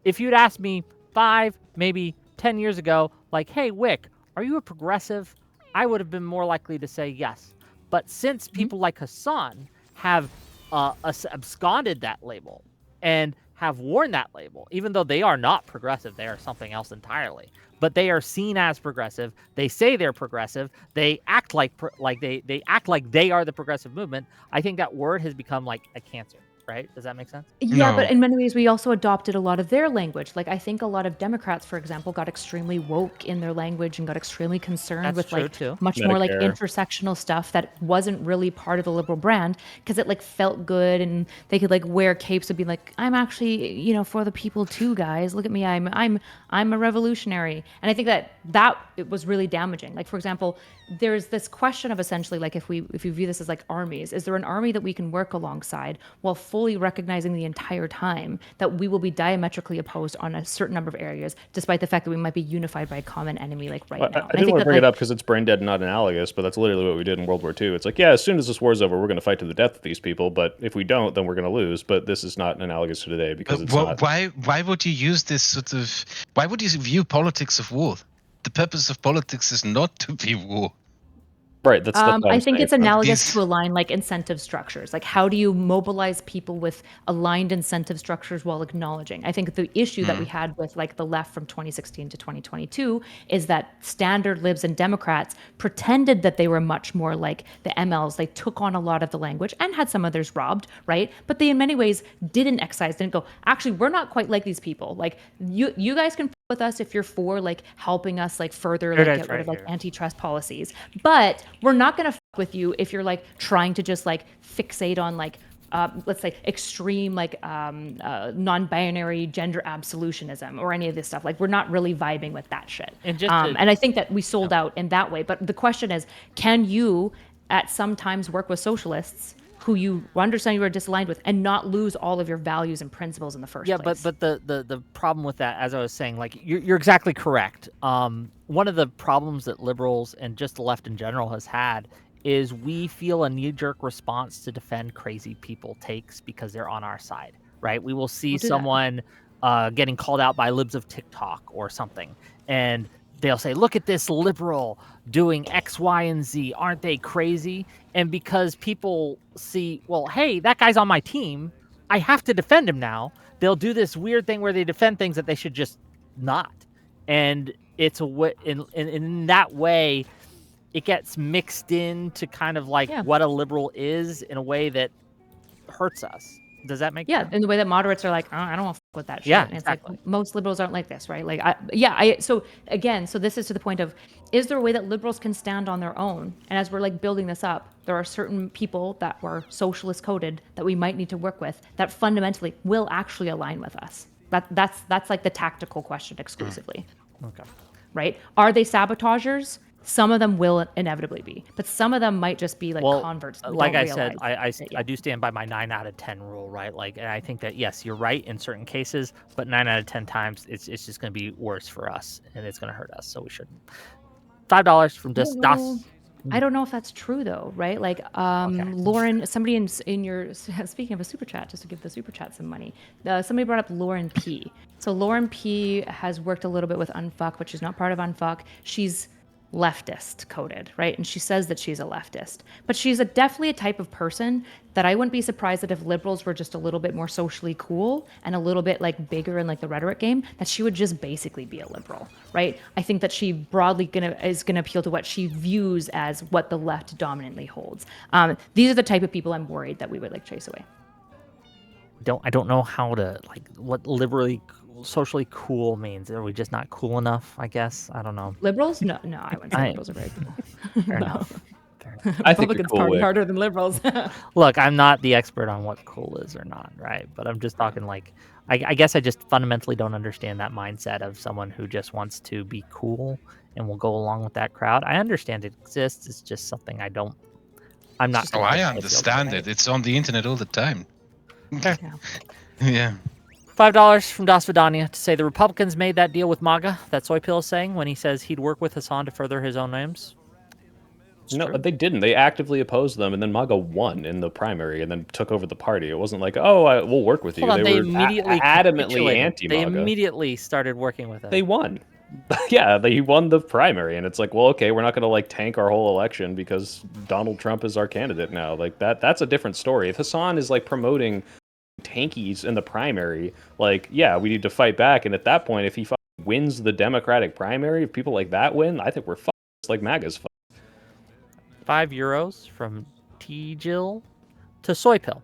If you'd asked me 5, maybe 10 years ago, like, hey, Wick, are you a progressive? I would have been more likely to say yes. But since people like Hasan have absconded that label and have worn that label, even though they are not progressive, they are something else entirely. But they are seen as progressive. They say they're progressive. They act like they act like they are the progressive movement. I think that word has become like a cancer. Right? Does that make sense? Yeah, No. but in many ways, we also adopted a lot of their language. Like, I think a lot of Democrats, for example, got extremely woke in their language and got extremely concerned That's with true, like too. much more like Medicare. intersectional stuff that wasn't really part of the liberal brand because it like felt good and they could like wear capes and be like, I'm actually, for the people too, guys. Look at me, I'm a revolutionary. And I think that it was really damaging. Like, for example, there's this question of essentially like if you view this as like armies, is there an army that we can work alongside while fully recognizing the entire time that we will be diametrically opposed on a certain number of areas, despite the fact that we might be unified by a common enemy like right now. I didn't want to bring it up because it's brain dead and not analogous, but that's literally what we did in World War II. It's like, yeah, as soon as this war's over, we're going to fight to the death with these people, but if we don't, then we're going to lose. But this is not analogous to today because it's not. Why would you use this sort of? Why would you view politics of war? The purpose of politics is not to be war. Right. That's what I I'm think saying. it's analogous to align like incentive structures. Like, how do you mobilize people with aligned incentive structures while acknowledging? I think the issue that we had with like the left from 2016 to 2022 is that standard libs and Democrats pretended that they were much more like the MLs. They took on a lot of the language and had some others robbed, right? But they in many ways didn't go, actually, we're not quite like these people. Like you guys can with us if you're for like helping us like further like get rid of like antitrust policies, but we're not going to with you if you're like trying to just like fixate on like let's say extreme like non-binary gender absolutionism or any of this stuff. Like, we're not really vibing with that shit. And I think that we sold out in that way. But the question is, can you at some times work with socialists who you understand you are disaligned with and not lose all of your values and principles in the first place? But the problem with that, as I was saying, like you're exactly correct. One of the problems that liberals and just the left in general has had is we feel a knee-jerk response to defend crazy people takes because they're on our side, right? We will see someone getting called out by libs of TikTok or something, and they'll say, look at this liberal doing X, Y, and Z. Aren't they crazy? And because people see, well, hey, that guy's on my team, I have to defend him now. They'll do this weird thing where they defend things that they should just not. And it's in that way, it gets mixed into kind of like what a liberal is in a way that hurts us. Does that make sense? In the way that moderates are like, oh, I don't want to fuck with that shit. Yeah, and it's like most liberals aren't like this, right? Like, so this is to the point of, is there a way that liberals can stand on their own? And as we're like building this up, there are certain people that were socialist coded that we might need to work with that fundamentally will actually align with us. That's like the tactical question exclusively. Okay. Right? Are they sabotagers? Some of them will inevitably be, but some of them might just be like converts. Like I said, I do stand by my 9 out of 10 rule, right? Like, and I think that yes, you're right in certain cases, but 9 out of 10 times it's just going to be worse for us, and it's going to hurt us. So we shouldn't. $5 from Das. I don't know if that's true though, right? Like, Lauren, somebody in your, speaking of a super chat, just to give the super chat some money, somebody brought up Lauren P. So Lauren P has worked a little bit with Unfuck, but she's not part of Unfuck. She's leftist coded, right? And she says that she's a leftist, but she's definitely a type of person that I wouldn't be surprised that if liberals were just a little bit more socially cool and a little bit like bigger in like the rhetoric game, that she would just basically be a liberal, right? I think that she broadly is gonna appeal to what she views as what the left dominantly holds. These are the type of people I'm worried that we would like chase away. I don't know how to like what socially cool means. Are we just not cool enough? I guess I don't know. Liberals? No, I wouldn't say liberals are very cool. Fair enough. I think Republicans cool party harder than liberals. Look, I'm not the expert on what cool is or not, right? But I'm just talking like I guess I just fundamentally don't understand that mindset of someone who just wants to be cool and will go along with that crowd. I understand it exists. It's just something I'm not. Oh, I understand it. It's on the internet all the time. Yeah. $5 from Das Vidania to say the Republicans made that deal with MAGA that Soy Pill is saying when he says he'd work with Hasan to further his own aims. No, they didn't. They actively opposed them, and then MAGA won in the primary and then took over the party. It wasn't like, we'll work with you. They were immediately adamantly anti-MAGA. They immediately started working with him. They won. Yeah, they won the primary, and it's like, well, okay, we're not going to like tank our whole election because Donald Trump is our candidate now. Like that's a different story. If Hasan is like promoting tankies in the primary, like, yeah, we need to fight back. And at that point, if he wins the Democratic primary, if people like that win, I think we're fucked. It's like MAGA's fucked. €5 from T. Jill to Soy Pill.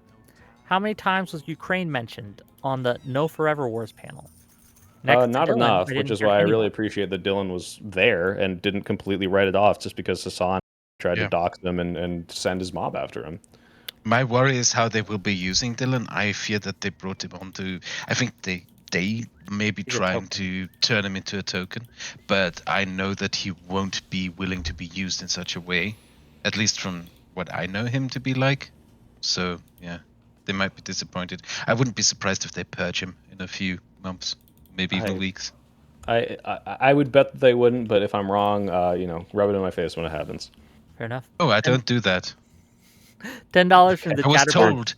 How many times was Ukraine mentioned on the No Forever Wars panel? Not enough, which is why I really appreciate that Dylan was there and didn't completely write it off just because Hasan tried to dox him and send his mob after him. My worry is how they will be using Dylan. I fear that they brought him onto. I think they may be trying to turn him into a token, but I know that he won't be willing to be used in such a way, at least from what I know him to be like. So yeah, they might be disappointed. I wouldn't be surprised if they purge him in a few months, maybe even weeks. I would bet that they wouldn't, but if I'm wrong, rub it in my face when it happens. Fair enough. Oh, I don't do that. $10 from the I was told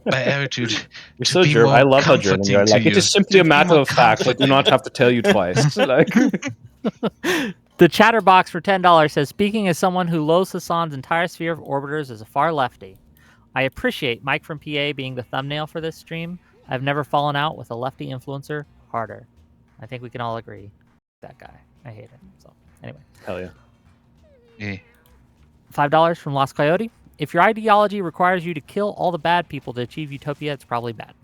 by Attitude. You're so German. I love how German you are. Like, it is simply a matter of fact. Like, do not have to tell you twice. Like, the Chatterbox for $10 says, speaking as someone who loathes Hasan's entire sphere of orbiters as a far lefty, I appreciate Mike from PA being the thumbnail for this stream. I've never fallen out with a lefty influencer harder. I think we can all agree. That guy. I hate him. So anyway. Hell yeah. Yeah. $5 from Lost Coyote. If your ideology requires you to kill all the bad people to achieve utopia, it's probably bad.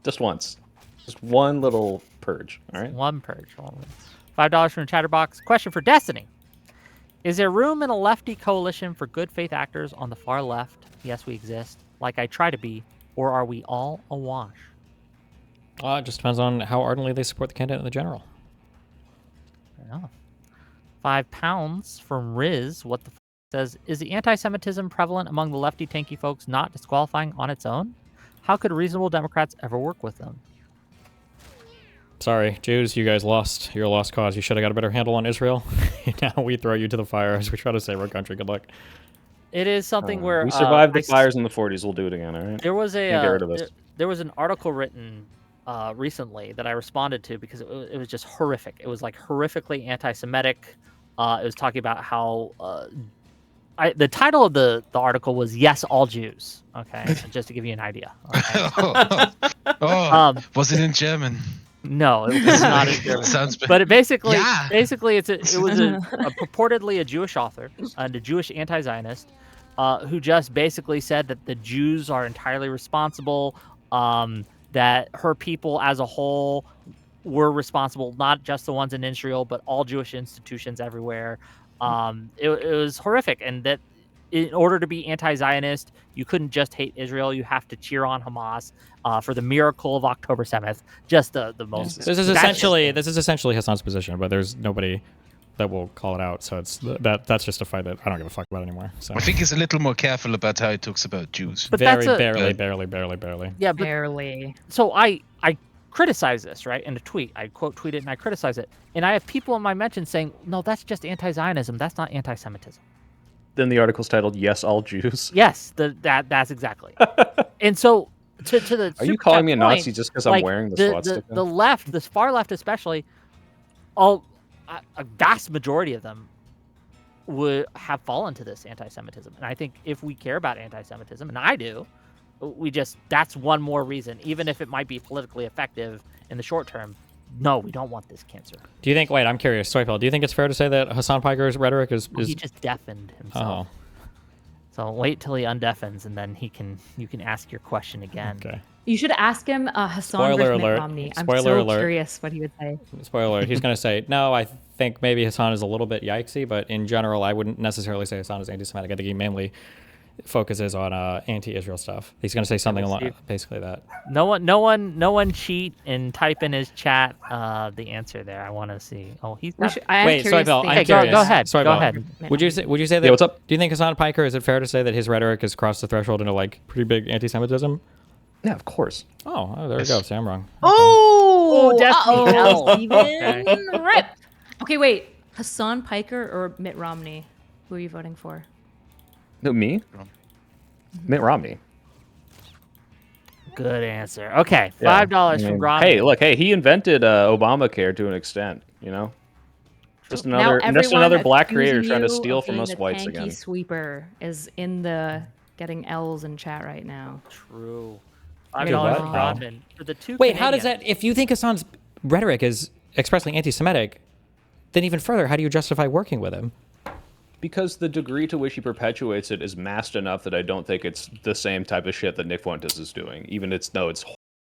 Just once. Just one little purge, all right? One purge. $5 from the Chatterbox. Question for Destiny. Is there room in a lefty coalition for good faith actors on the far left? Yes, we exist. Like I try to be. Or are we all awash? It just depends on how ardently they support the candidate in the general. Fair enough. £5 from Riz. What the says, is the anti-Semitism prevalent among the lefty tanky folks not disqualifying on its own? How could reasonable Democrats ever work with them? Sorry, Jews, you guys lost. You're a lost cause. You should have got a better handle on Israel. Now we throw you to the fire as we try to save our country. Good luck. It is something where we survived the fires in the 40s. We'll do it again, all right? There was get rid of us. There was an article written recently that I responded to because it was just horrific. It was like horrifically anti-Semitic. It was talking about how the title of the article was "Yes, All Jews." Okay, just to give you an idea. Okay? Was it in German? No, it was not in German. Sounds But it basically, Yeah. it was a purportedly a Jewish author and a Jewish anti-Zionist who just basically said that the Jews are entirely responsible, that her people as a whole were responsible, not just the ones in Israel, but all Jewish institutions everywhere. It was horrific, and that in order to be anti-Zionist, you couldn't just hate Israel. You have to cheer on Hamas for the miracle of October 7th. Just the most. This is essentially Hasan's position, but there's nobody that will call it out. So that's just a fight that I don't give a fuck about anymore. So I think he's a little more careful about how he talks about Jews. But barely. Yeah, but, Barely. so I criticize this, right, in a tweet. I quote tweet it and I criticize it. And I have people in my mentions saying, no, that's just anti-Zionism. That's not anti-Semitism. Then the article's titled "Yes, All Jews." Yes, that's exactly. And so to the Are you super calling chat me a point, Nazi just because I'm wearing the swastika? The left, this far left especially, a vast majority of them would have fallen to this anti-Semitism. And I think if we care about anti-Semitism, and I do, that's one more reason, even if it might be politically effective in the short term. No, we don't want this cancer. Do you think? Wait, I'm curious, Soypel. Do you think it's fair to say that Hasan Piker's rhetoric is? He just deafened himself. Oh. So wait till he undeafens, and then you can ask your question again. Okay. You should ask him Hasan Spoiler versus Mitt alert. Romney. I'm Spoiler so alert. curious what he would say. Spoiler alert. He's going to say, no, I think maybe Hasan is a little bit yikesy, but in general, I wouldn't necessarily say Hasan is anti-Semitic. I think he mainly focuses on anti-Israel stuff. He's going to say something along basically that. No one cheat and type in his chat the answer there. I want to see. Oh, he's not. Wait, Soypel, I'm Okay, curious. go ahead. Soypel, Go ahead. Would you say that? Yeah, what's up? Do you think Hasan Piker, is it fair to say that his rhetoric has crossed the threshold into like pretty big anti-Semitism? Yeah, of course. Oh, there we go. See, I'm wrong. Oh, definitely no. Steven. Rip. Okay, wait. Hasan Piker or Mitt Romney? Who are you voting for? No, me? Mitt Romney. Good answer. Okay, $5 from Romney. Hey, look, he invented Obamacare to an extent, you know? Just another black creator trying to steal from us whites again. Sweeper is in the getting L's in chat right now. True. What? $5 from Rodman. For the two Wait, how does Canadians. that? If you think Hasan's rhetoric is expressly anti-Semitic, then even further, how do you justify working with him? Because the degree to which he perpetuates it is masked enough that I don't think it's the same type of shit that Nick Fuentes is doing. Even it's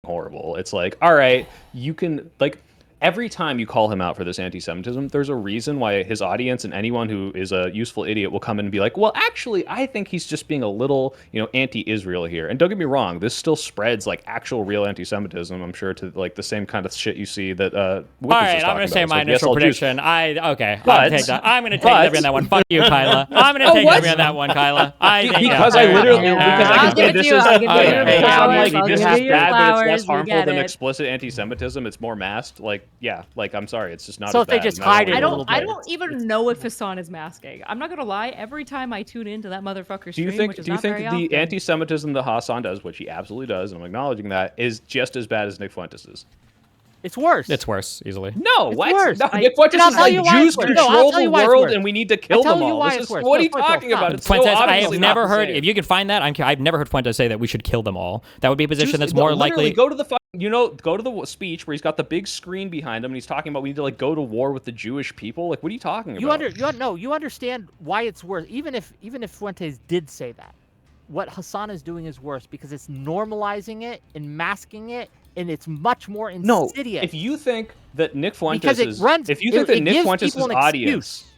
horrible. It's like, all right, you can like. Every time you call him out for this anti-Semitism, there's a reason why his audience and anyone who is a useful idiot will come in and be like, well, actually, I think he's just being a little, anti-Israel here. And don't get me wrong, this still spreads like actual real anti-Semitism, I'm sure, to like the same kind of shit you see that all right, I'm going to say my initial prediction. I'll take that. I'm going to take liberty on that one. Fuck you, Kyla. I'm going to take liberty on that one, Kyla. Because I can say this is I'll bad, but it's less harmful than explicit anti-Semitism. It's more masked. I'm sorry, it's just not. So as if they bad, just no matter hide what it you a do. little I don't even know if Hasan is masking. I'm not gonna lie. Every time I tune into that motherfucker stream, which is not very often, the anti-Semitism that Hasan does, which he absolutely does, and I'm acknowledging that, is just as bad as Nick Fuentes's? It's worse. It's worse, easily. No, It's what? worse. No, Nick Fuentes is like Jews control the world, and we need to kill them all. What are you talking about? It's Fuentes, so I have obviously never not the heard. same. If you could find that, I've never heard Fuentes say that we should kill them all. That would be a position that's more likely. Go to the go to the speech where he's got the big screen behind him, and he's talking about we need to go to war with the Jewish people. Like, what are you talking about? You understand why it's worse. Even if Fuentes did say that, what Hasan is doing is worse because it's normalizing it and masking it, and it's much more insidious. No, if you think that Nick Fuentes audience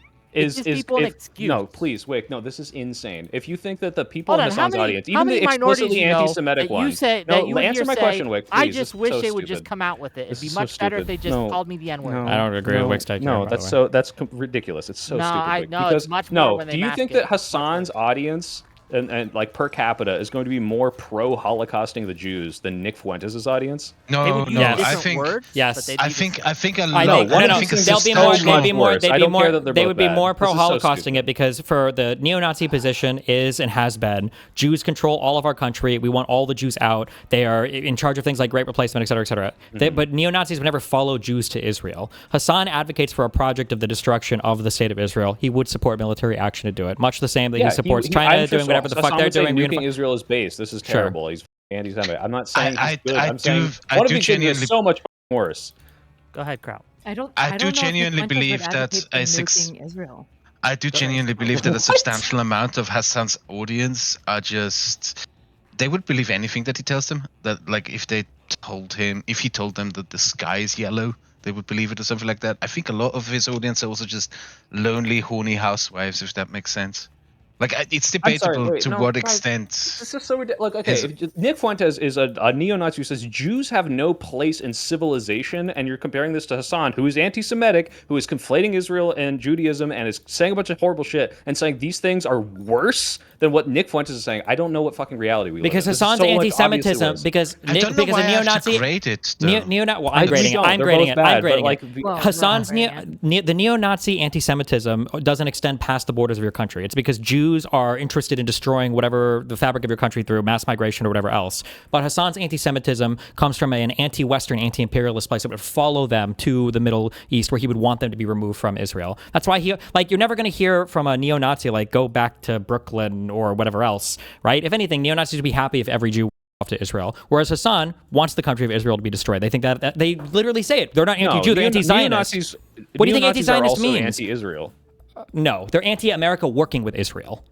no, please wait. No, this is insane. If you think that the people in Hasan's audience, even the explicitly anti-Semitic ones, answer my question, Wick. I just wish they would just come out with it. It'd be much better if they just called me the N-word. I don't agree with Wick's take. No, that's ridiculous. It's so stupid. No, it's much more when they do you think that Hasan's audience and like per capita is going to be more pro-Holocausting the Jews than Nick Fuentes' audience? No, no. Yes. I think words, Yes. but they'd I be think the I think a I lot. know. one No, of no. these They'll is be so more. much They'd be more. worse. They'd I be don't more. care that they're They both would be bad. more This is so pro-Holocausting stupid. it because for the neo-Nazi position is and has been Jews control all of our country. We want all the Jews out. They are in charge of things like great replacement, et cetera, et cetera. But neo-Nazis would never follow Jews to Israel. Hasan advocates for a project of the destruction of the state of Israel. He would support military action to do it, much the same that he supports China I'm sure doing whatever the fuck Hassan they're would say doing. nuking Israel is base. This is Sure. terrible. He's anti-Semitic. I'm not saying he's good. I I'm saying I one of do these things genuinely is so much worse. Go ahead, Kraut. I don't I don't do know if Nick genuinely Fuentes would believe that advocate for a nuking Israel. I do genuinely believe that a substantial amount of Hassan's audience are just they would believe anything that he tells them. That like if he told them that the sky is yellow, they would believe it or something like that. I think a lot of his audience are also just lonely, horny housewives, if that makes sense. Like it's debatable to what extent. This is so ridiculous. Look, okay, if Nick Fuentes is a neo-Nazi who says Jews have no place in civilization, and you're comparing this to Hasan, who is anti-Semitic, who is conflating Israel and Judaism, and is saying a bunch of horrible shit, and saying these things are worse than what Nick Fuentes is saying. I don't know what fucking reality we live in. Because This is Hasan's so much anti-Semitism, obviously worse. because I don't know because why a I have to neo-Nazi grade it. Though. well, I'm grading it. I'm They're grading both it. bad, I'm but, grading like, it. Well, Hasan's right, the neo-Nazi anti-Semitism doesn't extend past the borders of your country. It's because Jews are interested in destroying whatever the fabric of your country through mass migration or whatever else. But Hasan's anti-Semitism comes from an anti-Western, anti-imperialist place that would follow them to the Middle East, where he would want them to be removed from Israel. That's why you're never going to hear from a neo-Nazi like go back to Brooklyn or whatever else, right? If anything, neo-Nazis would be happy if every Jew went off to Israel, whereas Hasan wants the country of Israel to be destroyed. They think that they literally say it. They're not anti-Jew, they're anti-Zionist. What do you think anti-Zionist means? Anti-Israel. No, they're anti-America working with Israel.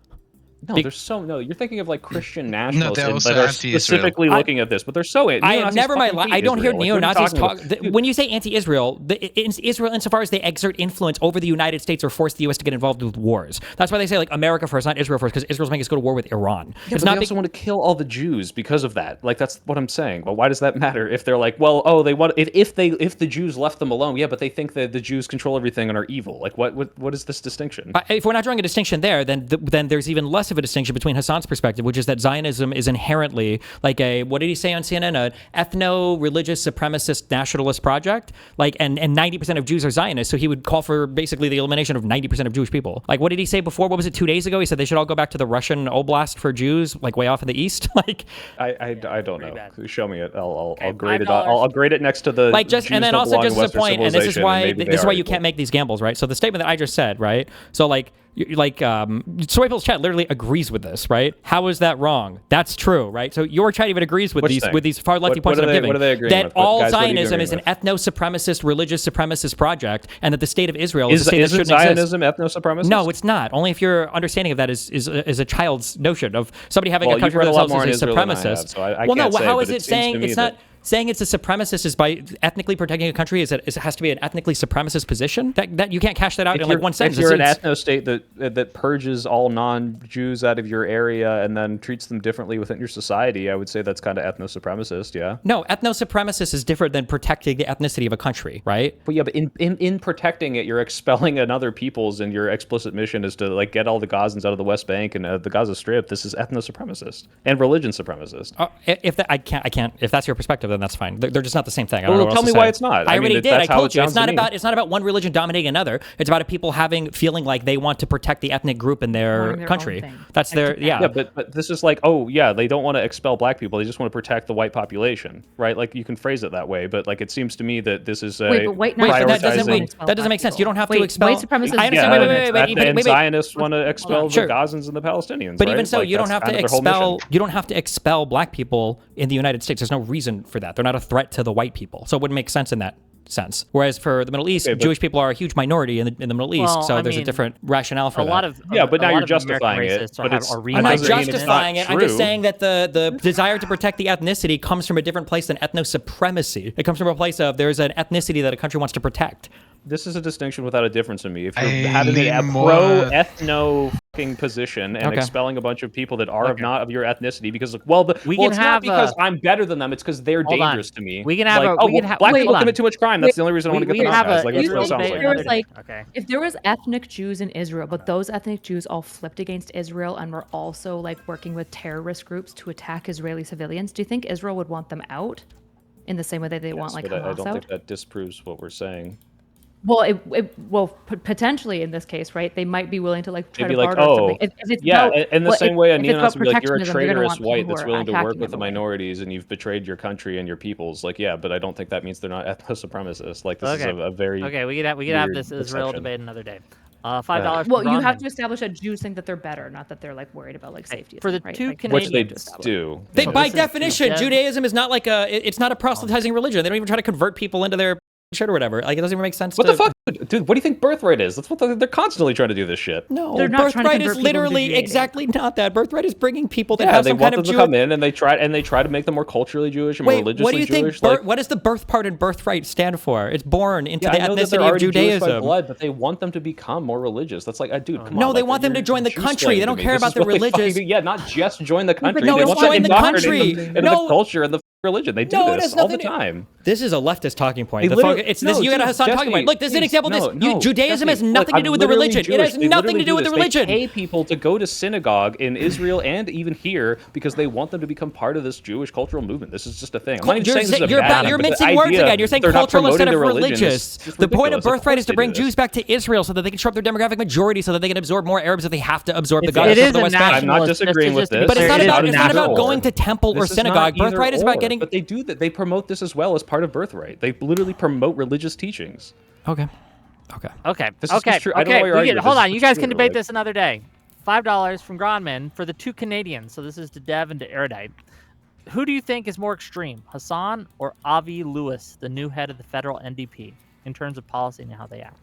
No, you're thinking of like Christian nationalists they're also that are anti-Israel. specifically looking at this, but they're so I have never my life. I don't hear neo-Nazis talk. Dude, When you say anti-Israel, Israel, insofar as they exert influence over the United States or force the U.S. to get involved with wars, that's why they say like America first, not Israel first, because Israel's making us go to war with Iran. yeah, but they also want to kill all the Jews because of that. Like that's what I'm saying. Well, why does that matter if they're like, well, oh, they want if the Jews left them alone, yeah, but they think that the Jews control everything and are evil. Like what is this distinction? If we're not drawing a distinction there, then there's even less of a distinction between Hassan's perspective, which is that Zionism is inherently like what did he say on CNN? An ethno-religious supremacist nationalist project. Like, and 90% of Jews are Zionists, so he would call for basically the elimination of 90% of Jewish people. Like, what did he say before? What was it, 2 days ago? He said they should all go back to the Russian oblast for Jews, like way off in the east. Like, I don't know. bad. Show me it. I'll Okay, grade it. $5. I'll grade it next to the like just Jews and then don't also belong just in as a Western point, and this is civilization, why maybe this is they why are you evil. can't make these gambles, right? So the statement that I just said, right? So like Soy People's chat literally agrees with this, right? How is that wrong? That's true, right? So your chat even agrees with Which thing? these far lefty What points are that I'm they- giving. what are they agreeing that with? What- all guys, what are you Zionism agreeing is an with? ethno-supremacist, religious supremacist project, and that the state of Israel is a Is state that shouldn't Zionism exist. ethno-supremacist? No, it's not. Only if your understanding of that is a child's notion of somebody having Well, a country you've for read a lot themselves more as a on Israel than I supremacist. have, so I well, no. can't say, How but is it it seems saying to me it's that- not? Saying it's a supremacist is by ethnically protecting a country is it has to be an ethnically supremacist position that you can't cash that out in like one sentence. If you're an It's- ethno state that purges all non-Jews out of your area and then treats them differently within your society, I would say that's kind of ethno-supremacist, yeah. no, ethno-supremacist is different than protecting the ethnicity of a country, right? But yeah, but in protecting it, you're expelling another peoples, and your explicit mission is to like get all the Gazans out of the West Bank and the Gaza Strip. This is ethno-supremacist and religion supremacist. If that I can't. If that's your perspective, then that's fine. They're just not the same thing. I don't Well, know what tell else me to why say. it's not. I I mean, already did. that's I how told it you. It's sounds not to me. about. It's not about one religion dominating another. It's about people feeling like they want to protect the ethnic group in their Wanting their country. own thing. That's I their get that. yeah. Yeah, but this is like, oh yeah, they don't want to expel black people. They just want to protect the white population, right? Like you can phrase it that way, but like it seems to me that this is Wait, but white Wait, but that nationalists doesn't don't make expel that doesn't black make sense. people. You don't have Wait, to expel. white supremacists I understand. and Wait. Zionists want to expel Sure. the Gazans and the Palestinians. But right? even so, Like, you don't that's have to kind of their whole expel. mission. You don't have to expel black people in the United States. There's no reason for that. They're not a threat to the white people, so it wouldn't make sense in that sense. Whereas for the Middle East, Okay, but- Jewish people are a huge minority in the Middle East, Well, so I there's a mean, different rationale for a that. lot of Yeah, but a now lot you're of justifying American it, racists but are it's- are I'm not doesn't mean it's justifying not it. I'm just true. saying that the desire to protect the ethnicity comes from a different place than ethno-supremacy. It comes from a place of there's an ethnicity that a country wants to protect. this is a distinction without a difference in me. If you're I having lean a more- pro-ethno fucking position and Okay. expelling a bunch of people that are Okay. not of your ethnicity because, We well, can it's have not because a- I'm better than them. It's because they're Hold on. dangerous to me. We can have like, a- oh, we can well, have- black wait, people hold commit too much crime. That's the only reason I want to we get can them out, have guys. a Like, that's what it Israel sounds debate like. another There's day. like- Okay. If there was ethnic Jews in Israel, but those ethnic Jews all flipped against Israel and were also like working with terrorist groups to attack Israeli civilians, do you think Israel would want them out in the same way that they want like But I Hamas don't out? think that disproves what we're saying. Well, potentially in this case, right? They might be willing to like try They'd be to like, barter oh, something. If it's yeah, about- in the well, same way a if it's about neo-Nazi would be like, you're a protectionism, you're gonna traitorous want people white who that's are willing to work attacking with the them away. minorities, and you've betrayed your country and your peoples. Like, yeah, but I don't think that means they're not ethno-supremacists. Like, this is Okay. a very Okay, we could have weird this Israel perception. debate another day. $5. Well, from you have Bronman. to establish that Jews think that they're better, not that they're like worried about like safety. For the right? two Like, Canadian- Which they to establish. do. They, So by this is definition, Dev- Judaism is not like it's not a proselytizing religion. They don't even try to convert people into their shit or whatever. Like, it doesn't even make sense. What the fuck, dude? What do you think birthright is? That's what they're constantly trying to do this shit. No, They're not trying to birthright is convert people into literally Judaism. exactly not that. Birthright is bringing people that Yeah, have they some want kind of them to Jewish. come in and they try to make them more culturally Jewish and more Wait, religiously what do you think? Jewish. Like, What does the birth part in birthright stand for? It's born into yeah, the I know that they're ethnicity of already Jewish by Judaism. blood, but they want them to become more religious. That's like, dude, come on. No, they like, want them to you're join the country. Jew-slaying They to don't me. care This about is the what they fucking religious. do. Yeah, not just join the country. no, they it's want join to the indoctrinate country. them into No. the culture and the religion. They do No, it this has all the nothing to- time. This is a leftist talking point. They The literally- fuck- it's no, this. You got a dude, Hassan talking Destiny, point. Look, this is an please, example. Of this. no, Judaism has Destiny, nothing to I'm do with the literally religion. Jewish. It has They nothing to literally do with the this. religion. They pay people to go to synagogue in Israel and even here because they want them to become part of this Jewish cultural movement. This is just a thing. I'm not even saying this is a bad thing, You're but the mincing words idea again. You're saying they're not cultural instead of promoting their religion religious. is The point of ridiculous. birthright is to course bring they do Jews this. back to Israel so that they can show up their demographic majority so that they can absorb more Arabs if they have to absorb the It goddess is of the a West Bank. I'm not nationalist- disagreeing just with to be this. But it's clear, not it is about a it's not about national- going to temple or This is synagogue. not either Birthright is about or, getting. But they do that. They promote this as well as part of birthright. They literally promote religious teachings. Okay. Okay. Okay. This is okay. just true. I don't know Okay. why you're arguing, Hold this on. is You just guys true, can debate like- this another day. $5 from Gronman for the two Canadians. So this is to Dev and to Erudite. Who do you think is more extreme, Hasan or Avi Lewis, the new head of the federal NDP, in terms of policy and how they act?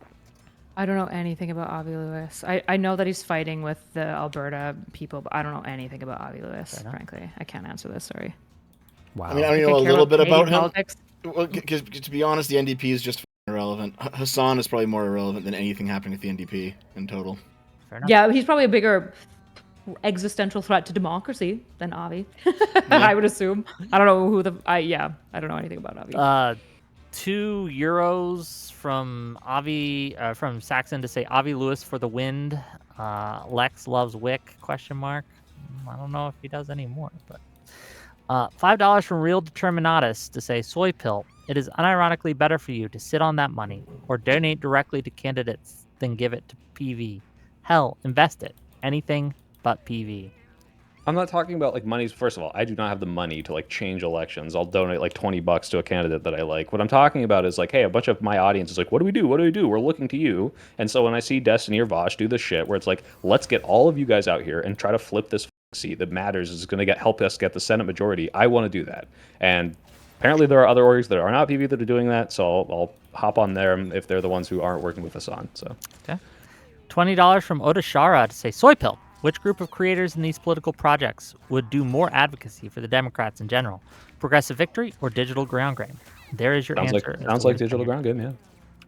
I don't know anything about Avi Lewis. I know that he's fighting with the Alberta people, but I don't know anything about Avi Lewis, frankly. I can't answer this, sorry. Wow. I mean, I You know could a care little bit Canadian about him. politics. Well, because to be honest, the NDP is just irrelevant. Hassan is probably more irrelevant than anything happening with the NDP in total. Fair enough. Yeah, he's probably a bigger existential threat to democracy than Avi. I would assume. I don't know who I don't know anything about Avi. €2 from Avi from Saxon to say Avi Lewis for the wind. Lex loves Wick ? I don't know if he does anymore, but $5 from Real Determinatus to say soy pill. It is unironically better for you to sit on that money or donate directly to candidates than give it to PV. Hell, invest it. Anything but PV. I'm not talking about like money. First of all, I do not have the money to like change elections. I'll donate like $20 to a candidate that I like. What I'm talking about is like, hey, a bunch of my audience is like, what do we do? What do we do? We're looking to you. And so when I see Destiny or Vosh do this shit where it's like, let's get all of you guys out here and try to flip this seat that matters is going to help us get the Senate majority. I want to do that. And apparently there are other orgs that are not PV that are doing that. So I'll hop on them if they're the ones who aren't working with Hasan. So Okay. $20 from Odashara to say soy pill. Which group of creators in these political projects would do more advocacy for the Democrats in general? Progressive Victory or Digital Ground Game? There is your sounds answer. sounds like Digital Ground Game, yeah.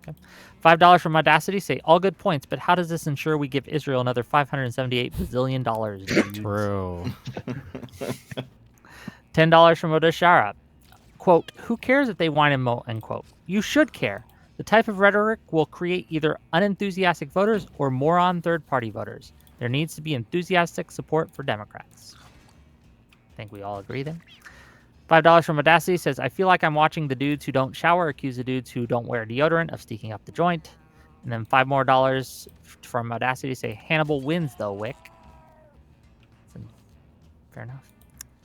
Okay. $5 from Audacity say all good points, but how does this ensure we give Israel another $578 bazillion? dudes? True. $10 from Odashara. Quote, who cares if they whine and moan, end quote. You should care. The type of rhetoric will create either unenthusiastic voters or moron third-party voters. There needs to be enthusiastic support for Democrats. I think we all agree there. $5 from Audacity says, I feel like I'm watching the dudes who don't shower accuse the dudes who don't wear deodorant of sneaking up the joint. And then $5 more from Audacity say, Hannibal wins though, Wick. Fair enough.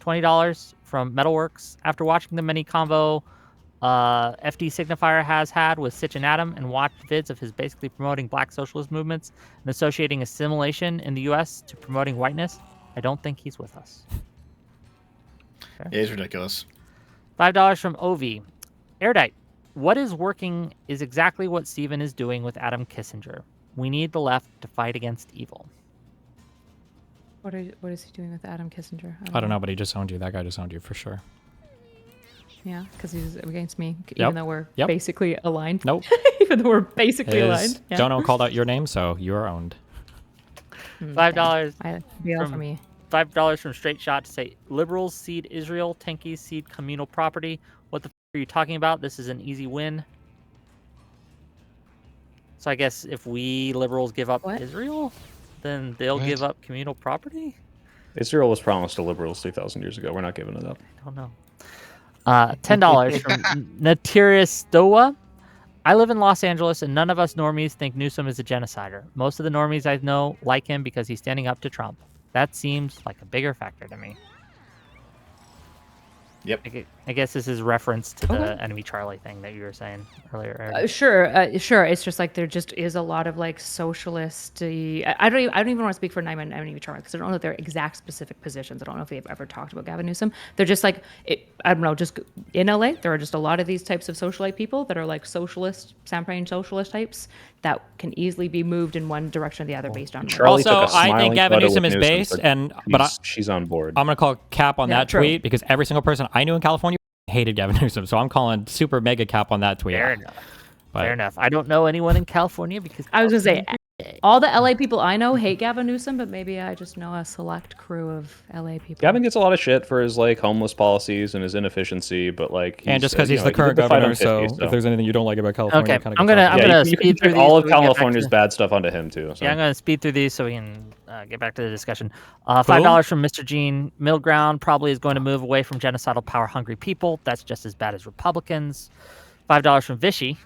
$20 from Metalworks. After watching the mini convo FD Signifier has had with Sitch and Adam and watched vids of his basically promoting black socialist movements and associating assimilation in the U.S. to promoting whiteness, I don't think he's with us. Fair. Yeah, he's ridiculous. $5 from Ovi. Erudite. What is working is exactly what Steven is doing with Adam Kissinger. We need the left to fight against evil. What is he doing with Adam Kissinger? I don't know, but he just owned you. That guy just owned you for sure. Yeah, because he's against me, Yep. even though we're Yep. basically aligned. Nope. Even though we're basically His aligned. Yeah. dono called out your name, so you are owned. $5. Deal for from- me. $5 from Straight Shot to say liberals cede Israel, tankies cede communal property. What the are you talking about? This is an easy win. So I guess if we liberals give up What? Israel, then they'll give up communal property? Israel was promised to liberals 3,000 years ago. We're not giving it up. I don't know. $10 from Natirius Stoa. I live in Los Angeles, and none of us normies think Newsom is a genocider. Most of the normies I know like him because he's standing up to Trump. That seems like a bigger factor to me. Yep. I guess this is reference to the enemy Charlie thing that you were saying earlier. Eric. Sure. It's just like there just is a lot of like socialist. I don't even want to speak for Nyman and Charlie because I don't know their exact specific positions. I don't know if they've ever talked about Gavin Newsom. They're just like I don't know. Just in LA, there are just a lot of these types of socialite people that are like socialist, champagne socialist types that can easily be moved in one direction or the other based on. Charlie Also, took a I think smiling Gavin photo Newsom with is based, so but she's on board. I'm gonna call cap on Yeah, that true. tweet because every single person I knew in California hated Gavin Newsom, so I'm calling super mega cap on that tweet. Fair enough. But- Fair enough. I don't know anyone in California because I was gonna say all the LA people I know hate Gavin Newsom, but maybe I just know a select crew of LA people. Gavin gets a lot of shit for his like homeless policies and his inefficiency, but like And just because he's the current governor, so if there's anything you don't like about California, Okay, kind I'm gonna you speed can through all these of so we can get back California's to- bad stuff onto him too. So. Yeah, I'm going to speed through these so we can get back to the discussion. $5 from Mr. Gene. Middle ground probably is going to move away from genocidal, power-hungry people. That's just as bad as Republicans. $5 from Vishy.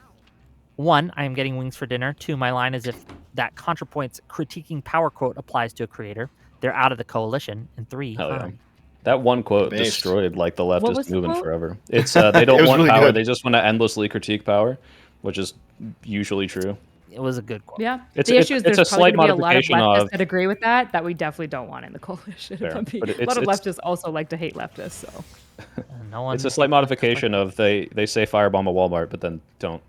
1, I am getting wings for dinner. 2, my line is if that ContraPoint's critiquing power quote applies to a creator, they're out of the coalition. And 3, Hell yeah. That one quote Based. destroyed like the was leftist the movement quote? forever. It's they don't was want really power; good. they just want to endlessly critique power, which is usually true. It was a good quote. Yeah. It's- the it's- issue is it's there's a probably slight going to be a lot of modification leftists of- that agree with that we definitely don't want in the coalition. Fair, But but a lot of it's- leftists also like to hate leftists. So No one. It's a slight modification of they say firebomb a Walmart, but then don't.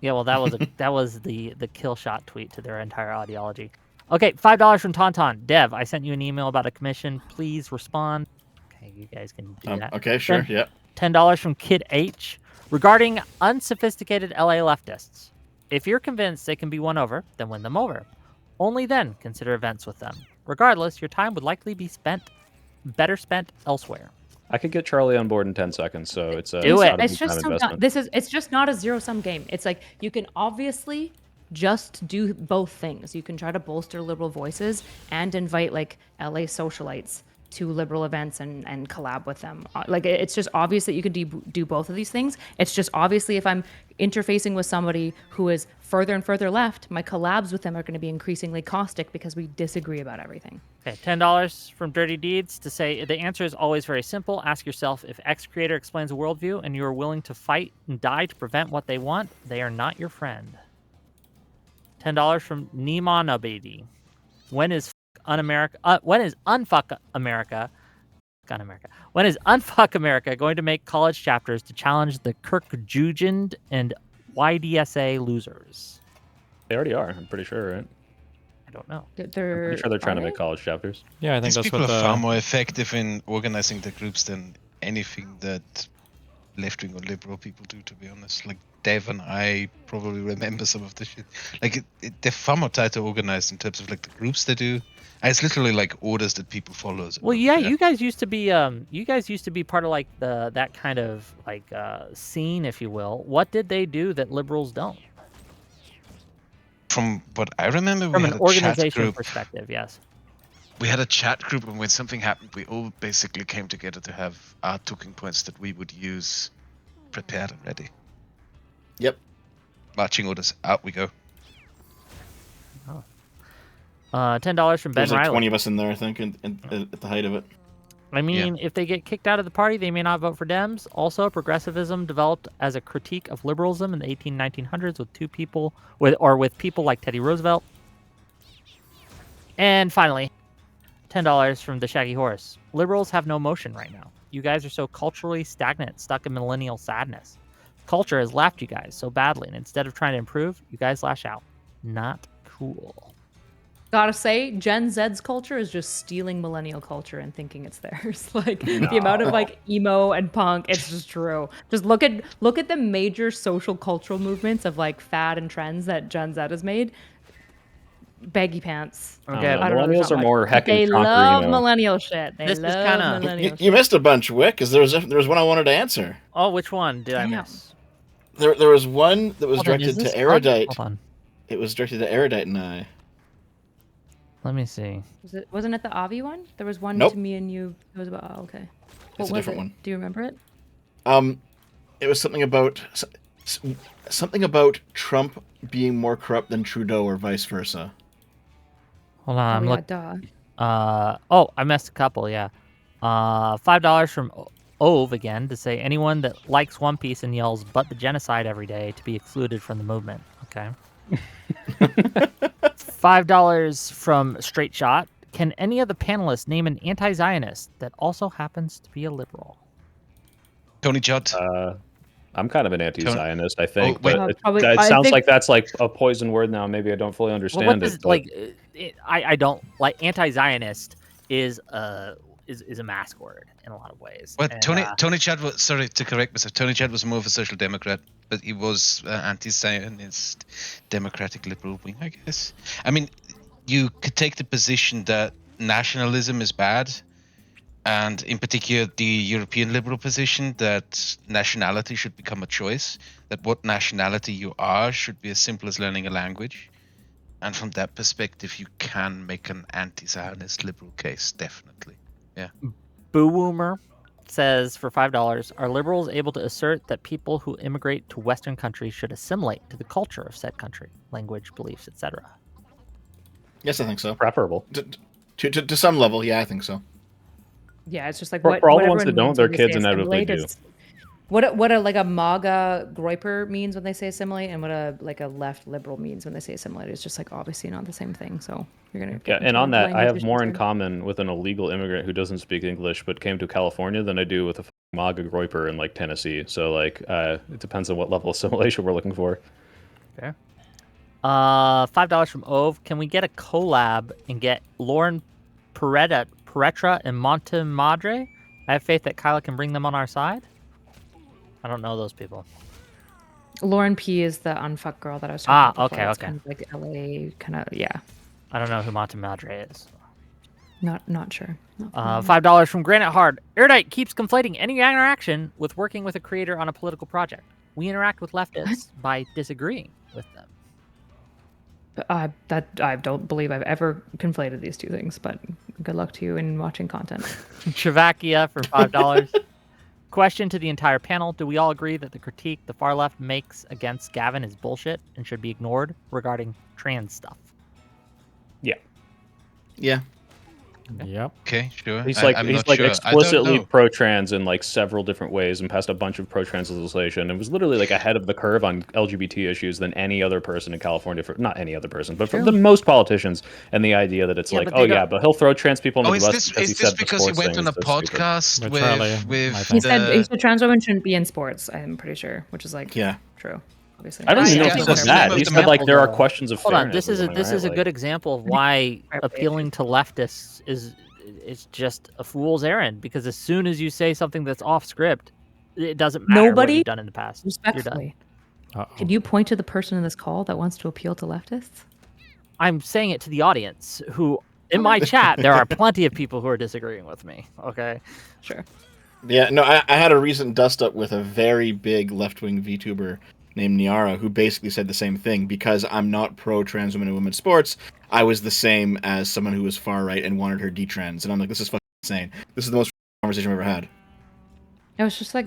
Yeah, well, that was that was the kill shot tweet to their entire ideology. Okay, $5 from Tauntaun. Dev, I sent you an email about a commission. Please respond. Okay, you guys can do that. Okay, sure. Then Yeah. $10 from Kid H. Regarding unsophisticated LA leftists, if you're convinced they can be won over, then win them over. Only then consider events with them. Regardless, your time would likely be better spent elsewhere. I could get Charlie on board in 10 seconds, so it's a Do it. not a it's big just time so investment. dumb. It's just not a zero sum game. It's like you can obviously just do both things. You can try to bolster liberal voices and invite like LA socialites to liberal events and collab with them. Like it's just obvious that you could do both of these things. It's just obviously if I'm interfacing with somebody who is further and further left, my collabs with them are going to be increasingly caustic because we disagree about everything. Okay, $10 from Dirty Deeds to say the answer is always very simple. Ask yourself if X creator explains a worldview and you are willing to fight and die to prevent what they want, they are not your friend. $10 from Niman Abedi. When is un-America? When is unfuck America? Gun America. When is unfuck America going to make college chapters to challenge the Kirkjugend and YDSA losers? They already are. I'm pretty sure, right? I don't know. I'm pretty sure they're trying to make college chapters. Yeah, I think These that's people what are far the more effective in organizing their groups than anything that left-wing or liberal people do, to be honest. Like Dev and I probably remember some of the shit. Like they're far more tighter organized in terms of like the groups they do. And it's literally like orders that people follow. Well, yeah, you guys used to be part of like that kind of like scene, if you will. What did they do that liberals don't? From what I remember, From we an had a chat organization group. perspective, yes. We had a chat group, and when something happened, we all basically came together to have our talking points that we would use prepared and ready. Yep. Marching orders, out we go. $10 from Ben There's like Riley. 20 of us in there, I think, at the height of it. I mean, if they get kicked out of the party, they may not vote for Dems. Also, progressivism developed as a critique of liberalism in the 1900s with people like Teddy Roosevelt. And finally, $10 from the Shaggy Horse. Liberals have no motion right now. You guys are so culturally stagnant, stuck in millennial sadness. Culture has left you guys so badly, and instead of trying to improve, you guys lash out. Not cool. Gotta say, Gen Z's culture is just stealing millennial culture and thinking it's theirs. Like the amount of like emo and punk, it's just true. Just look at the major social cultural movements of like fad and trends that Gen Z has made. Baggy pants. Okay, I don't know, there's Millennials not are much. more heckin' They chonker love emo. millennial shit. They This is love kinda- millennial You shit. missed a bunch, Wick, because there was one I wanted to answer. Oh, which one did I Damn. miss? There was one that was Hold on, is directed to this fun? Erudite. Hold on. It was directed to Erudite and I. Let me see. Wasn't it the Avi one? There was one Nope. to me and you. It was about. Oh, okay. What It's a was different it? one. Do you remember it? It was something about something about Trump being more corrupt than Trudeau, or vice versa. Hold on, I'm yeah, looking. duh. Oh, I missed a couple. Yeah. $5 from Ove again to say anyone that likes One Piece and yells "but the genocide" every day to be excluded from the movement. Okay. $5 from Straight Shot. Can any of the panelists name an anti-Zionist that also happens to be a liberal? Tony Judd. I'm kind of an anti-Zionist, I think, wait. but Probably- it I sounds think- like that's like a poison word now. Maybe I don't fully understand Well, what it. does but- I don't like anti-Zionist is a mask word in a lot of ways. Well, And, Tony Judd was, sorry to correct myself, Tony Judd was more of a social democrat, but he was anti-Zionist, democratic liberal wing, I guess. I mean, you could take the position that nationalism is bad, and in particular the European liberal position that nationality should become a choice, that what nationality you are should be as simple as learning a language. And from that perspective, you can make an anti-Zionist liberal case, definitely. Yeah. Boo Woomer says for $5, are liberals able to assert that people who immigrate to Western countries should assimilate to the culture of said country, language, beliefs, etc.? Yes, I think so. preferable. To some level, yeah, I think so. Yeah, it's just like For what all the what ones that everyone don't, means their when they kids say inevitably assimilate do. is- What a like a MAGA groiper means when they say assimilate, and what a like a left liberal means when they say assimilate. It's just like obviously not the same thing. So you're gonna Yeah, get and into on that, I language have more in issues there. common with an illegal immigrant who doesn't speak English but came to California than I do with a MAGA groiper in like Tennessee. So like, it depends on what level of assimilation we're looking for. Fair. $5 from Ove. Can we get a collab and get Lauren Peretra and Montemadre? I have faith that Kyla can bring them on our side. I don't know those people. Lauren P is the unfuck girl that I was talking about. okay, before. It's okay. kind of like LA, kind of yeah. I don't know who Montemadre is. Not sure. $5 from Granite Hard. Erudite keeps conflating any interaction with working with a creator on a political project. We interact with leftists by disagreeing with them. That I don't believe I've ever conflated these two things, but good luck to you in watching content. Czechoslovakia for $5. Question to the entire panel. Do we all agree that the critique the far left makes against Gavin is bullshit and should be ignored regarding trans stuff? Yeah. Yeah. Yep. Okay, sure. He's I'm he's not like sure. I don't explicitly know. pro-trans in like several different ways and passed a bunch of pro-trans legislation and was literally like ahead of the curve on LGBT issues than any other person in California. For not any other person, but for the most politicians. And the idea that it's Yeah, like, but they oh yeah, don't- but he'll throw trans people Oh, into is the bus this because he is this said the because he sports went thing on a is so stupid. podcast With Charlie, I with think. He said the... trans women shouldn't be in sports. I'm pretty sure, which is like Yeah. true. Obviously, I don't even know Yeah, if he what's said the name that. of He the said like there are though? questions of Hold on. fairness. This is a good example of why appealing to leftists is just a fool's errand, because as soon as you say something that's off script, it doesn't matter what Nobody- you've done in the past. You're done. Respectfully, Uh-oh. can you point to the person in this call that wants to appeal to leftists? I'm saying it to the audience who, in my chat, there are plenty of people who are disagreeing with me. Okay. Sure. Yeah, no, I had a recent dust up with a very big left-wing VTuber named Niara who basically said the same thing. Because I'm not pro-trans women and women's sports, I was the same as someone who was far-right and wanted her detrans. And I'm like, this is fucking insane. This is the most conversation I've ever had. It was just like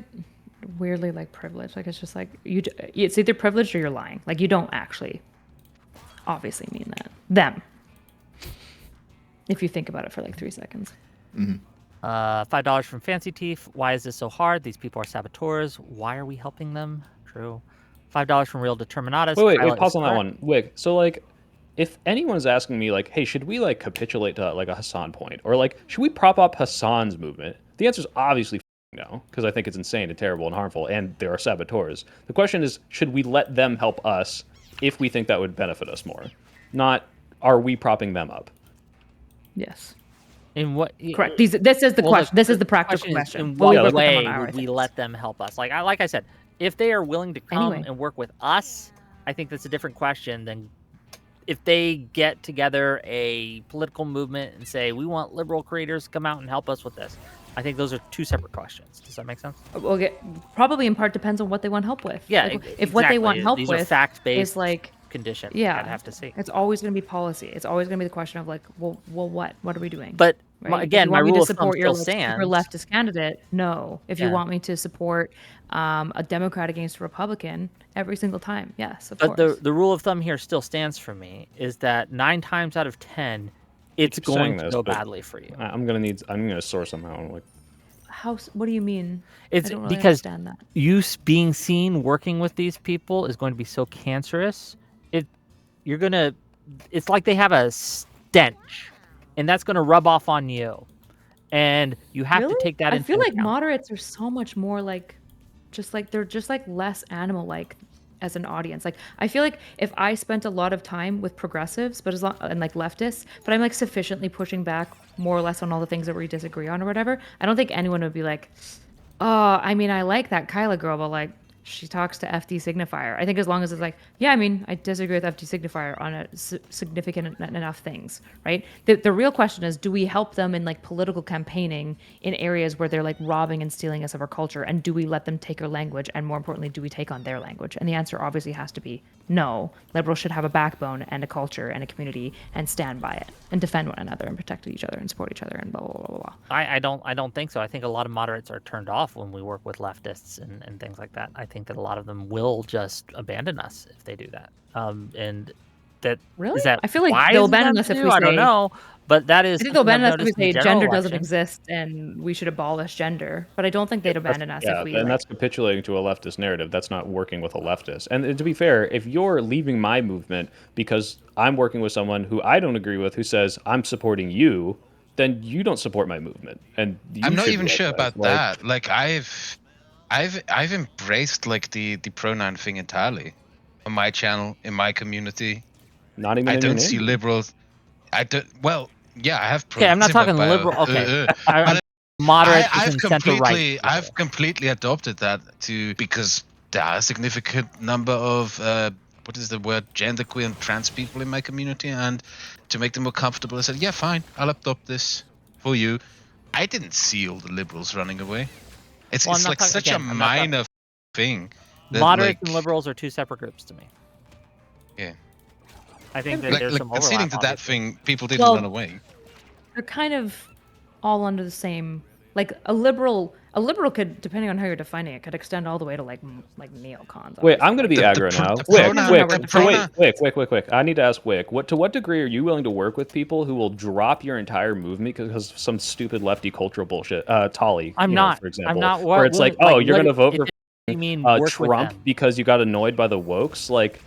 weirdly like privileged. Like it's just like it's either privileged or you're lying. Like you don't actually obviously mean that. Them. If you think about it for like 3 seconds. $5 from Fancy Teeth. Why is this so hard? These people are saboteurs. Why are we helping them? True. $5 from Real Determinatus. Wait, Pilot pause is on that correct. one. Wig. So like, if anyone's asking me like, hey, should we like capitulate to like a Hasan point, or like, should we prop up Hasan's movement? The answer is obviously no, because I think it's insane and terrible and harmful, and there are saboteurs. The question is, should we let them help us if we think that would benefit us more? Not are we propping them up? Yes. In what? Correct. This is the question. This is the practical question. In Will we what work with them on way our would we things? let them help us? Like I said, if they are willing to come Anyway. and work with us, I think that's a different question than if they get together a political movement and say we want liberal creators to come out and help us with this. I think those are two separate questions. Does that make sense? Well, probably in part depends on what they want help with. Yeah, Like, if what they want help These with are fact-based is like conditions. yeah, I'd have to see. It's always going to be policy. It's always going to be the question of like, well, what are we doing? But right? again, if you my want me rule to of thumb support your still stands. leftist candidate, no. If you Yeah. want me to support a Democrat against a Republican every single time, yes, of But course. the rule of thumb here still stands for me is that 9 times out of 10, it's keep going saying to this, go but badly for you. I'm gonna source somehow. Like, What do you mean? It's I don't really because understand that. you being seen working with these people is going to be so cancerous. It's like they have a stench, and that's going to rub off on you. And you have to take that I into feel like account. moderates are so much more like, they're just like less animal-like as an audience. Like, I feel like if I spent a lot of time with progressives, but and like leftists, but I'm like sufficiently pushing back more or less on all the things that we disagree on or whatever, I don't think anyone would be like, oh, I mean, I like that Kyla girl, but like, she talks to FD Signifier. I think as long as it's like, yeah, I mean, I disagree with FD Signifier on significant enough things, right? The real question is, do we help them in like political campaigning in areas where they're like robbing and stealing us of our culture? And do we let them take our language? And more importantly, do we take on their language? And the answer obviously has to be no. Liberals should have a backbone and a culture and a community and stand by it and defend one another and protect each other and support each other and blah, blah, blah, blah, blah. I don't think so. I think a lot of moderates are turned off when we work with leftists and things like that. I think that a lot of them will just abandon us if they do that. And that Really? is that I feel like wise they'll of them abandon us to if do? we I don't say- know, but that is. I think they'll something abandon I've us if we noticed in say the general gender doesn't election. exist and we should abolish gender. But I don't think they'd abandon us if we. and that's capitulating to a leftist narrative. That's not working with a leftist. And to be fair, if you're leaving my movement because I'm working with someone who I don't agree with, who says I'm supporting you, then you don't support my movement. And I'm not should even be sure like about Like, that. Like I've embraced like the pronoun thing entirely on my channel, in my community. Not even I in your don't see name. liberals. I don't. Well, yeah, I have. Okay, I'm not pronouns in my talking bio. liberal. Okay, But moderate I've is in center right. I've completely adopted that because there are a significant number of what is the word, genderqueer and trans people in my community, and to make them more comfortable, I said, yeah, fine, I'll adopt this for you. I didn't see all the liberals running away. It's Well, I'm not like talking- such again, a I'm not talking- minor thing. that, Moderates like, and liberals are two separate groups to me. Yeah. I think that Like, there's some conceding overlap. to that obviously. thing, people didn't Well, run away. They're kind of all under the same. Like a liberal could, depending on how you're defining it, could extend all the way to like neocons. Wait, obviously. I'm going to be The aggro pro- now. the Wick, pronoun- Wick, the so pronoun- Wick. I need to ask Wick. To what degree are you willing to work with people who will drop your entire movement because of some stupid lefty cultural bullshit? Tolly, I'm you know, not. for example, I'm not. where it's like, like, oh, you're what going to vote if for you mean work with Trump them? because you got annoyed by the wokes. Like,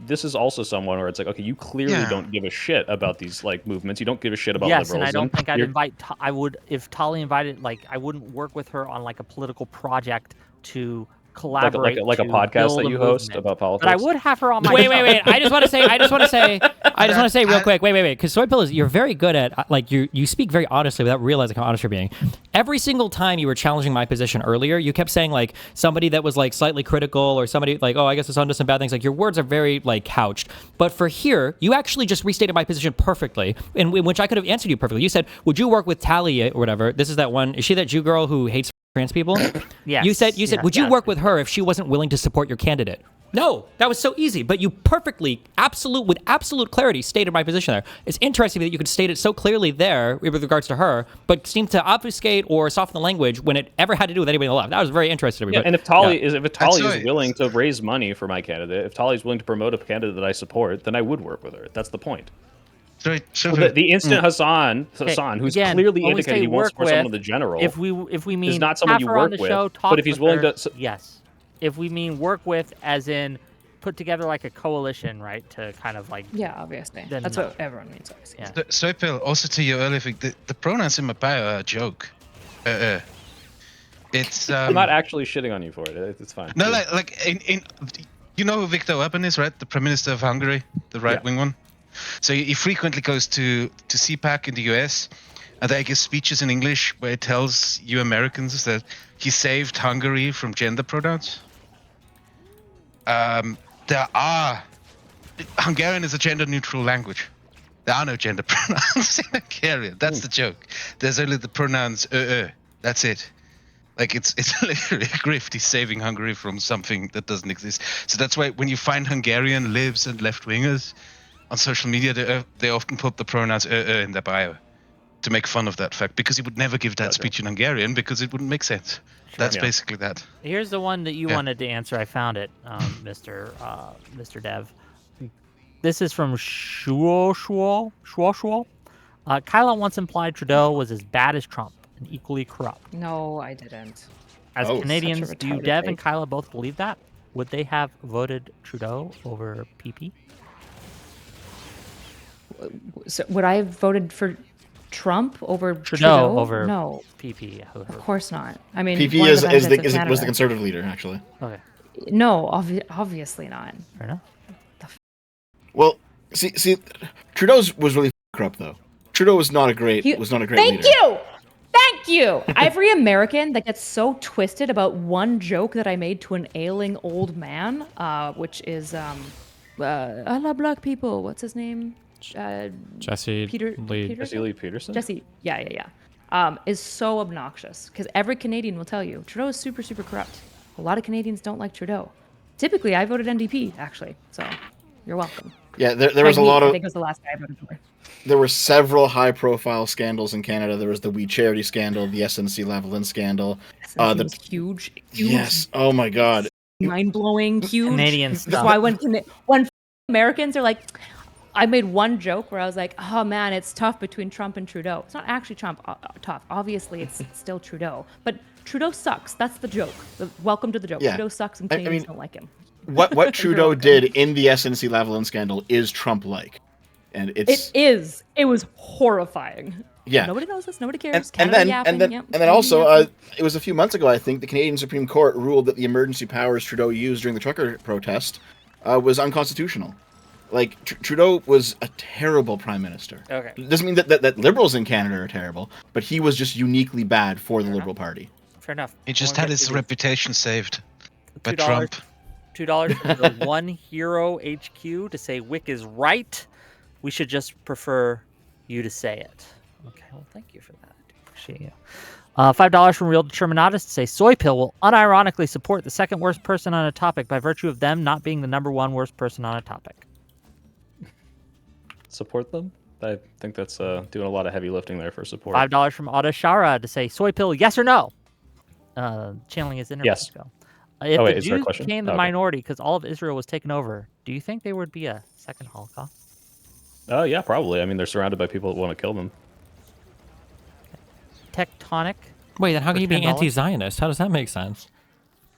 this is also someone where it's like, okay, you clearly Yeah. don't give a shit about these like movements. You don't give a shit about Yes, and liberalism. I don't think I'd You're- invite. I would if Tali invited. Like, I wouldn't work with her on like a political project to collaborate. like a to podcast build that a you host movement. about politics. But I would have her on my. Wait. show. I just want to say real quick. Wait. Because Soypill is you're very good at like you speak very honestly without realizing how honest you're being. Every single time you were challenging my position earlier, you kept saying like somebody that was like slightly critical or somebody like, oh, I guess it's onto some bad things. Like your words are very like couched. But for here, you actually just restated my position perfectly, in which I could have answered you perfectly. You said, would you work with Talia or whatever? This is that one. Is she that Jew girl who hates trans people? Yes. You said, Yes, would you yes. work with her if she wasn't willing to support your candidate? No, that was so easy. But you perfectly, with absolute clarity, stated my position there. It's interesting that you could state it so clearly there with regards to her, but seem to obfuscate or soften the language when it ever had to do with anybody on the left. That was very interesting to me. Yeah, but, and if Tali yeah. is right. willing to raise money for my candidate, if Tali's willing to promote a candidate that I support, then I would work with her. That's the point. Sorry, Well, the instant Hassan, who's again, clearly when we indicated say he wants work for someone with, in the general, If we mean not someone have you her on work the with, show, talk but if he's with willing her, to- yes. If we mean work with, as in put together like a coalition, right, to kind of like Yeah, obviously. Then That's no. what everyone means, obviously. Yeah. So, Bill, also to your earlier thing, the pronouns in my bio are a joke. It's I'm not actually shitting on you for it. It's fine. no, like in you know who Viktor Orban is, right? The Prime Minister of Hungary, the right wing one. So he frequently goes to CPAC in the US, and there he gives speeches in English where he tells you Americans that he saved Hungary from gender pronouns. Hungarian is a gender-neutral language. There are no gender pronouns in Hungarian. That's the joke. There's only the pronouns That's it. Like it's literally a grift. He's saving Hungary from something that doesn't exist. So that's why when you find Hungarian libs and left-wingers on social media, they often put the pronouns in their bio to make fun of that fact, because he would never give that speech in Hungarian because it wouldn't make sense. Sure, that's basically that. Here's the one that you wanted to answer. I found it, Mr. Dev. This is from Shuo. Kyla once implied Trudeau was as bad as Trump and equally corrupt. No, I didn't. As Canadians, do you, Dev and Kyla both believe that? Would they have voted Trudeau over PP? So would I have voted for Trump over Trudeau? Over no PP. Of course not. I mean, PP was the conservative leader, actually. Okay. No, obviously not. Fair enough. Well, see, Trudeau's was really corrupt, though. Trudeau was not a great leader. Thank you. Every American that gets so twisted about one joke that I made to an ailing old man, which is I love black people. What's his name? Jesse Lee. Jesse Lee Peterson? Jesse, yeah. Is so obnoxious because every Canadian will tell you Trudeau is super, super corrupt. A lot of Canadians don't like Trudeau. Typically, I voted NDP, actually, so you're welcome. Yeah, there was a lot of... I think it was the last guy I voted for. There were several high-profile scandals in Canada. There was the We Charity scandal, the SNC-Lavalin scandal. SNC was huge. Yes, oh my God. Mind-blowing, huge. Canadian stuff. That's why when Americans are like... I made one joke where I was like, oh man, it's tough between Trump and Trudeau. It's not actually Trump tough. Obviously, it's still Trudeau. But Trudeau sucks. That's the joke. Welcome to the joke. Yeah. Trudeau sucks and Canadians don't like him. What Trudeau did in the SNC-Lavalin scandal is Trump-like. And it was horrifying. Yeah. Nobody knows this. Nobody cares. And then also, it was a few months ago, I think, the Canadian Supreme Court ruled that the emergency powers Trudeau used during the trucker protest was unconstitutional. Like, Trudeau was a terrible prime minister. Okay. It doesn't mean that liberals in Canada are terrible, but he was just uniquely bad for the Liberal Party. Fair enough. He just had his reputation saved by $2, Trump. $2 for the One Hero HQ to say Wick is right. We should just prefer you to say it. Okay, well, thank you for that. I do appreciate you. $5 from Real Determinatus to say Soy Pill will unironically support the second worst person on a topic by virtue of them not being the number one worst person on a topic. Support them? I think that's doing a lot of heavy lifting there for support. $5 from Auto Shara to say Soy Pill, yes or no? Channeling his inner yes. Go. If the Jews became the minority because all of Israel was taken over, do you think there would be a second Holocaust? Oh, yeah, probably. I mean, they're surrounded by people that want to kill them. Tectonic. Wait, then how can you be anti-Zionist? How does that make sense?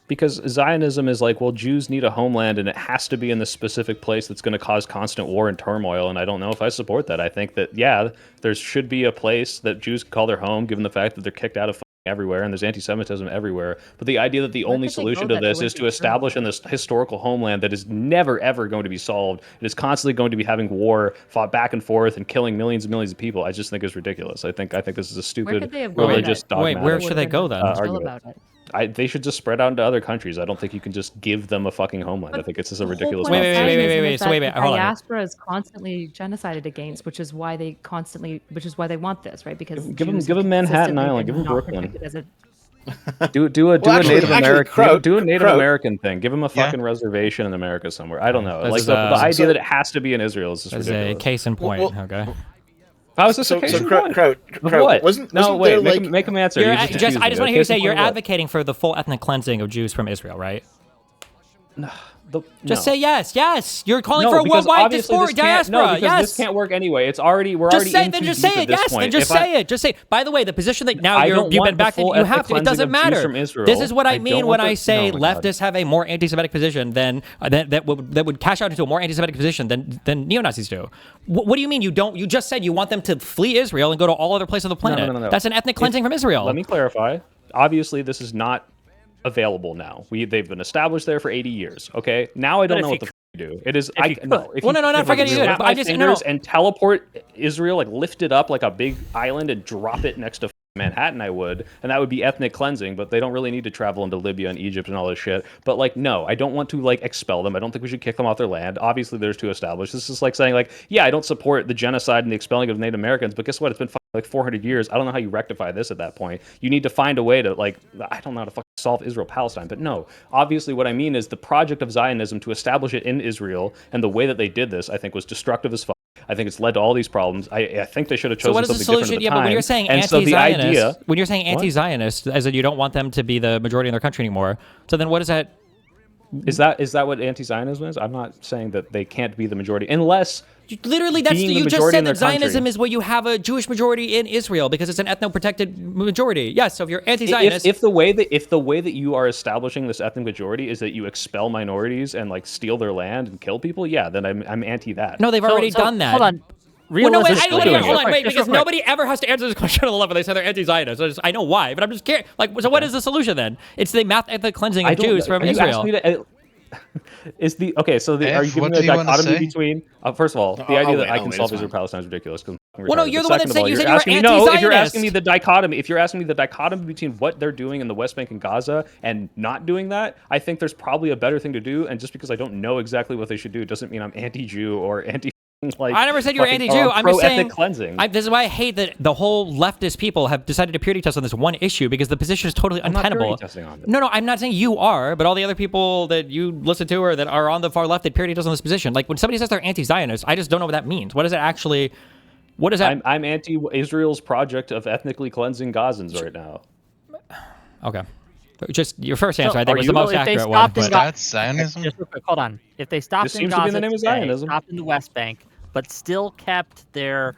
Because Zionism is like, well, Jews need a homeland, and it has to be in this specific place that's going to cause constant war and turmoil, and I don't know if I support that. I think that, yeah, there should be a place that Jews call their home, given the fact that they're kicked out of everywhere, and there's anti-Semitism everywhere. But the idea that the only solution to this is to establish in this historical homeland that is never, ever going to be solved, it is constantly going to be having war, fought back and forth, and killing millions and millions of people, I just think is ridiculous. I think this is a stupid religious dogmatic. Wait, where should they go then? About it. They should just spread out into other countries. I don't think you can just give them a fucking homeland. I think it's just a ridiculous. Wait. So wait. The diaspora is constly genocided against, which is why they want this, right? Because give them Manhattan Island, give them Brooklyn. Do a Native American thing. Give them a fucking reservation in America somewhere. I don't know. Like the idea that it has to be in Israel is just ridiculous. A case in point. Okay. How is this a case in point? What? Make him answer. I just want to hear you say you're advocating for the full ethnic cleansing of Jews from Israel, right? Just say yes. You're calling for a worldwide diaspora. No, because this can't work anyway. We're already in too deep at this point. Then just say it. Just say it. By the way, the position that now you've been back, you have to. It doesn't matter. This is what I mean when I say leftists have a more anti-Semitic position than that would cash out into a more anti-Semitic position than neo-Nazis do. What do you mean you don't? You just said you want them to flee Israel and go to all other places on the planet. No. That's an ethnic cleansing from Israel. Let me clarify. Obviously, this is not available now. They've been established there for 80 years. Okay, now I don't know what the do. It is. No. If Well, no, not forgetting you. snap But my I just fingers and teleport Israel, like lift it up like a big island and drop it next to Manhattan, I would, and that would be ethnic cleansing. But they don't really need to travel into Libya and Egypt and all this shit. But like, no, I don't want to like expel them. I don't think we should kick them off their land. Obviously, there's too established. This is like saying like, yeah, I don't support the genocide and the expelling of Native Americans, but guess what? It's been like 400 years. I don't know how you rectify this at that point. You need to find a way to like, I don't know how to solve Israel-Palestine, but no. Obviously, what I mean is the project of Zionism to establish it in Israel and the way that they did this, I think, was destructive as fuck. I think it's led to all these problems. I think they should have chosen what is the something solution? different at the Yeah, time. but when you're saying and so the anti-Zionist, idea, when you're saying anti-Zionist, as in you don't want them to be the majority in their country anymore, so then what is that? is that what anti-Zionism is? I'm not saying that they can't be the majority unless. Literally, that's being the you just majority said in their that Zionism country. is where you have a Jewish majority in Israel because it's an ethno-protected majority. Yes, so if you're anti-Zionist, If the way that you are establishing this ethnic majority is that you expel minorities and like steal their land and kill people, yeah, then I'm anti that. no, they've already done that. Hold on. Well, no, wait, Realistically, hold on, wait, Just because real quick. nobody ever has to answer this question on the left when they say they're anti-Zionist. I know why, but I'm just curious. Like, so what is the solution then? It's the ethnic cleansing of Jews from Israel. Is the okay? So are you giving what me a do you wanna dichotomy say? between? First of all, the I'll idea that wait, I I'll can wait, solve it's Israel-Palestine is ridiculous. Well, no, you're the one that said you said you were asking me, no, if you're anti-Zionist. asking me the dichotomy, if you're asking me the dichotomy between what they're doing in the West Bank and Gaza and not doing that, I think there's probably a better thing to do. And just because I don't know exactly what they should do doesn't mean I'm anti-Jew or anti. Like, I never said you were fucking- anti-Jew. or I'm just saying. pro-ethnic cleansing. This is why I hate that the whole leftist people have decided to purity test on this one issue because the position is totally I'm not untenable. purity testing on it. No, I'm not saying you are, but all the other people that you listen to or that are on the far left that purity test on this position. Like when somebody says they're anti-Zionist, I just don't know what that means. What does it actually? What is that? I'm anti-Israel's project of ethnically cleansing Gazans right now. Okay. Just your first answer, I think, are was the you- most if they accurate one. stopped in but- Ga- That's Zionism. Just real quick, hold on. If they stopped This in seems to be Gaza the name of today, Zionism. stopped in the West Bank, but still kept their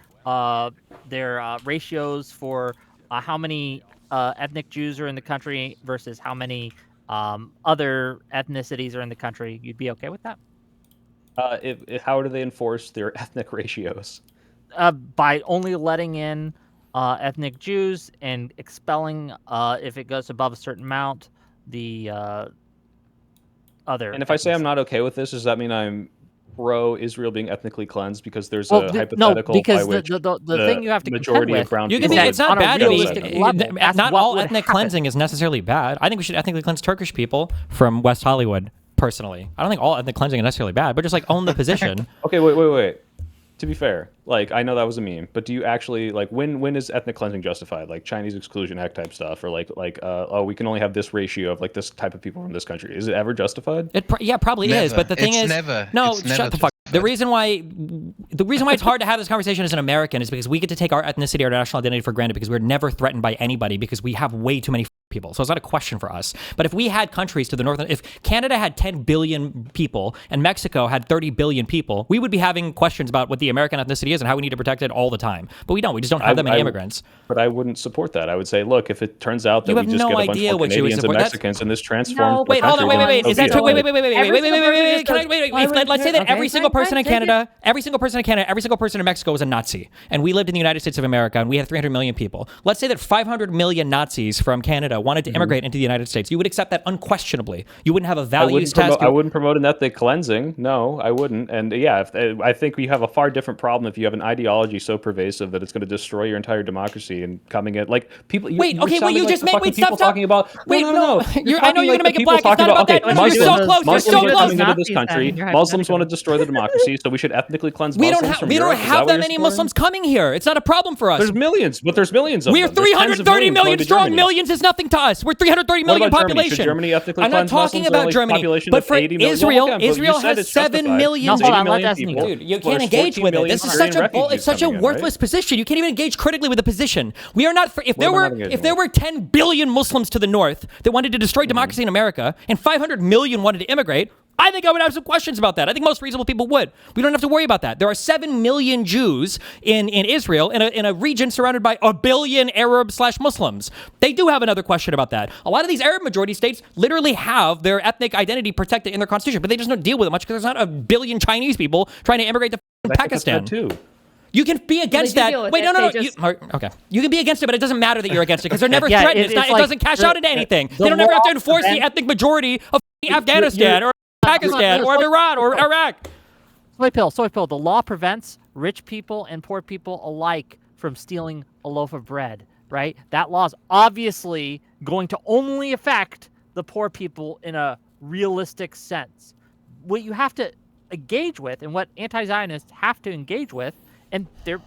ratios for how many ethnic Jews are in the country versus how many other ethnicities are in the country, you'd be okay with that? How do they enforce their ethnic ratios? By only letting in ethnic Jews and expelling, if it goes above a certain amount, the other. And if I say I'm not okay with this, does that mean I'm pro-Israel being ethnically cleansed because there's Well, a no, hypothetical because by which the thing you have to majority contend of brown with, You can people be, that it's not on a bad to be. realistic level, that's Not what all would ethnic happen. cleansing is necessarily bad. I think we should ethnically cleanse Turkish people from West Hollywood. Personally, I don't think all ethnic cleansing is necessarily bad, but just like own the position. Okay, wait. To be fair, like I know that was a meme, but do you actually like when is ethnic cleansing justified? Like Chinese Exclusion Act type stuff, or oh, we can only have this ratio of like this type of people from this country. Is it ever justified? Yeah, probably is. Never. But the thing It's is, never. no, It's never shut the fuck. justified. The reason why it's hard to have this conversation as an American is because we get to take our ethnicity, our national identity for granted because we're never threatened by anybody because we have way too many people. So it's not a question for us. But if we had countries to the north, if Canada had 10 billion people and Mexico had 30 billion people, we would be having questions about what the American ethnicity is and how we need to protect it all the time. But we don't. We just don't have that many immigrants. But I wouldn't support that. I would say, look, if it turns out that You we have just no get a bunch idea more what you would Canadians and support. That's- Mexicans and this transforms. No, the Wait, hold on, country, wait. then Is that so true? be it. Wait. Can I, let's say that every single person in take it. Canada, every single person in Mexico was a Nazi, and we lived in the United States of America, and we had 300 million people. Let's say that 500 million Nazis from Canada wanted to immigrate into the United States. You would accept that unquestionably. You wouldn't have a values test. I wouldn't promote an ethnic cleansing. No, I wouldn't. And yeah, I think we have a far different problem if you have an ideology so pervasive that it's going to destroy your entire democracy and coming at like people. Wait, okay, well, you just made people talking about. Wait, no. I know you're gonna make it black. It's not about that. You're so close. You're Muslims so are close. coming into this Nazis, country. then. You're Muslims want to destroy the democracy, so we should ethnically cleanse We Muslims don't have from we don't Europe? Is have what that you're many supporting? Muslims coming here. It's not a problem for us. There's millions, but there's millions of We are them. There's tens of 330 million going to strong. Germany. Millions is nothing to us. We're 330 What million about Germany? population. Should Germany ethnically I'm not cleanse talking Muslims? about Only Germany, population but of for 80 million. Israel, Okay, but you Israel said has it's 7 justified. million. No, It's hold 80 on, let million Desmond people. go. Dude, you Well, can't there's engage 14 with it. million This is Syrian such a refugees it's such a coming in, worthless right? position. You can't even engage critically with the position. We are not. If there am I were not engaging if there with? were 10 billion Muslims to the north that wanted to destroy democracy in America, and 500 million wanted to immigrate, I think I would have some questions about that. I think most reasonable people would. We don't have to worry about that. There are 7 million Jews in Israel, in a region surrounded by a billion Arab/Muslims. They do have another question about that. A lot of these Arab majority states literally have their ethnic identity protected in their constitution, but they just don't deal with it much because there's not a billion Chinese people trying to immigrate to I think that's Pakistan. bad too. You can be against do that. deal with Wait, it. no. They just- Okay. You can be against it, but it doesn't matter that you're against it because they're never Yeah, threatened. it's It like doesn't cash out into anything. the They don't ever have to law enforce the prevents- ethnic majority of Afghanistan or Pakistan or of Iran or Iraq. Soy pill. The law prevents rich people and poor people alike from stealing a loaf of bread, right? That law is obviously going to only affect the poor people in a realistic sense. What you have to engage with and what anti-Zionists have to engage with, and they're,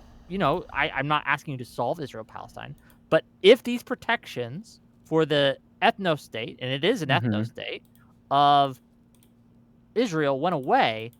I'm not asking you to solve Israel-Palestine, but if these protections for the ethno-state, and it is an ethno-state, of Israel went away,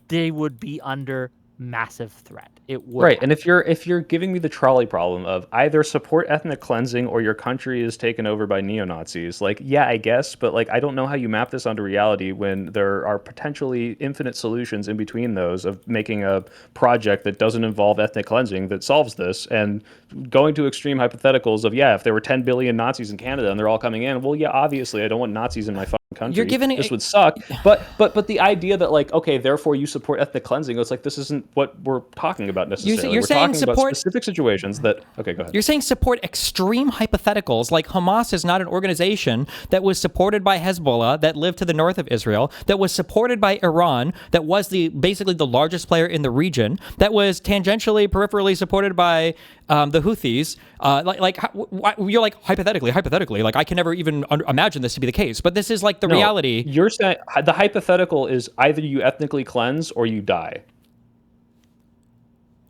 they would be under massive threat. It would right. And if you're giving me the trolley problem of either support ethnic cleansing or your country is taken over by neo-Nazis, like, yeah, I guess, but like I don't know how you map this onto reality when there are potentially infinite solutions in between those of making a project that doesn't involve ethnic cleansing that solves this, and going to extreme hypotheticals of, yeah, if there were 10 billion Nazis in Canada and they're all coming in, well, yeah, obviously I don't want Nazis in my fucking country. You're giving this would suck. But the idea that like, okay, therefore you support ethnic cleansing, it's like this isn't what we're talking about necessarily. You're we're saying talking about specific situations that. Okay, go ahead. You're saying support extreme hypotheticals, like Hamas is not an organization that was supported by Hezbollah that lived to the north of Israel, that was supported by Iran, that was basically the largest player in the region, that was tangentially, peripherally supported by the Houthis. You're like hypothetically, like I can never even imagine this to be the case, but this is like the reality. You're saying the hypothetical is either you ethnically cleanse or you die.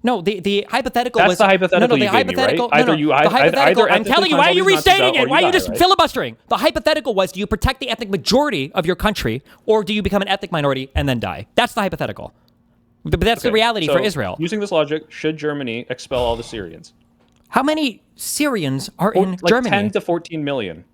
No, the hypothetical That's was the hypothetical. No, the hypothetical. Right? The hypothetical. I'm telling you, why are you restating it? Why are you just filibustering? The hypothetical was: do you protect the ethnic majority of your country, or do you become an ethnic minority and then die? That's the hypothetical. But that's the reality for Israel. Using this logic, should Germany expel all the Syrians? How many Syrians are in Germany? 10 to 14 million.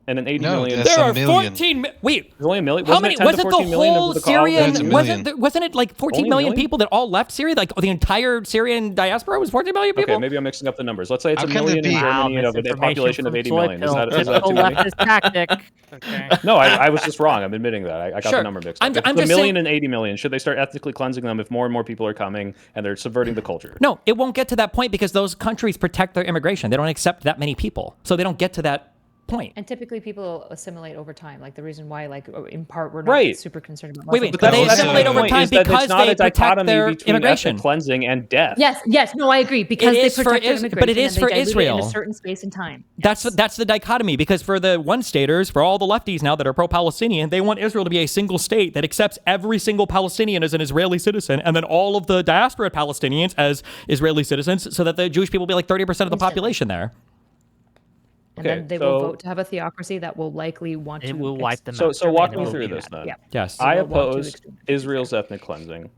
And an 80 million. There are 14 Wait. There's only a million. How many? Wasn't the whole Syrian? Wasn't it like 14 million people that all left Syria? Like the entire Syrian diaspora was 14 million people? Okay, maybe I'm mixing up the numbers. Let's say it's a million in Germany of a population of 80 million. Is that too many? Leftist tactic. Okay. No, I was just wrong. I'm admitting that. I got the number mixed up. I'm a just million saying, and 80 million. Should they start ethnically cleansing them if more and more people are coming and they're subverting the culture? No, it won't get to that point because those countries protect their immigration. They don't accept that many people. So they don't get to that point. And typically people assimilate over time. Like the reason why, like in part, we're not super concerned about. Wait, but they assimilate over time because they protect their immigration. Cleansing and death. Yes, no, I agree because they protect their immigration. But it is for Israel in a certain space and time. That's the dichotomy. Because for the one-staters, for all the lefties now that are pro-Palestinian, they want Israel to be a single state that accepts every single Palestinian as an Israeli citizen, and then all of the diaspora Palestinians as Israeli citizens, so that the Jewish people will be like 30% of the population there. And then they will vote to have a theocracy that will likely want to. It will wipe them out. So walk me through this then. Yeah. Yes. I oppose Israel's ethnic cleansing.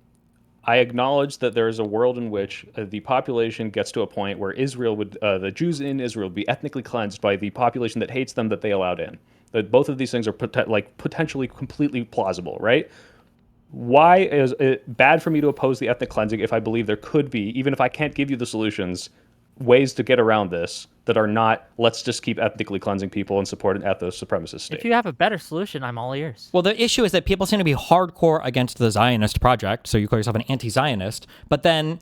I acknowledge that there is a world in which the population gets to a point where Israel would, the Jews in Israel would be ethnically cleansed by the population that hates them that they allowed in. That both of these things are potentially completely plausible, right? Why is it bad for me to oppose the ethnic cleansing if I believe there could be, even if I can't give you the solutions, ways to get around this that are not, let's just keep ethnically cleansing people and support an ethno-supremacist state? If you have a better solution, I'm all ears. Well, the issue is that people seem to be hardcore against the Zionist project, so you call yourself an anti-Zionist. But then,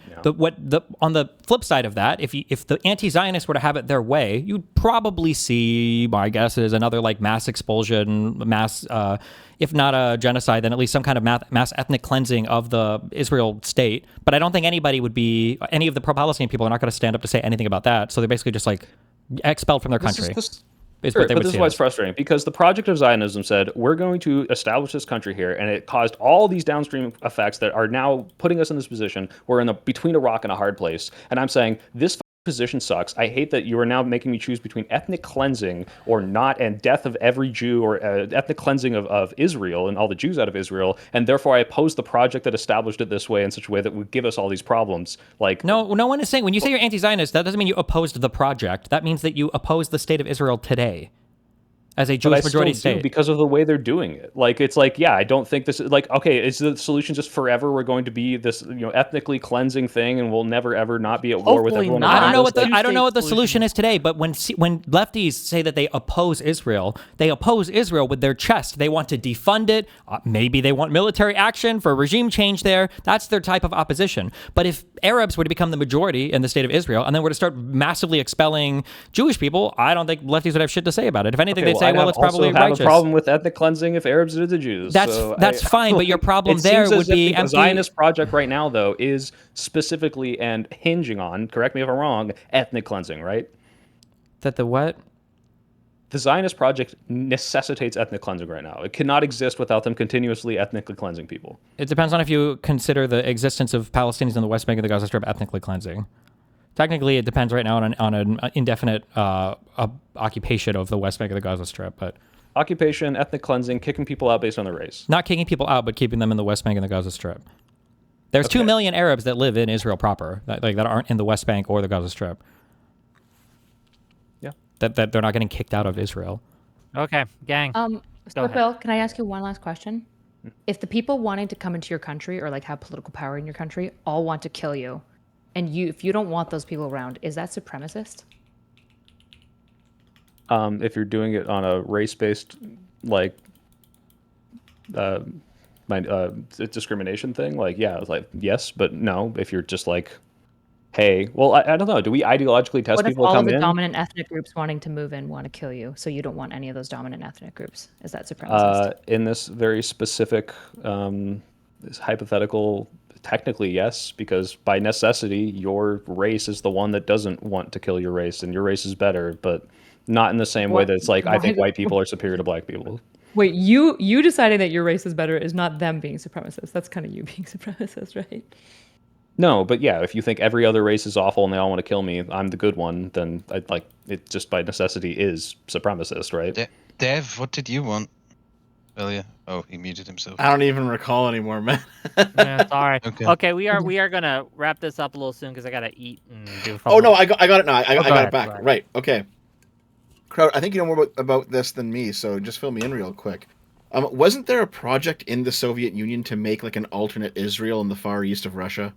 on the flip side of that, if the anti-Zionists were to have it their way, you'd probably see, my guess is, another like mass expulsion, if not a genocide, then at least some kind of mass ethnic cleansing of the Israel state. But I don't think any of the pro-Palestinian people are not going to stand up to say anything about that. So they're basically just like expelled from their country. But this is why it's frustrating, because the project of Zionism said, we're going to establish this country here, and it caused all these downstream effects that are now putting us in this position. We're between a rock and a hard place. And I'm saying, this position sucks. I hate that you are now making me choose between ethnic cleansing or not, and death of every Jew, or ethnic cleansing of Israel and all the Jews out of Israel, and therefore I oppose the project that established it this way in such a way that would give us all these problems. Like, no one is saying, when you say you're anti-Zionist, that doesn't mean you opposed the project. That means that you oppose the state of Israel today as a Jewish majority state, because of the way they're doing it. Like, it's like, yeah, I don't think this is like, okay, is the solution just forever we're going to be this, ethnically cleansing thing, and we'll never ever not be at war with everyone? I don't know what the solution is today, but when lefties say that they oppose Israel with their chest. They want to defund it. Maybe they want military action for regime change there. That's their type of opposition. But if Arabs were to become the majority in the state of Israel and then were to start massively expelling Jewish people, I don't think lefties would have shit to say about it. If anything, they'd say, say, well, it's probably also have righteous. a problem with ethnic cleansing if Arabs did the Jews. That's fine, but your problem there would be the Zionist project right now, though, is specifically and hinging on, correct me if I'm wrong, ethnic cleansing, right? That the what? The Zionist project necessitates ethnic cleansing right now. It cannot exist without them continuously ethnically cleansing people. It depends on if you consider the existence of Palestinians in the West Bank and the Gaza Strip ethnically cleansing. Technically, it depends right now on an indefinite occupation of the West Bank and the Gaza Strip, but occupation, ethnic cleansing, kicking people out based on their race. Not kicking people out, but keeping them in the West Bank and the Gaza Strip. There's 2 million Arabs that live in Israel proper, that aren't in the West Bank or the Gaza Strip. Yeah, that they're not getting kicked out of Israel. Okay, gang. So Bill, can I ask you one last question? If the people wanting to come into your country or like have political power in your country all want to kill you, and if you don't want those people around, is that supremacist? If you're doing it on a race-based, like, discrimination thing, like, yeah, like, yes, but no. If you're just like, hey, well, I don't know. Do we ideologically test people to come in? What if all of the dominant ethnic groups wanting to move in want to kill you, so you don't want any of those dominant ethnic groups? Is that supremacist? In this very specific, this hypothetical, technically yes, because by necessity, your race is the one that doesn't want to kill your race, and your race is better, but not in the same way that it's like, I think white people are superior to black people. Wait, you deciding that your race is better is not them being supremacists. That's kind of you being supremacist, right? No, but yeah, if you think every other race is awful and they all want to kill me, I'm the good one, then it just by necessity is supremacist, right? Dev, what did you want earlier? Oh, he muted himself. I don't even recall anymore, man. Yeah, sorry. Okay, we are gonna wrap this up a little soon because I gotta eat and do. Oh no, I got it now. I got ahead, it back. Right. Okay. Crowd, I think you know more about this than me, so just fill me in real quick. Wasn't there a project in the Soviet Union to make like an alternate Israel in the far east of Russia?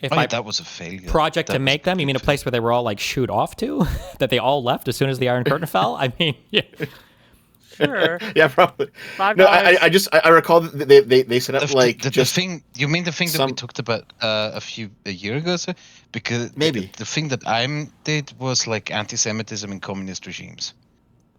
That was a failure. Project to make them? You mean a place where they were all like shoot off to? That they all left as soon as the Iron Curtain fell? I mean, yeah. Sure. Yeah, probably. $5. No, I recall that they set up the thing. You mean the thing that we talked about a year ago, sir? Because maybe the thing that I did was like anti-Semitism in communist regimes,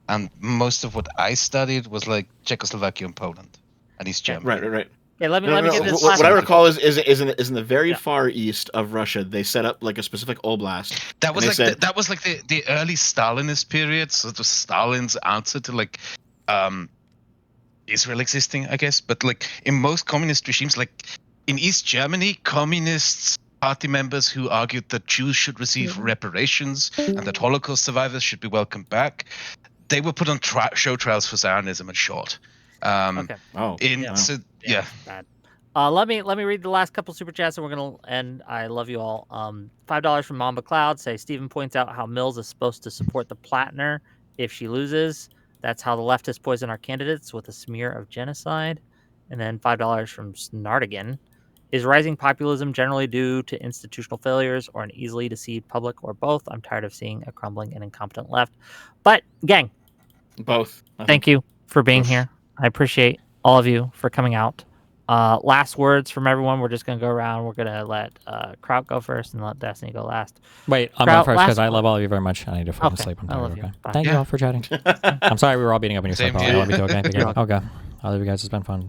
and most of what I studied was like Czechoslovakia and Poland and East Germany. Right. Yeah, let me get this. What I recall is in the very far east of Russia, they set up like a specific oblast. That was like the early Stalinist period, sort of Stalin's answer to like Israel existing, I guess. But like in most communist regimes, like in East Germany, communists party members who argued that Jews should receive reparations and that Holocaust survivors should be welcomed back, they were put on show trials for Zionism and shot. Okay. Yeah. Bad. Let me read the last couple super chats and we're gonna end. I love you all. $5 from Mamba Cloud. Say Stephen points out how Mills is supposed to support the Plattner if she loses. That's how the leftists poison our candidates with a smear of genocide. And then $5 from Snardigan. Is rising populism generally due to institutional failures or an easily deceived public or both? I'm tired of seeing a crumbling and incompetent left. But gang, both. Thank you for being here. I appreciate all of you for coming out. Last words from everyone. We're just going to go around. We're going to let Kraut go first and let Destiny go last. Wait, I'm going first because I love all of you very much. I need to fucking sleep. I love you. Thank you all for chatting. I'm sorry we were all beating up on your stuff. I love you too. Okay. I love you guys. It's been fun.